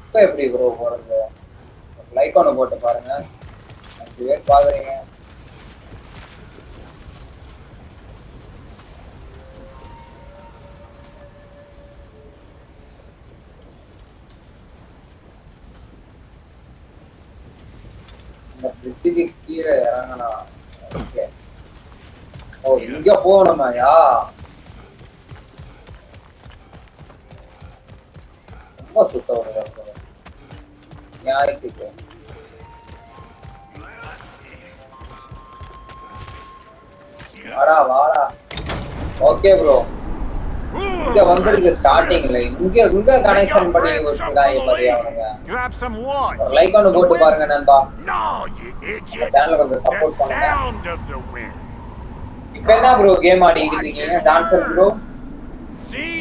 இப்ப எப்படி bro போறது? லைக் ஒன்று போட்டு பாருங்க. 5 பேர் பாக்குறீங்க. பிரிட்ஜுக்கு கீழே இறங்கனா. ஓகே. ஓ இங்க போகணுமாயா? ரொம்ப சுத்த வருது. நியாயத்துக்கு. வாடா. Okay bro. இங்க வந்திருக்கு ஸ்டார்டிங்ல. இங்க கனெக்ஷன் பண்ணி விட்டுறாங்க பாரியா அவங்க. Grab some wood. லைக் ஒன்னு போட்டு பாருங்க நண்பா. No, you idiot. சேனலை கொஞ்சம் சப்போர்ட் பண்ணுங்க. Sound of the wind. இப்போ என்ன ப்ரோ கேம் ஆடிட்டு இருக்கீங்க? Dancer bro. See?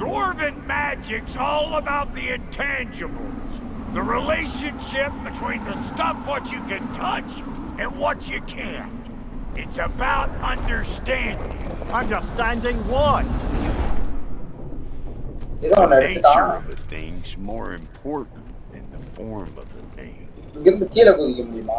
Dwarven magic's all about the intangibles. The relationship between the stuff what you can touch and what you can't. It's about understanding. Understanding what? The nature of a thing's more important than the form of the thing. இங்கிருந்து கீழே குதிக்க முடியுமா?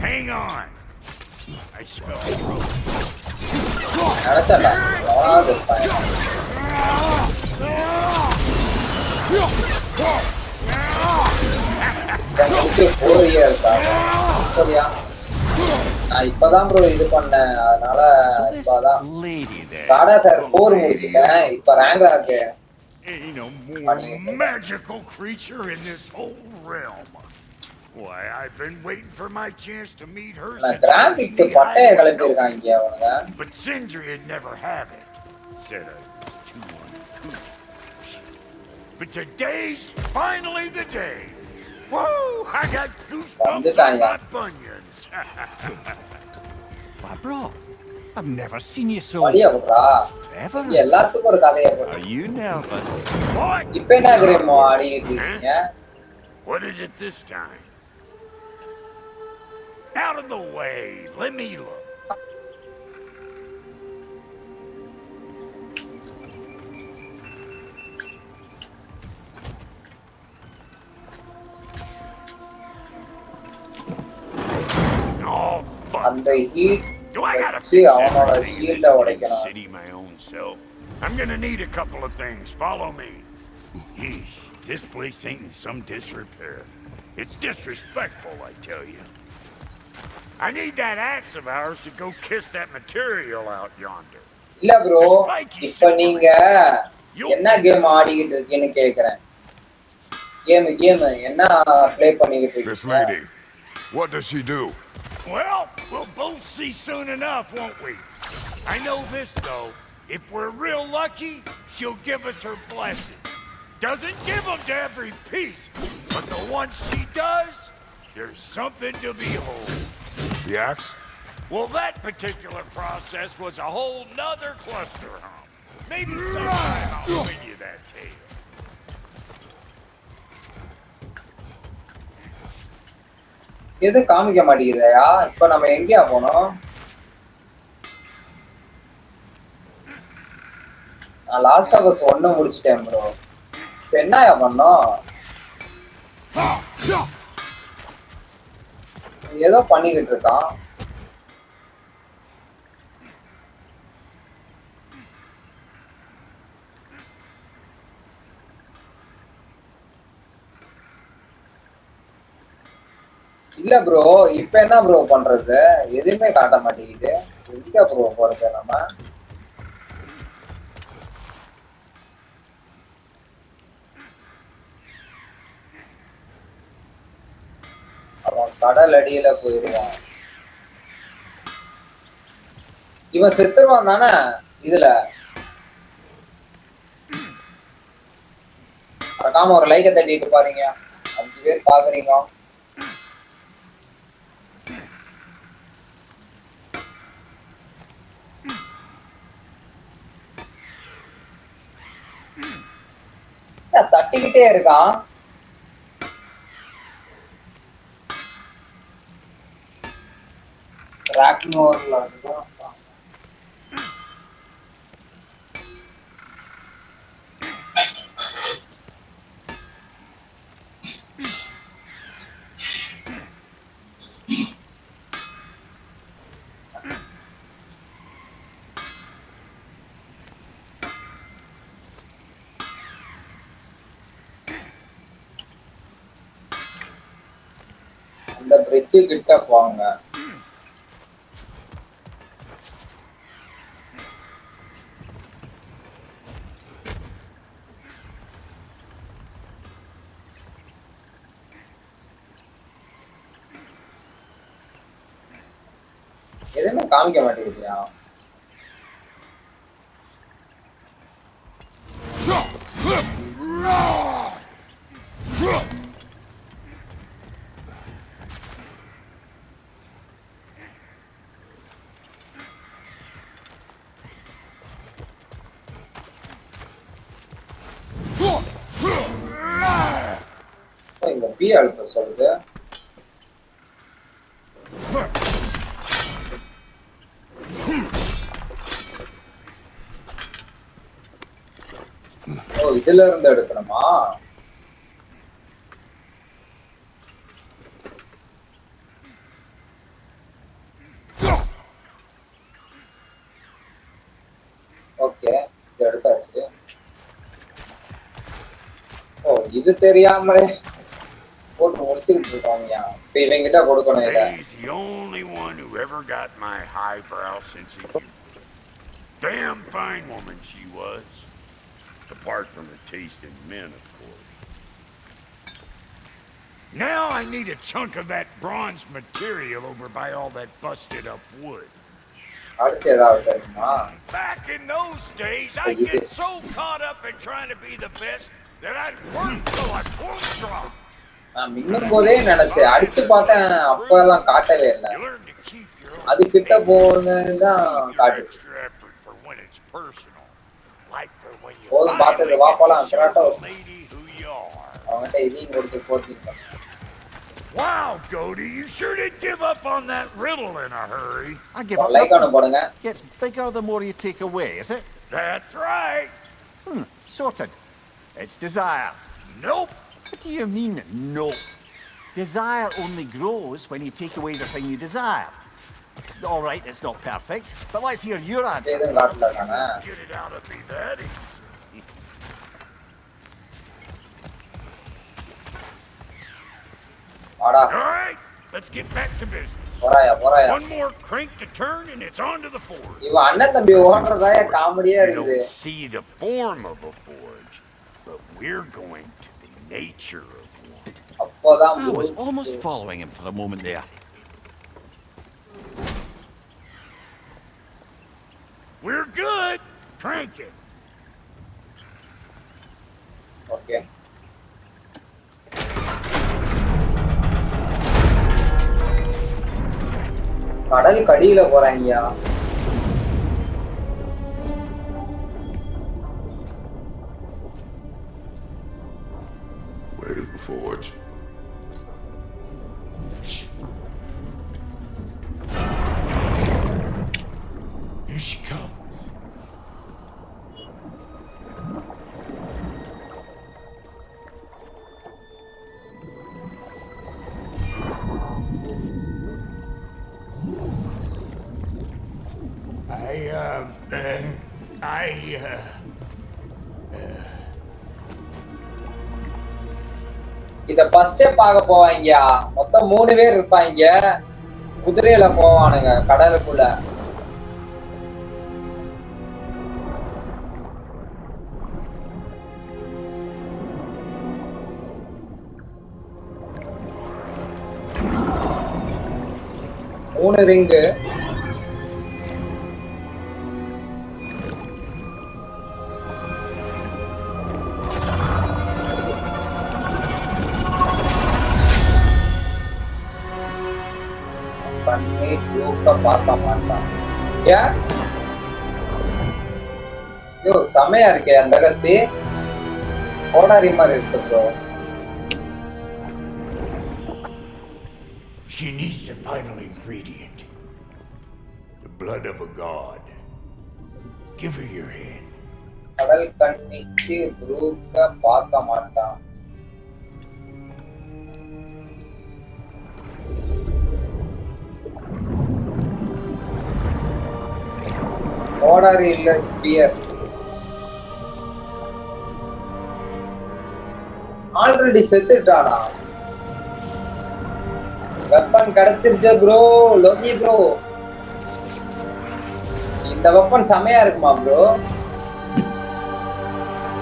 Hang on. I smell trouble. நான் இப்பதான் bro இது பண்ணேன். அதனால இப்பதான் காடாஃபேர் 4 முடிச்சிட்டேன். இப்ப ராங்கராக். Ain't no more magical creature in this whole realm. Why, I've been waiting for my chance to meet her since graphics பட்டைய கலப்பி இருக்காங்க அவனுங்க. But Sindri would never have it. Said I was too uncool. But today's finally the day. Whoa! I got goosebumps on my bunions. Why, bro? I've never seen you so. Ever? எல்லாத்துக்கும் ஒரு கதையை போடு. Are you nervous? What? இப்போ என்ன கிரேமோ ஆடிட்டு இருக்கீங்க? What is it this time? Out of the way. Let me look. அந்த heat Do I gotta வச்சு fix அவனோட everything in this ஷீல்ட green உடைக்கணும். city my own self? I'm gonna need a couple of things. Follow me. Yeesh, this place ain't in some disrepair. It's disrespectful, I tell you. I need that axe of ours to go kiss that material out yonder. இல்ல bro, இப்ப நீங்க என்ன game ஆடிக்கிட்டு இருக்கீங்கன்னு கேக்குறேன். Game என்ன play பண்ணிக்கிட்டு இருக்கீங்க? This lady, what does she do? Well, we'll both see soon enough, won't we? I know this, though. If we're real lucky, she'll give us her blessing. Doesn't give them to every piece, but the ones she does, there's something to behold. The axe? Well, that particular process was a whole nother cluster hump. Maybe sometime I'll bring you that tale. எது காமிக்க மாட்டேங்குதா? இப்ப நம்ம எங்கயா போனோம்? நான் last of us 1 முடிச்சிட்டேன் bro. இப்ப என்னயா பண்ணோம்? ஏதோ பண்ணிக்கிட்டு இருக்கான். இல்ல ப்ரோ, இப்ப என்ன ப்ரோ பண்றது? எதுவுமே காட்ட மாட்டேங்குது. எங்க ப்ரோ போறது நம்ம? அவன் கடல் அடியில போயிருவான். இவன் செத்துருவான் தானே இதுல? மறக்காம ஒரு லைக்கை தட்டிட்டு பாருங்க. 5 பேர் பாக்குறீங்க. தட்டிக்கிட்டே இருக்கான். ராக்னோர்ல அந்த பிரிட்ஜ் கிட்ட போங்க. எதுவுமே காமிக்க மாட்டேங்குதியா? இந்த பி அழுத்த சொல்லுது. ஓ, இதுல இருந்து எடுக்கணுமா? ஓகே, இது எடுத்தாச்சு. ஓ, இது தெரியாமலே போட்டு முடிச்சுக்கிட்டு இருக்கோம்யா. இப்ப இவங்கிட்ட கொடுக்கணும் இதை. He's the only one who ever got my highbrow sense of humor. Damn fine woman she was. Apart from her taste in men, of course. Now I need a chunk of that bronze material over by all that busted up wood. அடுத்து ஏதாவது தெரியுமா? Back in those days, I'd get so caught up in trying to be the best that I'd work till I quote drop. நான் மின்னும் போதே நினைச்சேன், அடிச்சு பார்த்தேன், அப்ப எல்லாம் காட்டவே இல்லை. அது கிட்ட போகுதுதான் காட்டுச்சு. போதும் பார்த்தது, வாப்பலாம் கிராட்டோஸ். அவன்கிட்ட இதையும் கொடுத்து போட்டிருக்கேன். Wow, Goldie, you sure did give up on that riddle in a hurry. I give up. Like on போடுங்க. Gets bigger the more you take away, is it? That's right. Sorted. It's desire. Nope. What do you mean, no? Desire only grows when you take away the thing you desire. All right, it's not perfect, but let's hear your answer. எதுவும் காட்டல தானே. Get it out of me that easy. வாடா. All right, let's get back to business. போறாயா. One more crank to turn and it's on to the forge. இவன் அண்ணன் தம்பி ஓடுறதாயே காமெடியா You இருக்குது. don't see the form of a forge, but we're going to the nature of one. அப்போதான் I was almost following him for a moment there. We're good. Crank it. Okay. கடல் கடியில போறாங்கயா. Where's the forge? Here she comes. இத ஃபர்ஸ்டே பார்க்க போவாங்கயா. மொத்தம் 3 பேர் இருப்பாங்க. குதிரையில போவானுங்க கடலுக்குள்ள. மூணு ரிங்கு. பண்ணி யூக்க பார்க்க மாட்டான். ஏன்? யோ செமையா இருக்கே அந்த கத்தி. கோடாரி மாதிரி இருக்கு bro. She needs the final ingredient. The blood of a god. Give her your hand. கடல் கண்ணிக்கு ப்ரூக்க பார்க்க மாட்டான். கோடாரி இல்ல ஸ்பியர். ஆல்ரெடி செத்துட்டானா? வெப்பன் கிடைச்சிருச்சு ப்ரோ. லோகி ப்ரோ, இந்த வெப்பன் செமையா இருக்குமா ப்ரோ?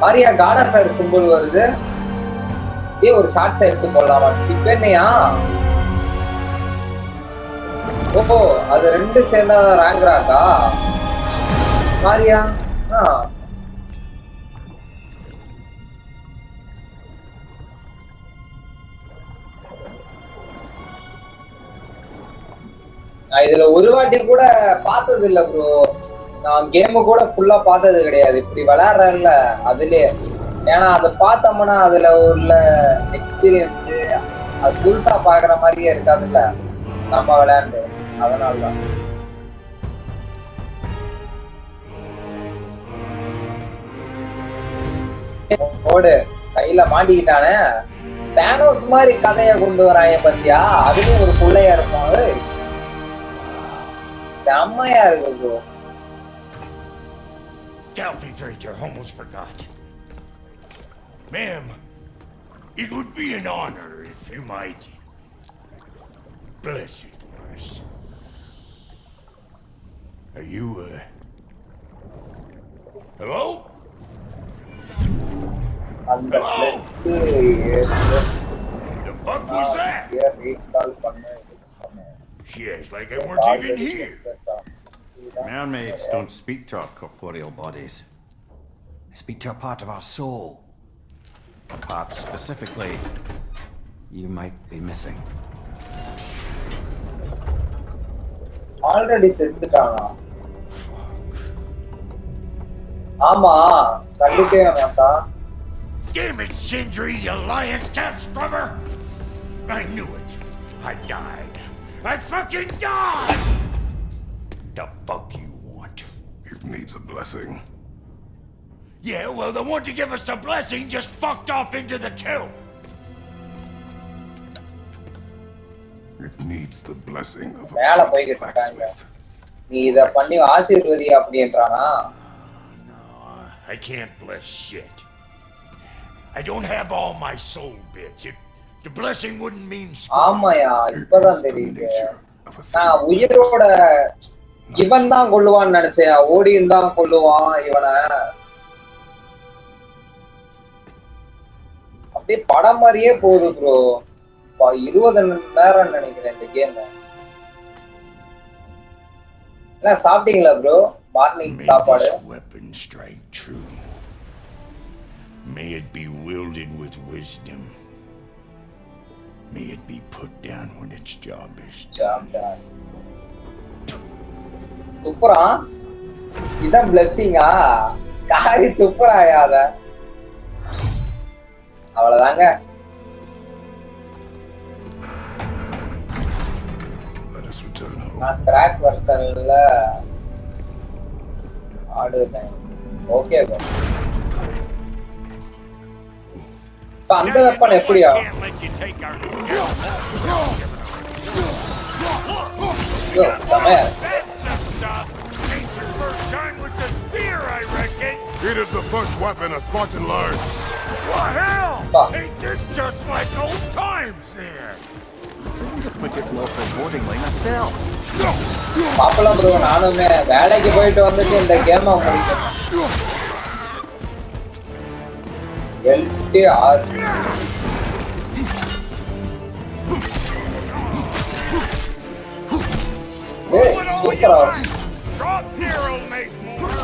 பாரியா காடஃபயர் சிம்பிள் வருது. இதே ஒரு ஷார்ட்ஸ் எடுத்து போடலாமா? டிபென்னையா? ஓஹோ, அது ரெண்டு சேர்ந்தாதான் ராங்கராக்கா? பாரியா நான் இதுல ஒரு வாட்டி கூட பார்த்தது இல்ல ப்ரோ. நான் கேமு கூட ஃபுல்லா பார்த்தது கிடையாது. இப்படி விளையாடுறேன்ல அதுலயே. ஏன்னா அதை பார்த்தோம்னா அதுல உள்ள எக்ஸ்பீரியன்ஸ் அது புதுசா பாக்குற மாதிரியே இருக்காதுல்ல நம்ம விளையாண்டு. அதனாலதான் ஓடு கையில மாட்டிக்கிட்டானே. தேனோஸ் மாதிரி கதைய கொண்டு வராங்க பத்தியா? அதுலயும் ஒரு புள்ளையா இருப்பான். செம்மையா இருக்கு bro. Delphi almost forgot. Ma'am, it would be an honor if you might bless it for us. Are you, hello? Hello? The fuck was that? She acts like I weren't even here. Mermaids don't speak to our corporeal bodies. They speak to a part of our soul. A part specifically you might be missing. Already செத்துட்டானா? ஆமா, கண்டிக்கவே மாட்டான். Damn it, Sindri, you lying cat scrubber! I knew it. I died. I fucking died! The fuck you want? It needs a blessing. Yeah, well, the one to give us the blessing just fucked off into the tomb. It needs the blessing of a மேல great போய்கிட்டு இருக்காங்க. blacksmith. நீ இத பண்ணி ஆசீர்வதி அப்படின்றானா? No, I can't bless shit. I don't have all my soul bits. The blessing wouldn't mean squat. ஆமாயா, இப்பதான் தெரியுது. நான் உயிரோட இவன் தான் கொல்லுவான்னு நினைச்சேன். ஓடின் தான் கொல்லுவான் இவனை. அப்படியே படம் மாதிரியே போகுது ப்ரோ. 20 நேரம் நினைக்கிறேன் இந்த கேம். என்ன சாப்பிட்டீங்களா ப்ரோ? மார்னிங் சாப்பாடு. Weapon strike true. May it be wielded with wisdom. May it be put down when its job is done. துப்புறான். இதான் பிளெஸிங்கா? காரி துப்புறாயா அத? அவ்வளவுதாங்க. Let us return home. நான் கிராக் வெர்ஷன்ல ஆடுவேன். Okay bro. அந்த வெப்பன் எப்படியா? Yo, come here. It is the first weapon a Spartan learned. What hell? Ain't this just like old times then? Just put it more forebodingly myself. பாப்பலாம் bro, நானுமே வேலைக்கு போயிட்டு வந்துட்டு இந்த game முடிக்கிறேன். LTR ஏய் சூப்பரா. Drop here will make more.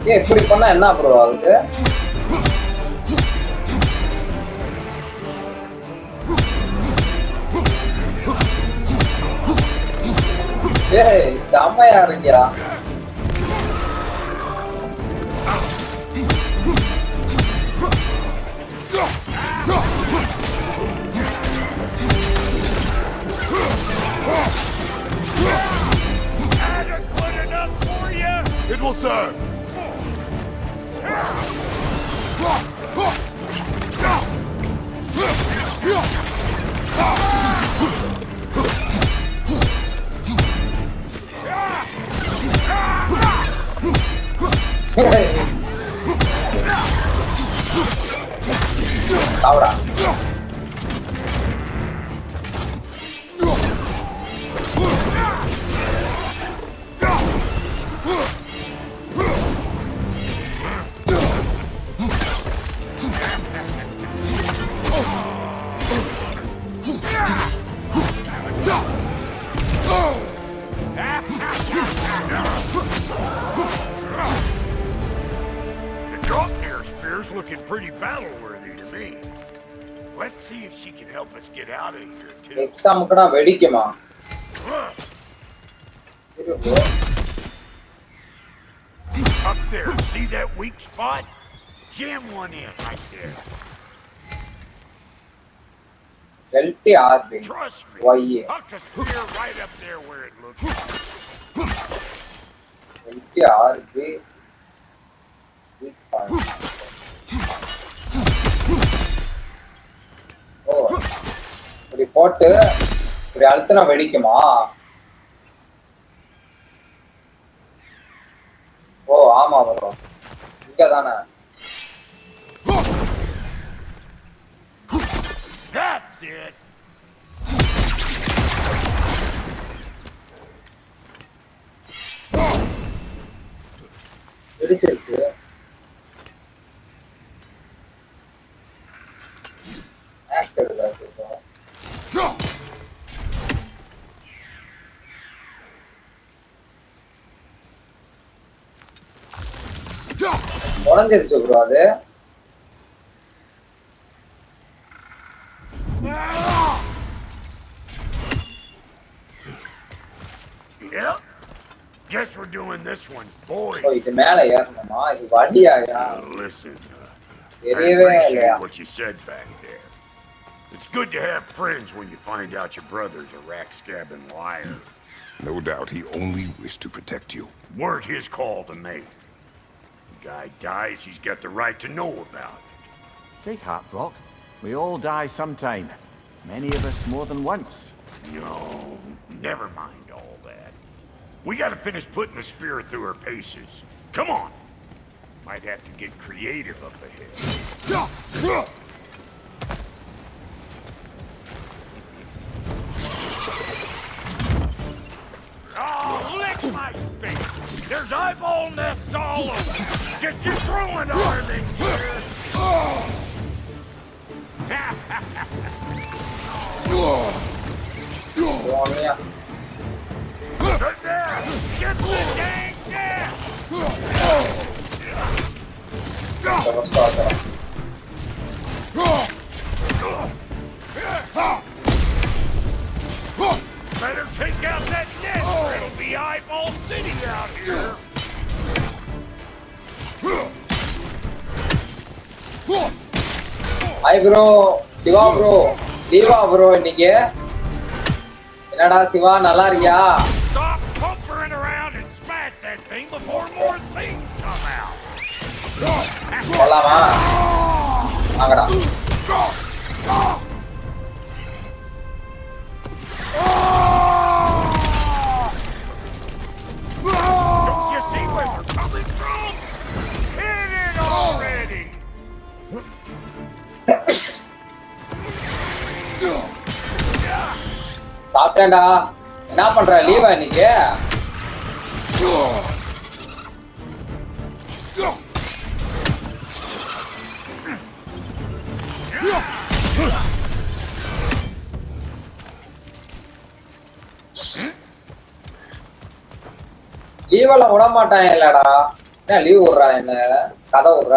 ஏய் இப்படி பண்ணா என்ன ப்ரோ ஆகுது? ஏய் செமையா இருக்கியா? Adequate enough for you? It will serve. Ahora. Looking pretty battle-worthy to me. Let's see if she can help us get out of here, too. எக்ஸாமுக்குனா வெடிக்குமா? Up there, see that weak spot? Jam one in right there. LTRB. Trust me. Why? Huck a spear right up there where it looks like. LTRB. Weak point. ஓ இப்படி போட்டு இப்படி அழுத்தினா வெடிக்குமா? ஓ ஆமா bro, இங்க தானே. That's it. வெடிச்சிருச்சு. உடஞ்சிருச்சு bro அது. Yep. Guess we're doing this one, boys. ஓ இது மேல ஏறணுமா? இது வண்டியாயா? Listen, தெரியவே இல்லையா? what you said back there. It's good to have friends when you find out your brother's a rack-scabbing liar. No doubt he only wished to protect you. Weren't his call to make. The guy dies, he's got the right to know about it. Take heart, Brock. We all die sometime. Many of us more than once. No, never mind all that. We gotta finish putting the spirit through her paces. Come on. Might have to get creative up ahead. Oh, lick my face! There's eyeball nests all over! Get your throwing arming here! Get there! Get the dang nest! Better take out that net, or it'll be eyeball city out here. Hi bro, Siva bro, Leva bro இன்னைக்கு என்னடா சிவா நல்லா இருக்கியா? Stop pumpering around and smash that thing before more things come out. போலாமா? வாங்கடா. Don't you see where we're coming from? Hit it already! சாப்பிட்டேன்டா. என்ன பண்ற? லீவா இன்னைக்கு? லீவெல்லாம் விட மாட்டான் இல்லடா. என்ன லீவ் விடுறா? என்ன கதை விடுற?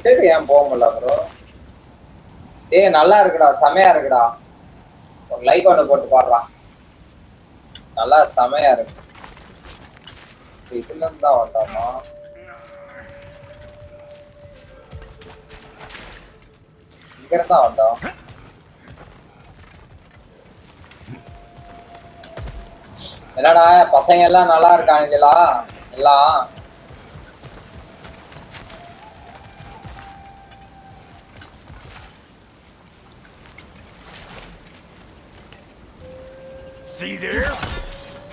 சைடு ஏன் போக முடியல ப்ரோ? ஏய் நல்லா இருக்குடா, செமையா இருக்குடா. ஒரு லைக் ஒன்று போட்டு பாடுறா. நல்லா செமையா இருக்கு. இதுல இருந்தா வந்தாமா? இங்க இருந்தா வந்தோம். என்னடா பசங்க எல்லாம் நல்லா இருக்காங்களா? எல்லாம் See there?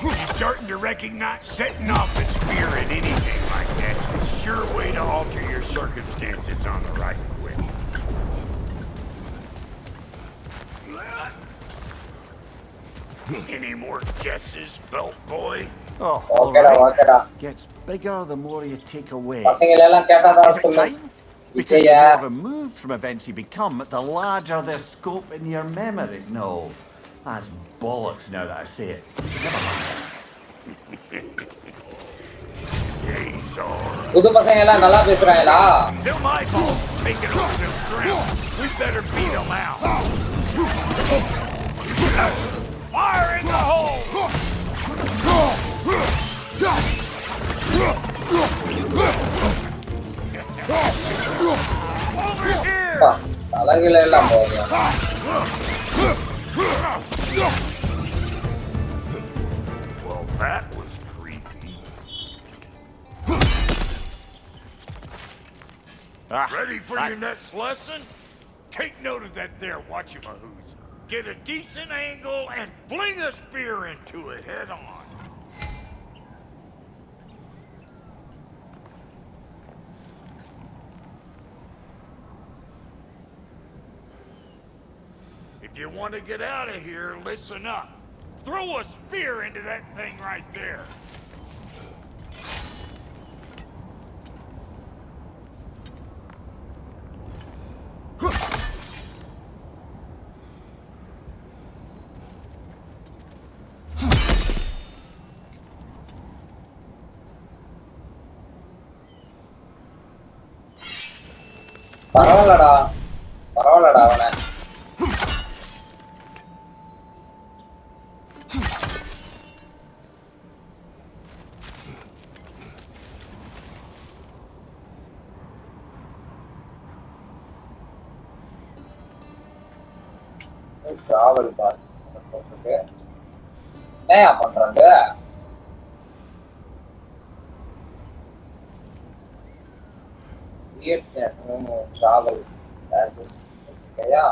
He's starting to recognize setting off the spear at anything like that's a sure way to alter your circumstances on the right quick. Any more guesses, belt boy? Oh, ஓகேடா ஓகேடா. Gets bigger the more you take away. பசங்க எல்லாம் கேட்டாதா Is it சொல்லு. time? Because the more removed from events you become, the larger their scope in your memory. No, that's bollocks now that I say it. Never mind. புது பசங்க எல்லாம் நல்லா பேசுறாங்களா? They're my fault taking over them ground. We better beat them out. Fire in the hole! Over here! அழகுல எல்லாம் போகுது. Well, that was creepy. Ready for your next lesson? Take note of that there whatchamahoos. Get a decent angle and fling a spear into it head on. If you want to get out of here, listen up. Throw a spear into that thing right there. பரவாயில்லடா பரவாயில்லடா அவனை travel paths. என்னையா பண்றாங்க? Create travel patches. ஓகேயா?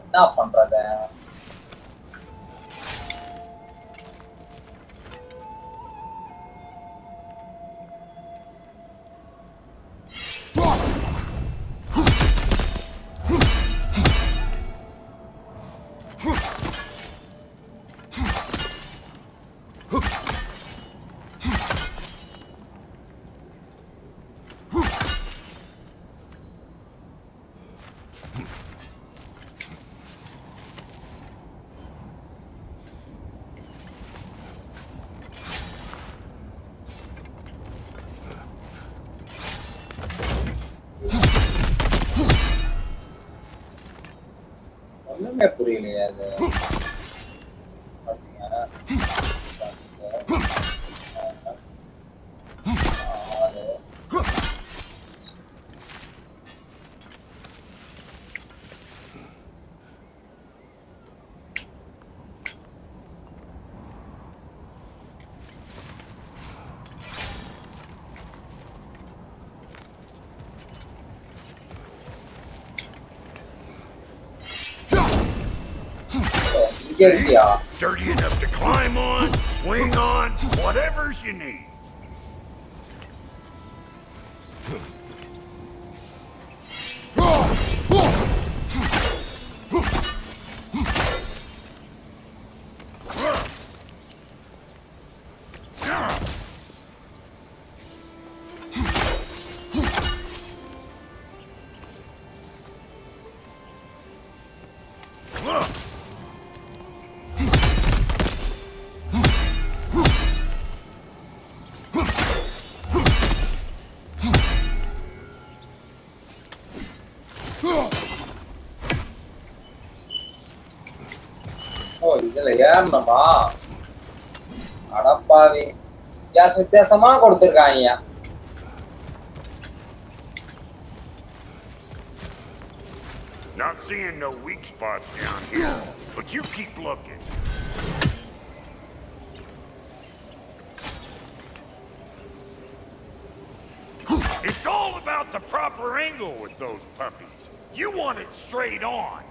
என்ன பண்றாங்க? ஒண்ணுமே புரியலையே அது. Dirty enough to climb on, swing on, whatever's you need. இதுல ஏறணுமா? அடப்பாவி, வித்தியாசமா கொடுத்துருக்காங்க. Not seeing no weak spots down here, but you keep looking. It's all about the proper angle with those puppies. You want it straight on.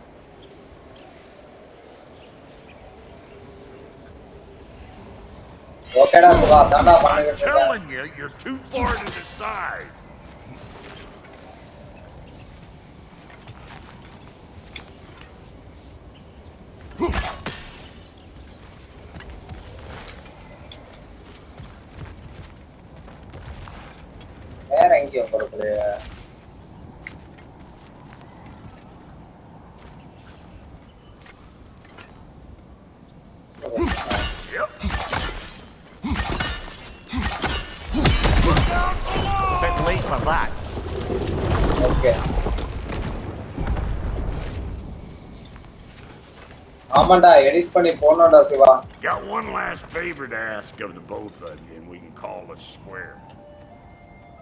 I'm telling you, you're too far to the side. வேற எங்கேயும் கொடுக்குது? Bit late for that. Okay. ஆமாண்டா, edit பண்ணி போனோம்டா Siva. Got one last favor to ask of the both of you, and we can call us square.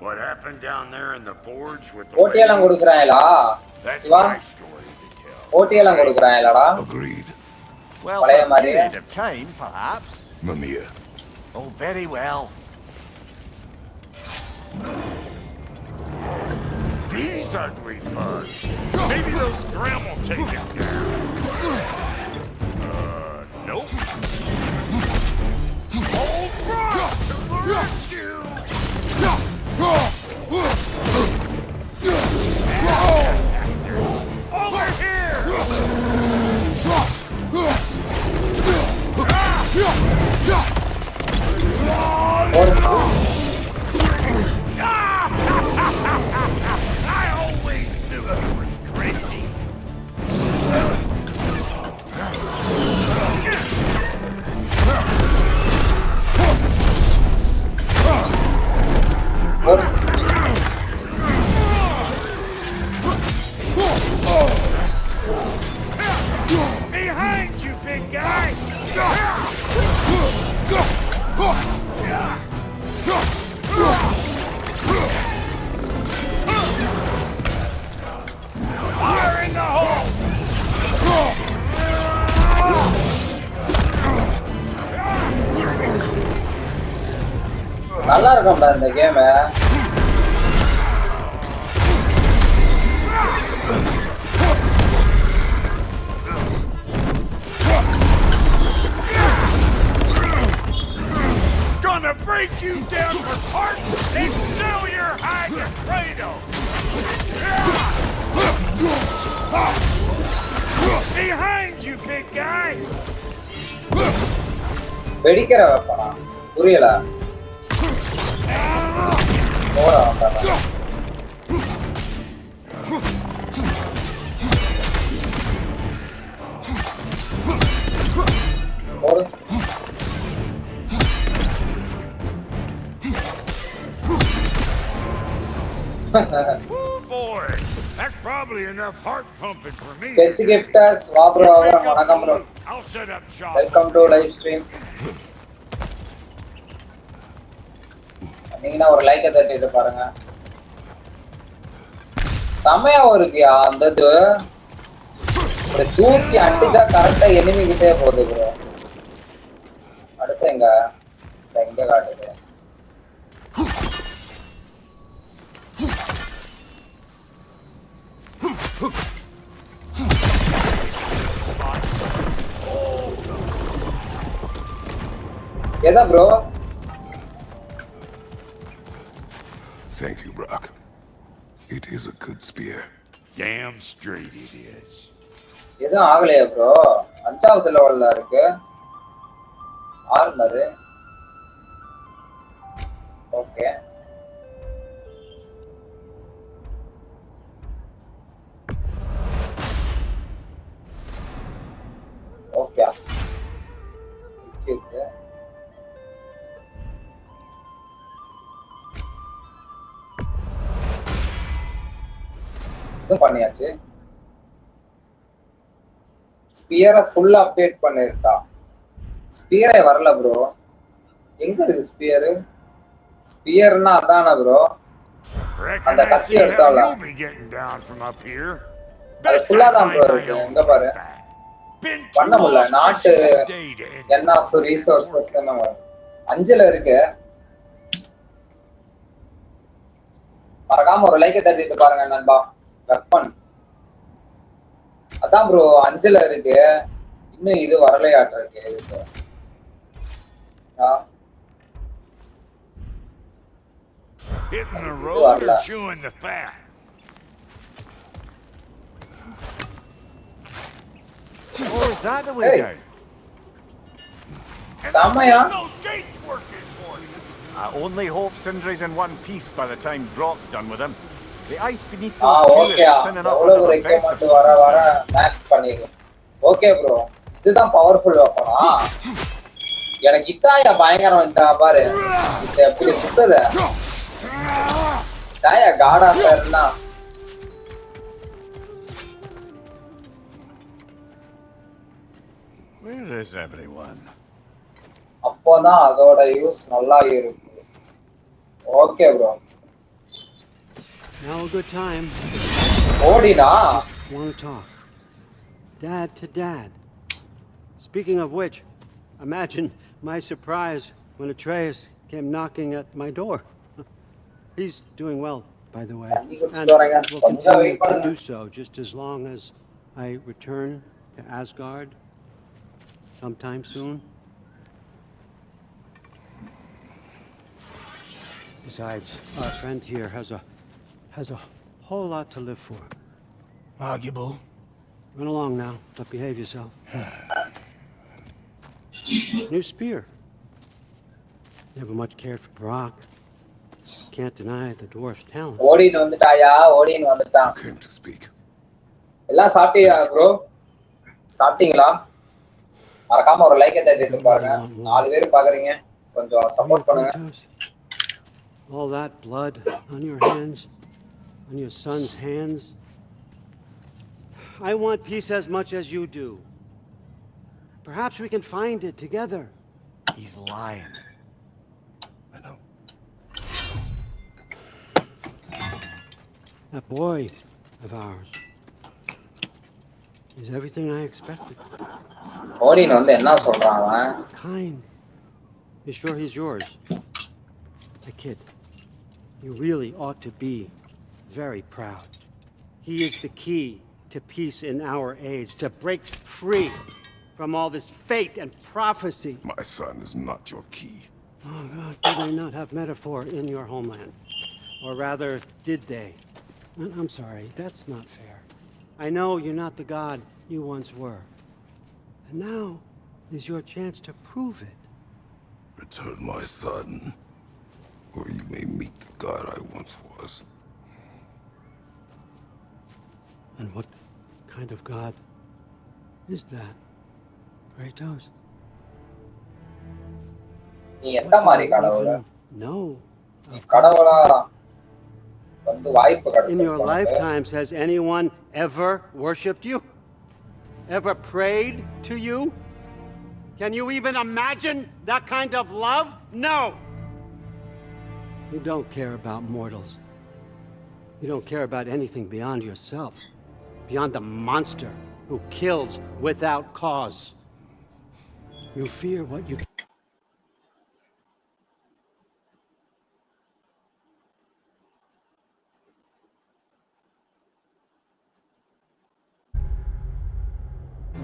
What happened down there in the forge with the ஓட்டியெல்லாம் கொடுக்குறாங்களா Siva? ஓட்டியெல்லாம் கொடுக்குறாங்களாடா? Agreed. Well, for a period of time, perhaps. Mamiya. Oh, very well. These ugly bugs. Maybe those Graham will take it down. Nope. Hold front to the rescue! Over here! I always knew you were crazy. Behind you, big guy! நல்லா இருக்கும்டா இந்த game. Gonna break you down for parts and sell your hide to Kratos. Behind you, big guy. வெடிக்கிற வெப்பனா புரியல. போடா வந்தாடா. போடு. Boy, that's probably enough heart pumping for me. Sketch gifters, வா bro, வணக்கம் bro. I'll set up shop. Welcome to live stream. நீங்க ஒரு like தட்டிட்டு பாருங்க. சமயா இருக்குயா அந்த இது. ஒரு தூக்கி அடிச்சா கரெக்ட்டா எனிமி கிட்டே போகுது bro. அடுத்து எங்க காட்டுது. எதா bro? Thank you, Brock. It is a good spear. Damn straight it is. எதுவும் ஆகலையா bro? 5வது லெவல்ல இருக்கு. ஆர்மர். ஓகே. ஓகே. ஓகே. இது பண்ணியாச்சு. ஸ்பியரை ஃபுல்லா அப்டேட் பண்ணிருக்கா. ஸ்பியரே வரல ப்ரோ. எங்க இருக்கு ஸ்பியர்? ஸ்பியர்னா அதானே ப்ரோ? அந்த கத்தி எடுத்தால. அது ஃபுல்லா தான் ப்ரோ இருக்கு. எங்க பாரு. பண்ண முடியல. நாட்டு என்ன ஆஃப் ரிசோர்சஸ் என்ன 5ல இருக்கு. மறக்காம ஒரு லைக் தட்டிட்டு பாருங்க நண்பா. வெப்பன் அதான் ப்ரோ 5ல இருக்கு. இன்னும் இது வரலையாட்ட இருக்கு. இதுக்கு hitting the road or chewing the fat. Oh, is that the way down? Samaya. Those gates working for you. I only hope Sindri's in one piece by the time Brock's done with him. The ice beneath those two is thinning up under the best of circumstances. max பண்ணிரும். Okay bro. இதுதான் powerful வெப்பனா? எனக்கு இதாயா பயங்கரம் இந்த பாரு. இது எப்படி சுத்தது? தாயா காடா இருந்தா. Where is everyone? அப்போதான் அதோட யூஸ் நல்லா இருக்கு. Okay bro. Now a good time. ஓடினா. Want to talk? Dad to dad. Speaking of which, imagine my surprise when Atreus came knocking at my door. He's doing well, by the way, and will continue to do so just as long as I return to Asgard sometime soon. Besides, our friend here has a whole lot to live for. Arguable. Run along now, but behave yourself. New spear. Never much cared for Brock. Can't deny the dwarf's talent. ஓடின் வந்துட்டாயா? ஓடின் வந்துட்டான். Came to speak. எல்லாம் சாப்பிட்டியா bro? சாப்பிட்டீங்களா? மறக்காம ஒரு like தட்டிட்டு பாருங்க. 4 பேர் பாக்குறீங்க. கொஞ்சம் சப்போர்ட் பண்ணுங்க. All that blood on your hands, on your son's hands. I want peace as much as you do. Perhaps we can find it together. He's lying. I know. That boy of ours is everything I expected. ஓடின் வந்து என்ன சொல்றான் அவன்? Kind. You sure he's yours? The kid, you really ought to be very proud. He is the key to peace in our age, to break free from all this fate and prophecy. My son is not your key. Oh God, do they not have metaphor in your homeland? Or rather, did they? I'm sorry, that's not fair. I know you're not the god you once were. And now is your chance to prove it. Return my son, or you may meet the god I once was. And what kind of god is that, Kratos? நீ எந்த மாதிரி கடவுள்? No. நீ கடவுளா வந்து வாய்ப்பு In கிடைச்சது your lifetimes, has anyone ever worshipped you? Ever prayed to you? Can you even imagine that kind of love? No! You don't care about mortals. You don't care about anything beyond yourself. Beyond the monster who kills without cause. You fear what you...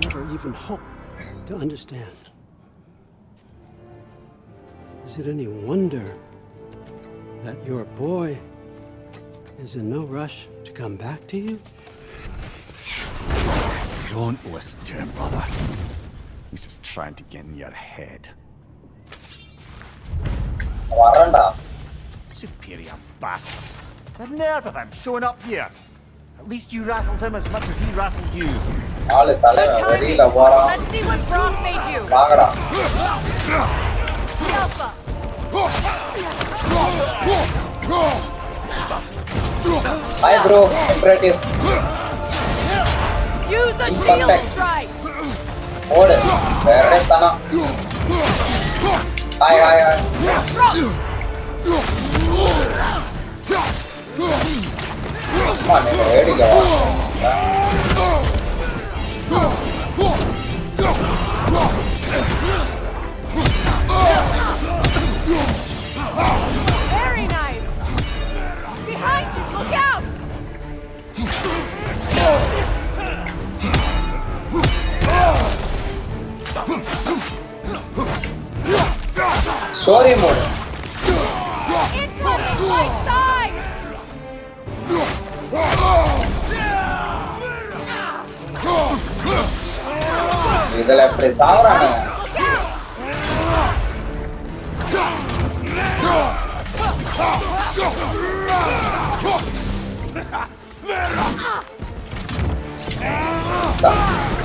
never even hope to understand. Is it any wonder that your boy is in no rush to come back to you? Don't listen to him, brother. He's just trying to get in your head. வரண்டா. Superior bastard. The nerve of him showing up here. At least you rattled him as much as he rattled you. ஆளு தலைவன் வெளியில போறான். Let's see what Brock made you. வாங்கடா. Alpha. Hi bro, imperative. Use a shield Perfect. strike. ஓடு. வேற தானா. Hi hi hi. அம்மா நீ வேடிக்கை வா. Very nice. Behind you, look out. Story mode. Incoming right side. இதுல எப்படி சாவறானே?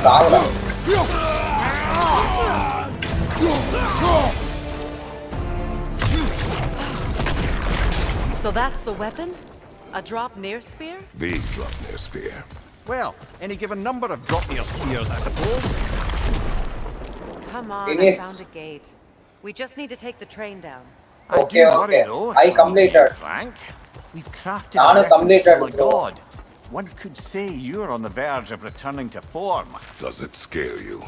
சாவடா. So that's the weapon? A drop near spear? The drop near spear. Well, any given number of drop near spears, I suppose. Come on, Finish. I found a gate. We just need to take the train down. I Okay, do worry okay. though. I completed. Frank, we've crafted Nanu a weapon completed, from a bro. god. One could say you're on the verge of returning to form. Does it scare you?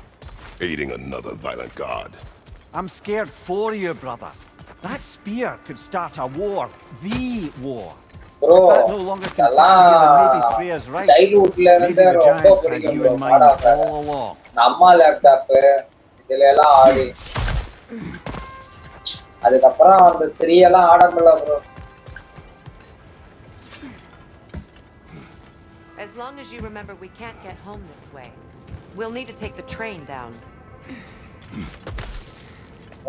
Aiding another violent god? I'm scared for you, brother. That spear could start a war. The war. Bro, If that no longer concerns you, then maybe Freya's right. childhoodல Maybe இருந்தே the ரொம்ப giants had பிடிக்கும் you bro. in mind பாடாத. all along. நம்ம laptop இதுல எல்லாம் ஆடி அதுக்கப்புறம் அந்த 3 எல்லாம் ஆட முடியல bro. As long as you remember we can't get home this way. We'll need to take the train down.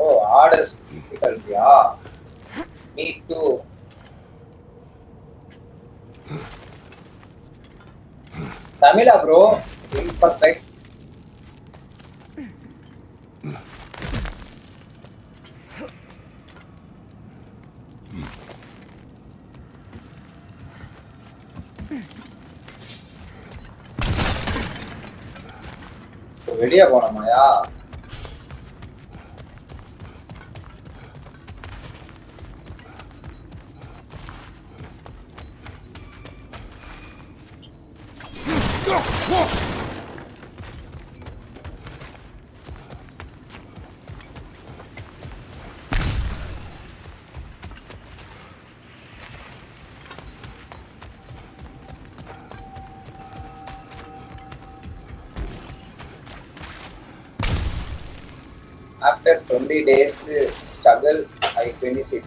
Oh ஆடஸ் டிஃபிகல்ட்டியா? Me too. தமிழா ப்ரோ? Imperfect. வெளியே போனோமாயா? After 20 days struggle, I finish it.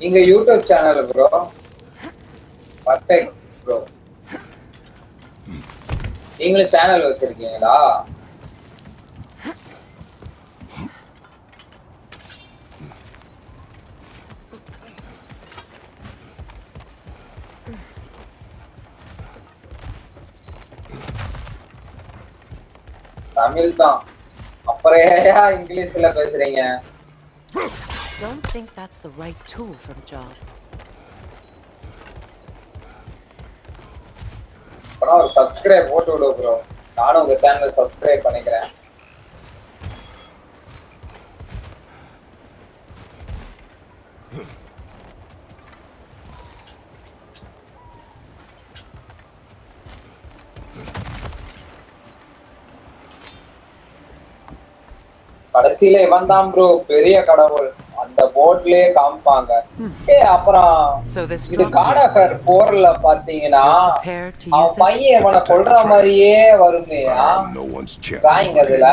Inga YouTube channel bro. Perfect bro. நீங்க channel வச்சிருக்கீங்களா? தமிழ் தான். அப்புறம் ஏயா இங்கிலீஷ்ல பேசுறீங்க? Don't think that's the right tool for the job. அப்புறம் ஒரு சப்ஸ்கிரைப் போட்டு விடு ப்ரோ. நானும் உங்க சேனலை சப்ஸ்கிரைப் பண்ணிக்கிறேன். கடைசியில இவன் தான் ப்ரோ பெரிய கடவுள். அந்த போர்ட்லயே காமிப்பாங்க. அப்புறம் இது காட் ஆஃப் வார் 4ல பாத்தீங்கன்னா அவன் பையன் இவனை கொல்ற மாதிரியே வருமையா டிராயிங். அதுல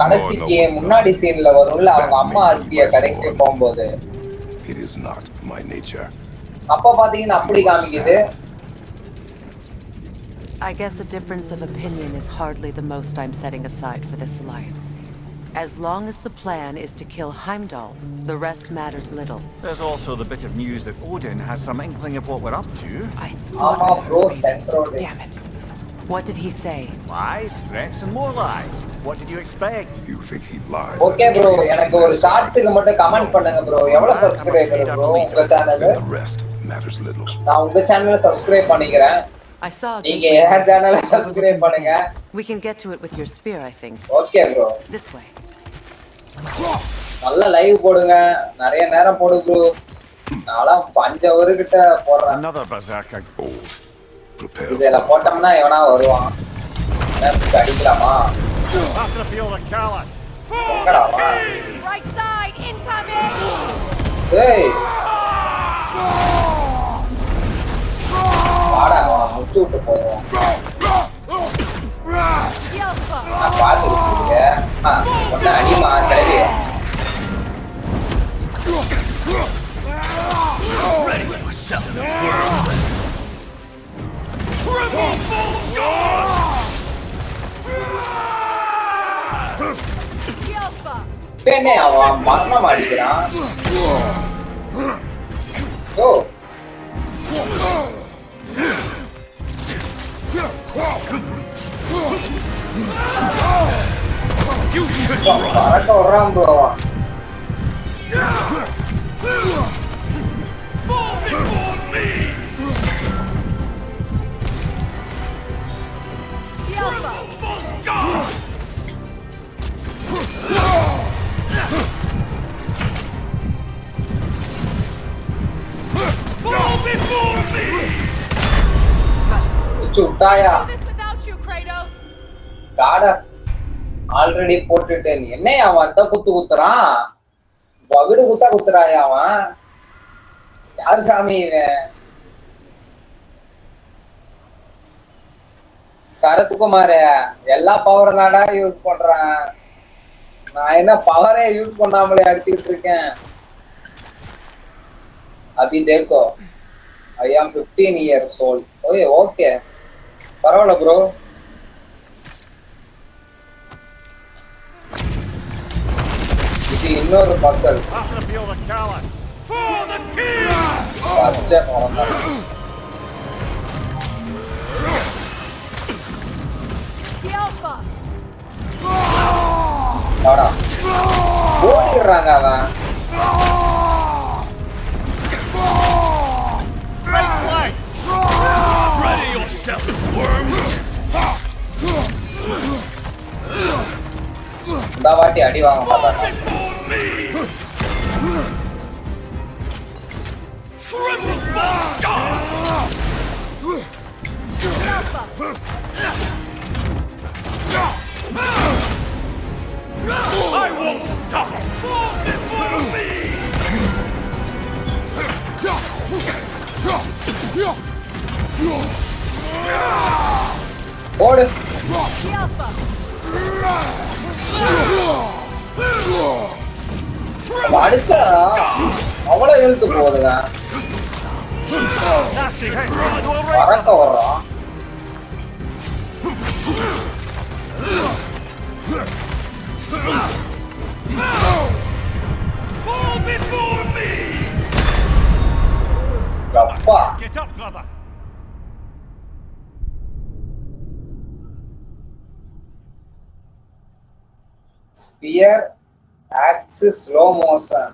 கடைசிக்கு முன்னாடி சீன்ல வரும்ல அவங்க அம்மா அஸ்திய கரெக்ட் போகும்போது அப்ப பாத்தீங்கன்னா அப்படி காமிக்குது. I guess a difference of opinion is hardly the most I'm setting aside for this alliance. As long as the plan is to kill Heimdall, the rest matters little. There's also the bit of news that Odin has some inkling of what we're up to. I thought damn it. What did he say? Lies, threats, and more lies. What did you expect? You think he lies? Okay bro, எனக்கு ஒரு ஷார்ட்ஸ்க்கு மட்டும் comment பண்ணுங்க bro. எவ்வளவு subscriber bro உங்க channel? The rest matters little. நான் உங்க சேனலை subscribe பண்ணிக்கிறேன். I saw நீங்க என் சேனலை சப்ஸ்கிரைப் பண்ணுங்க. We can get to it with your spear, I think. Okay bro. This way. நல்ல லைவ் போடுங்க. நிறைய நேரம் போடு ப்ரோ. நான்லாம் 5 hour கிட்ட போறேன். Another berserker. இதெல்லாம் போட்டோம்னா எவனா வருவான். அடிக்கலாமா? After the field of Callus. Right side incoming. ஏய். வாடா முச்சு விட்டு போயிடுவோம். நான் பார்த்துக்கிட்டு இருக்கேன். ஒன்னு அடிமா கிளவி. என்ன அவன் மரணம் அடிக்கிறான். ஓ பறக்க வர்றான் ப்ரோ அவன். சுட்டாயா காட ஆல்ரெடி போட்டுட்டேன். என்ன அவன் அந்த குத்து குத்துறான்? வகுடு குத்தா குத்துறாயா அவன்? யாரு சாமி இவன்? சரத்குமார் எல்லா பவரும் தாடா யூஸ் பண்றான். நான் என்ன பவரே யூஸ் பண்ணாமலே அடிச்சுக்கிட்டு இருக்கேன். அபி தேக்கோ I am 15 years old. Okay okay பரவாயில்ல ப்ரோ. இது இன்னொரு பசல். ஃபர்ஸ்ட் வாடா ஓடிடுறாங்க அவன். Ready yourself, worm. இந்த வாட்டி அடி வாங்க மாட்டாங்க. அவ்வளோ இழுத்து போகுதுங்க. பறக்க வர்றான். அப்பா ஸ்பியர் ஆக்சிஸ் ஸ்லோ மோஷன்.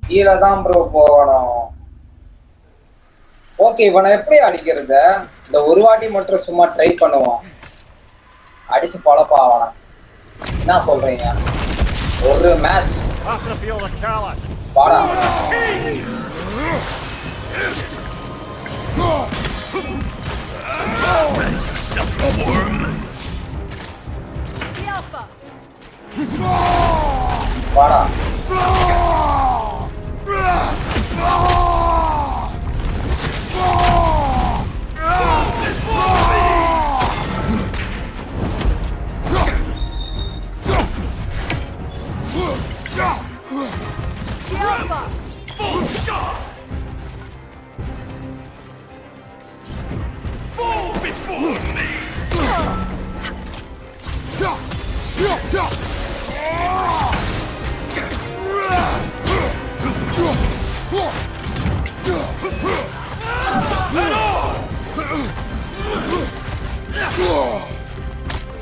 கீழே தான் ப்ரோ போகணும். ஓகே, இவனை எப்படி அடிக்கிறது? இந்த ஒரு வாட்டி மட்டும் சும்மா ட்ரை பண்ணுவோம். அடிச்சு பொழப்பா அவனை. என்ன சொல்றீங்க? ஒரு மேட்ச் பாடா. பாடா.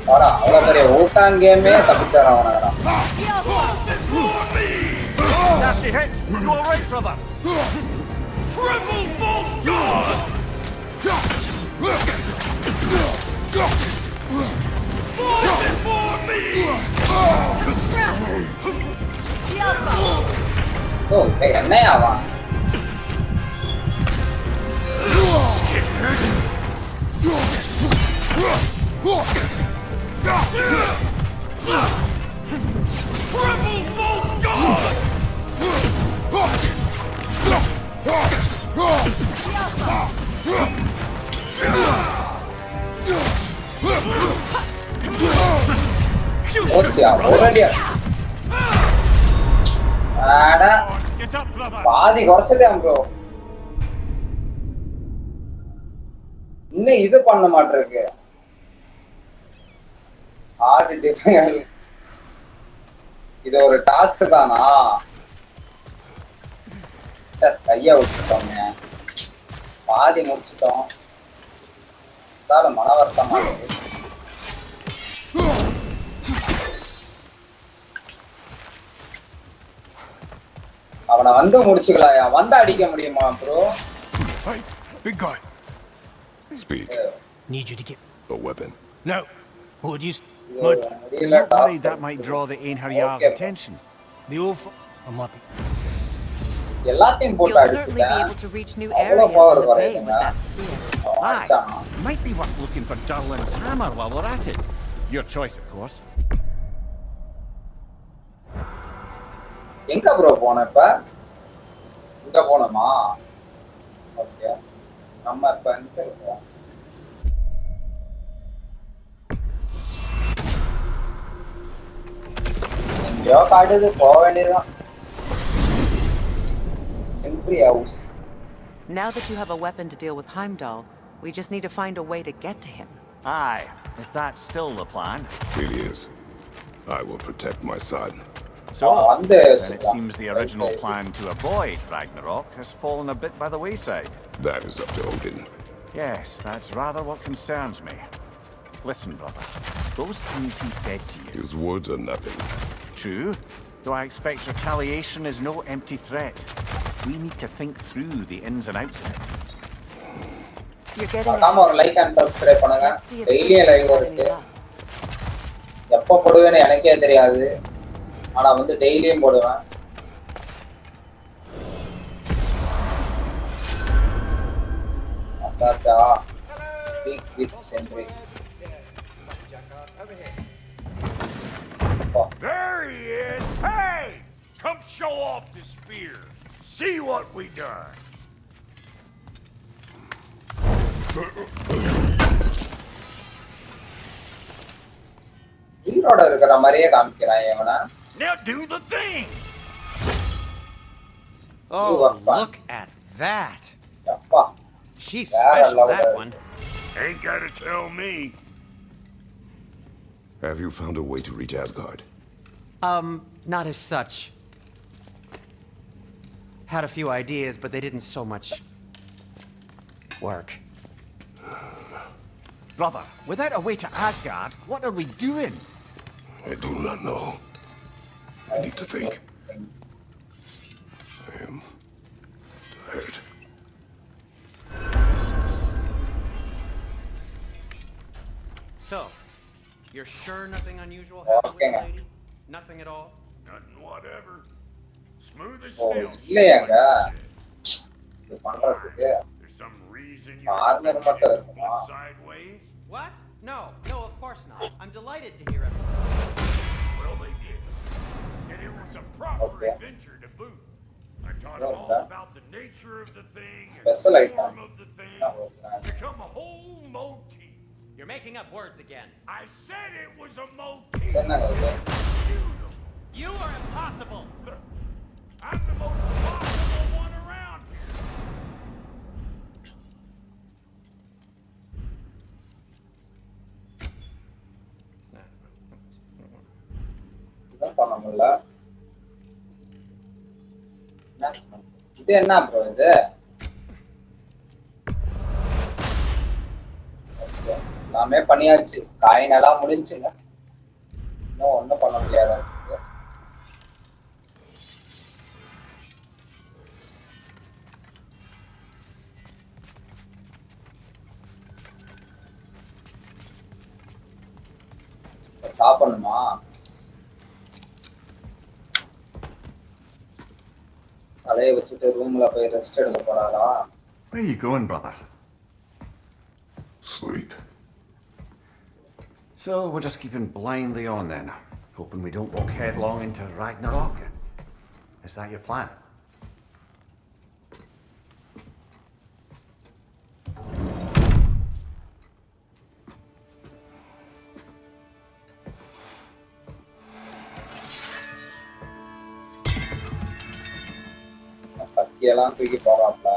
வாடா, அவ்வளோ பெரிய ஊட்டான் கேமே தப்பிச்சாரா அவனா? Nasty hit! You alright, brother? Triple false god! For me! ஓ, என்னையா அவன்? Triple false god! ஓச்சியா ஒரேடியா ஆடா பாதி குறைச்சிட்டேன் ப்ரோ. இன்னும் இது பண்ண மாட்டிருக்கு. Heart define. இது ஒரு டாஸ்க் தானா? சார் கையா விட்டுட்டோங்க. பாதி முடிச்சிட்டோம். மன வருத்தமா இருக்கு. அவனை வந்து முடிச்சுக்கலாயா? வந்து அடிக்க முடியுமா bro? Hey, big guy. Speak. Need you to get a weapon. No. Would you? You're not worried that might draw the Einherjar's attention? The old. I'm up. எல்லாத்தையும் போட்டு அடிச்சிட்டேன். அவ்வளோ power குறையுங்க. Aye, might be worth looking for Durlin's hammer while we're at it. Your choice, of course. எங்க bro போன இப்ப? இங்க போனோமா? Okay, நம்ம இப்ப எங்க இருக்கோம்? எங்கேயோ காட்டுது, போக வேண்டியதுதான். Simply house. Now that you have a weapon to deal with Heimdall, we just need to find a way to get to him. Aye, if that's still the plan. It is. I will protect my son. So, then it seems the original plan to avoid Ragnarok has fallen a bit by the wayside. That is up to Odin. Yes, that's rather what concerns me. Listen, brother, those things he said to you... His words are nothing. True, though I expect retaliation is no empty threat. We need to think through the ins and outs of it. மறக்காம ஒரு like and subscribe பண்ணுங்க. டெய்லியும் live இருக்கு. எப்போ போடுவேன்னு எனக்கே தெரியாது, ஆனா வந்து டெய்லியும் போடுவேன். அதாச்சா speak with sentry. There he is! Hey! Come show off the spear. See what we done. செயினோட இருக்கிற மாதிரியே காமிக்கிறான் இவனா. Now do the thing. Oh, look at that. She's special, that one. Ain't gotta tell me. Have you found a way to reach Asgard? Not as such. Had a few ideas, but they didn't so much work. Brother, without a way to Asgard, what are we doing? I do not know. I need to think. I am tired. So, you're sure nothing unusual happened with the lady? Nothing at all? Nothing whatever. Smooth as Oh, sail. இல்லையாங்க. There's some reason you're sideways? What? No, of course not. I'm delighted to hear everything. Well, they did. And it was a proper adventure to boot. I taught them all about the nature of the thing and the form of the thing. Become a whole motif. You're making up words again. I said it was a motif. You are impossible. I'm the most possible one around here. இது என்ன bro இது? எல்லாமே பண்ணியாச்சு. காயினெல்லாம் முடிஞ்சுங்க. இன்னும் ஒன்றும் பண்ண முடியாத. சாப்பிடணுமா? தலையை வச்சுட்டு ரூம்ல போய் ரெஸ்ட் எடுக்க போறாரா? Where are you going, brother? Sleep. So we're just keeping blindly on then, hoping we don't walk headlong into Ragnarok. Is that your plan? கத்தியெல்லாம் தூக்கி போறாப்ல.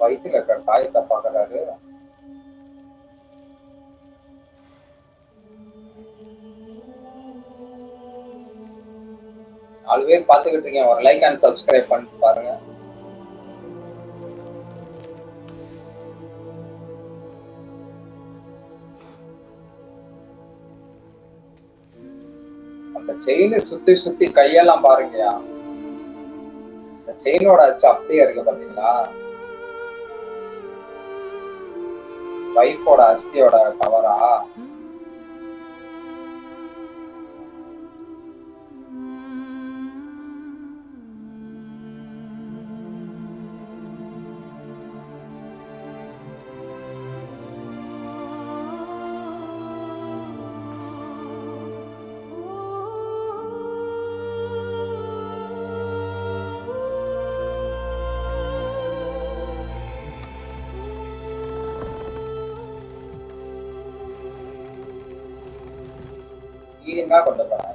வயிற்றுல இருக்க காயத்தை பாக்குறாரு. நாலு பேர் பாத்துக்கிட்டு இருக்கீங்க. ஒரு லைக் அண்ட் சப்ஸ்கிரைப் பண்ணிட்டு பாருங்க. அந்த செயின் சுத்தி சுத்தி கையெல்லாம் பாருங்கயா. இந்த செயினோட அச்சு அப்படியே இருக்கு பாத்தீங்களா? வைஃபோட அஸ்தியோட கவரா? ஈடுங்கா கொண்டு போறாங்க.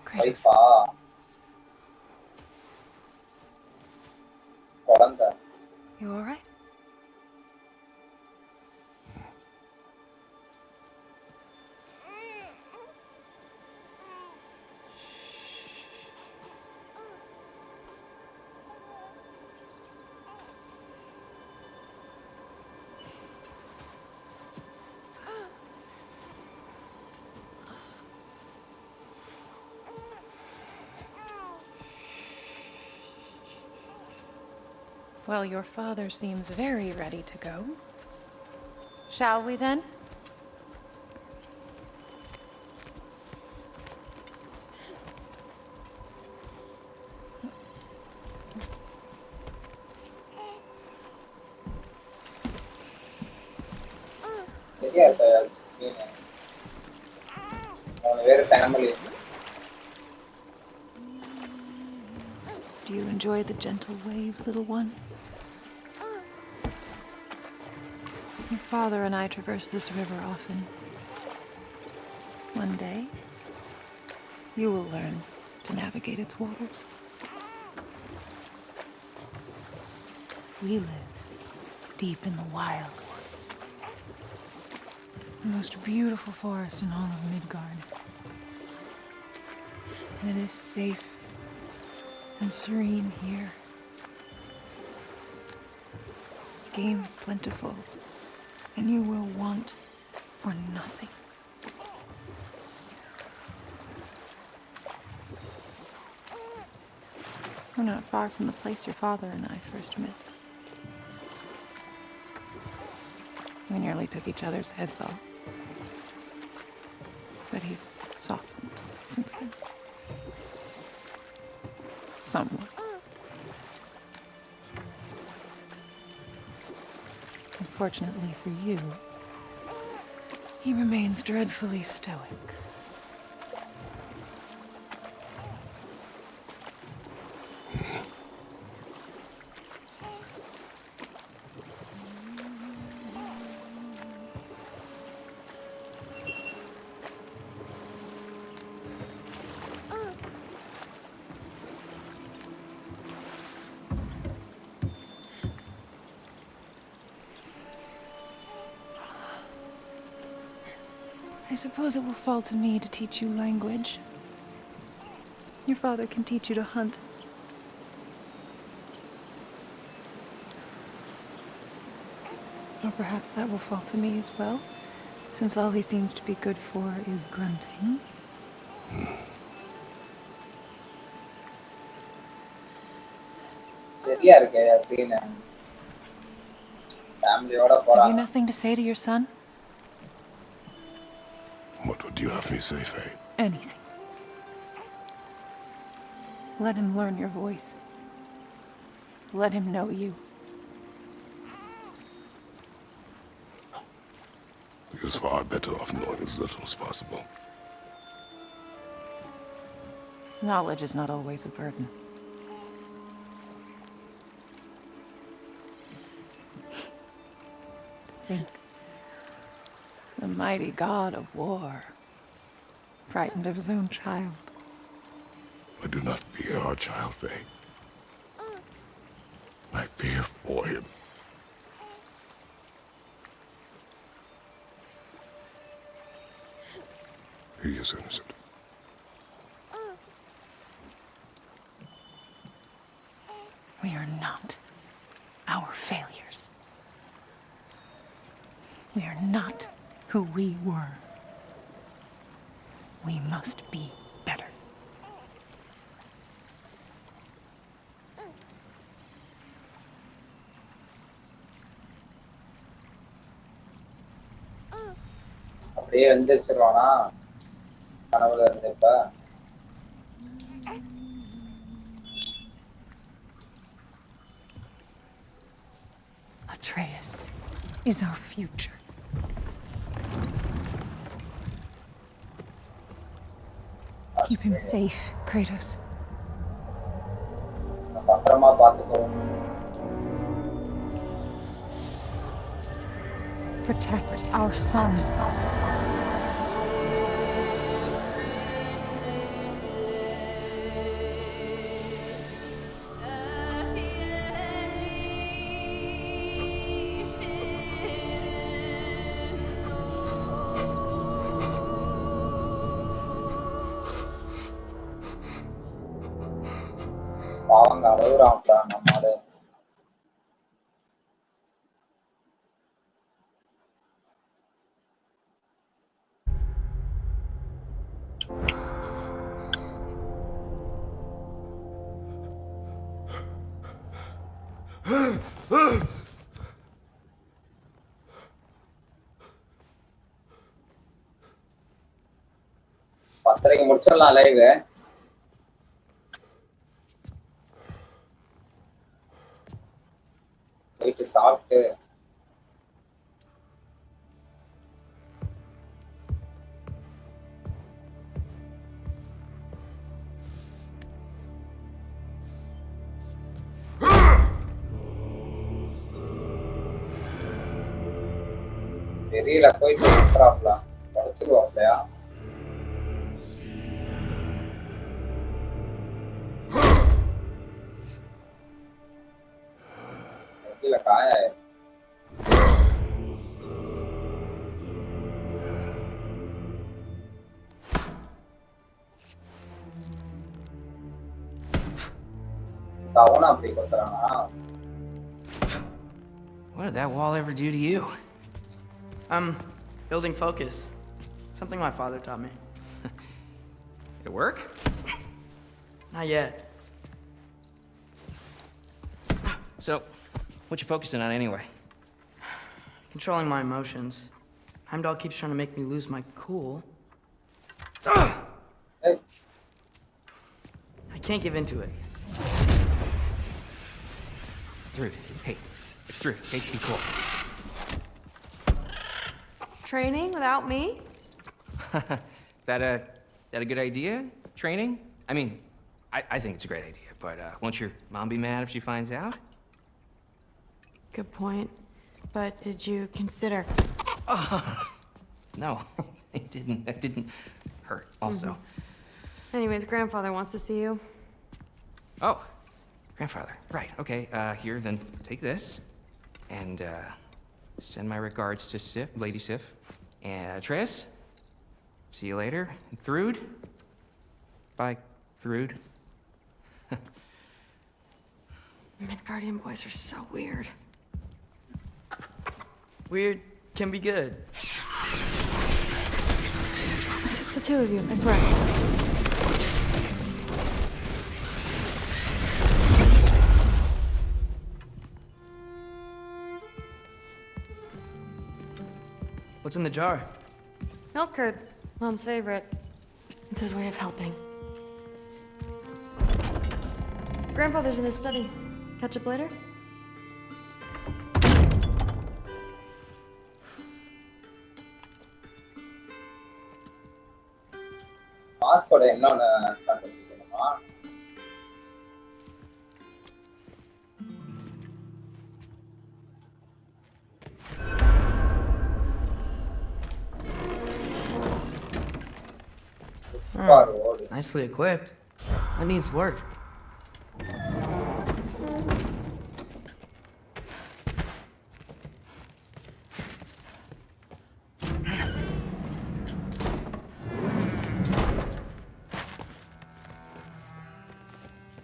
Kratos. You all right? Well, your father seems very ready to go. Shall we then? Do you enjoy the gentle waves, little one? Your father and I traverse this river often. One day, you will learn to navigate its waters. We live deep in the wild woods. The most beautiful forest in all of Midgard. And it is safe and serene here. Game is plentiful, and you will want for nothing. We're not far from the place your father and I first met. We nearly took each other's heads off. But he's softened since then. Somewhat. Unfortunately for you, he remains dreadfully stoic. I suppose it will fall to me to teach you language. Your father can teach you to hunt. Or perhaps that will fall to me as well, since all he seems to be good for is grunting. Have you nothing to say to your son? What would you have me say, Faye? Anything. Let him learn your voice. Let him know you. He was far better off knowing as little as possible. Knowledge is not always a burden. Think. The mighty god of war, frightened of his own child. I do not fear our child, Faye. I fear for him. He is innocent. We are not our failures. We are not who we were. We must be better. அப்படியே எழுந்திரிச்சிருவானா கனவுல இருந்து இப்ப Atreus is our future. Keep him safe, Kratos. பத்திரமா பாத்துக்கோ. Protect our son. பாவங்க அழுகுறான்ப்பா நம்மால. பத்தரைக்கு முடிச்சிடலாம் live. போயிட்டு சாப்பிட்டு தெரியல போயிட்டு பண்றாப்லாம் உடச்சிருவாப்லையா? கீழே காயாயிரு. அவனும் அப்படி கொடுத்துறானா? What did that wall ever do to you? I'm building focus. Something my father taught me. Did it work? Not yet. So, what you focusing on anyway? Controlling my emotions. Heimdall keeps trying to make me lose my cool. Hey. I can't give into it. Through. Hey, it's through. Hey, be cool. Training without me? That a good idea? Training? I mean, I think it's a great idea, but won't your mom be mad if she finds out? Good point. But did you consider... No, it didn't. That didn't hurt, also. Anyways, grandfather wants to see you. Oh, grandfather. Right, okay. Here, then take this. And, send my regards to Sif, Lady Sif. And, Tris. See you later. And Thrude. Bye, Thrude. Midgardian boys are so weird. Weird can be good. The two of you, I swear. What's in the jar? Milk curd, Mom's favorite. It's his way of helping. Grandfather's in his study. Catch up later? மாஸ்கோட என்னன்னு கண்டுபிடிக்கணுமா? Nicely equipped. That needs work.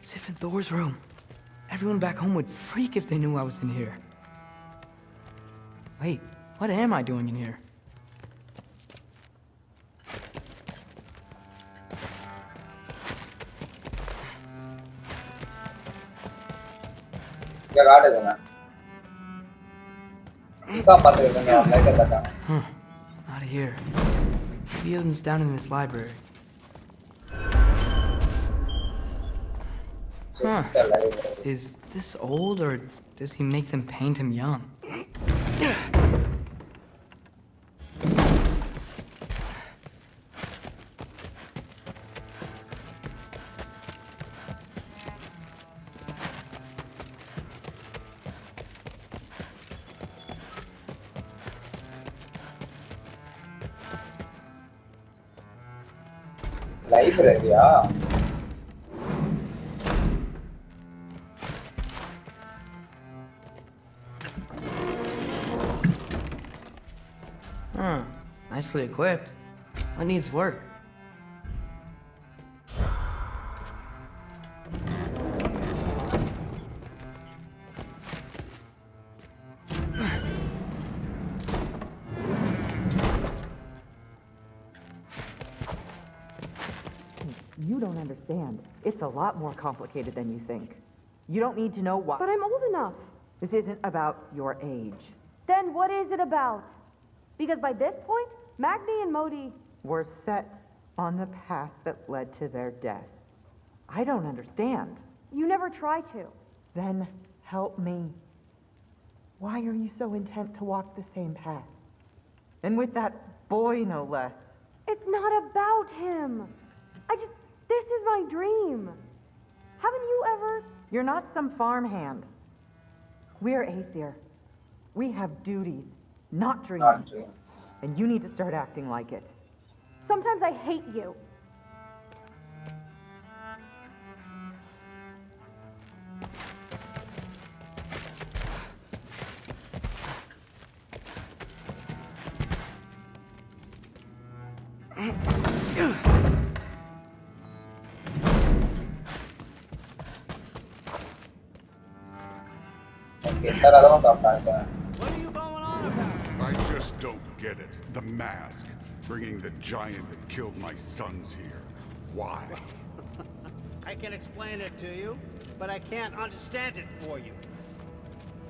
Sif and Thor's room. Everyone back home would freak if they knew I was in here. Wait, what am I doing in here? இங்க காட்டுதுங்க. புதுசா பார்த்துக்கிட்டுங்க லைட்டை தட்டாங்க. Not here. Maybe Odin's down in this library. Is this old, or does he make them paint him young? லைப்ரரியா? Nicely equipped. What needs work? You don't understand. It's a lot more complicated than you think. You don't need to know why. But I'm old enough. This isn't about your age. Then what is it about? Because by this point, Magni and Modi... Were set on the path that led to their deaths. I don't understand. You never try to. Then help me. Why are you so intent to walk the same path? And with that boy, no less. It's not about him. This is my dream. Haven't you ever... You're not some farmhand. We're Aesir. We have duties, not dreams. And you need to start acting like it. Sometimes I hate you. I just don't get it. The mask. Bringing the giant that killed my sons here. Why? I can explain it to you, but I can't understand it for you.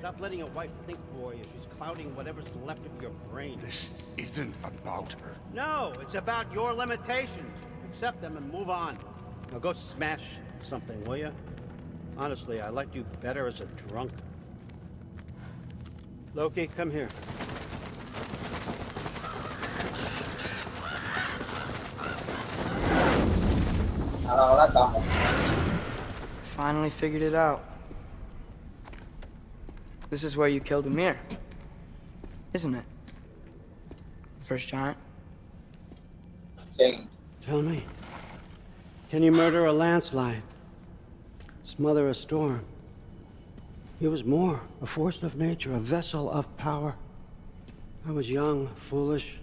Stop letting your wife think for you. She's clouding whatever's left of your brain. This isn't about her. No, it's about your limitations. Accept them and move on. Now go smash something, will you? Honestly, I liked you better as a drunk. Loki, come here. Finally figured it out. This is where you killed Ymir, isn't it? First giant. Tell me, can you murder a landslide? Smother a storm? He was more, a force of nature, a vessel of power. I was young, foolish.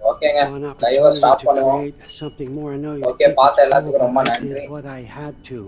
ஓகேங்க live stop பண்ணுவோம் Something more. I know you okay பார்த்த எல்லாத்துக்கும் ரொம்ப I நன்றி did what I had to.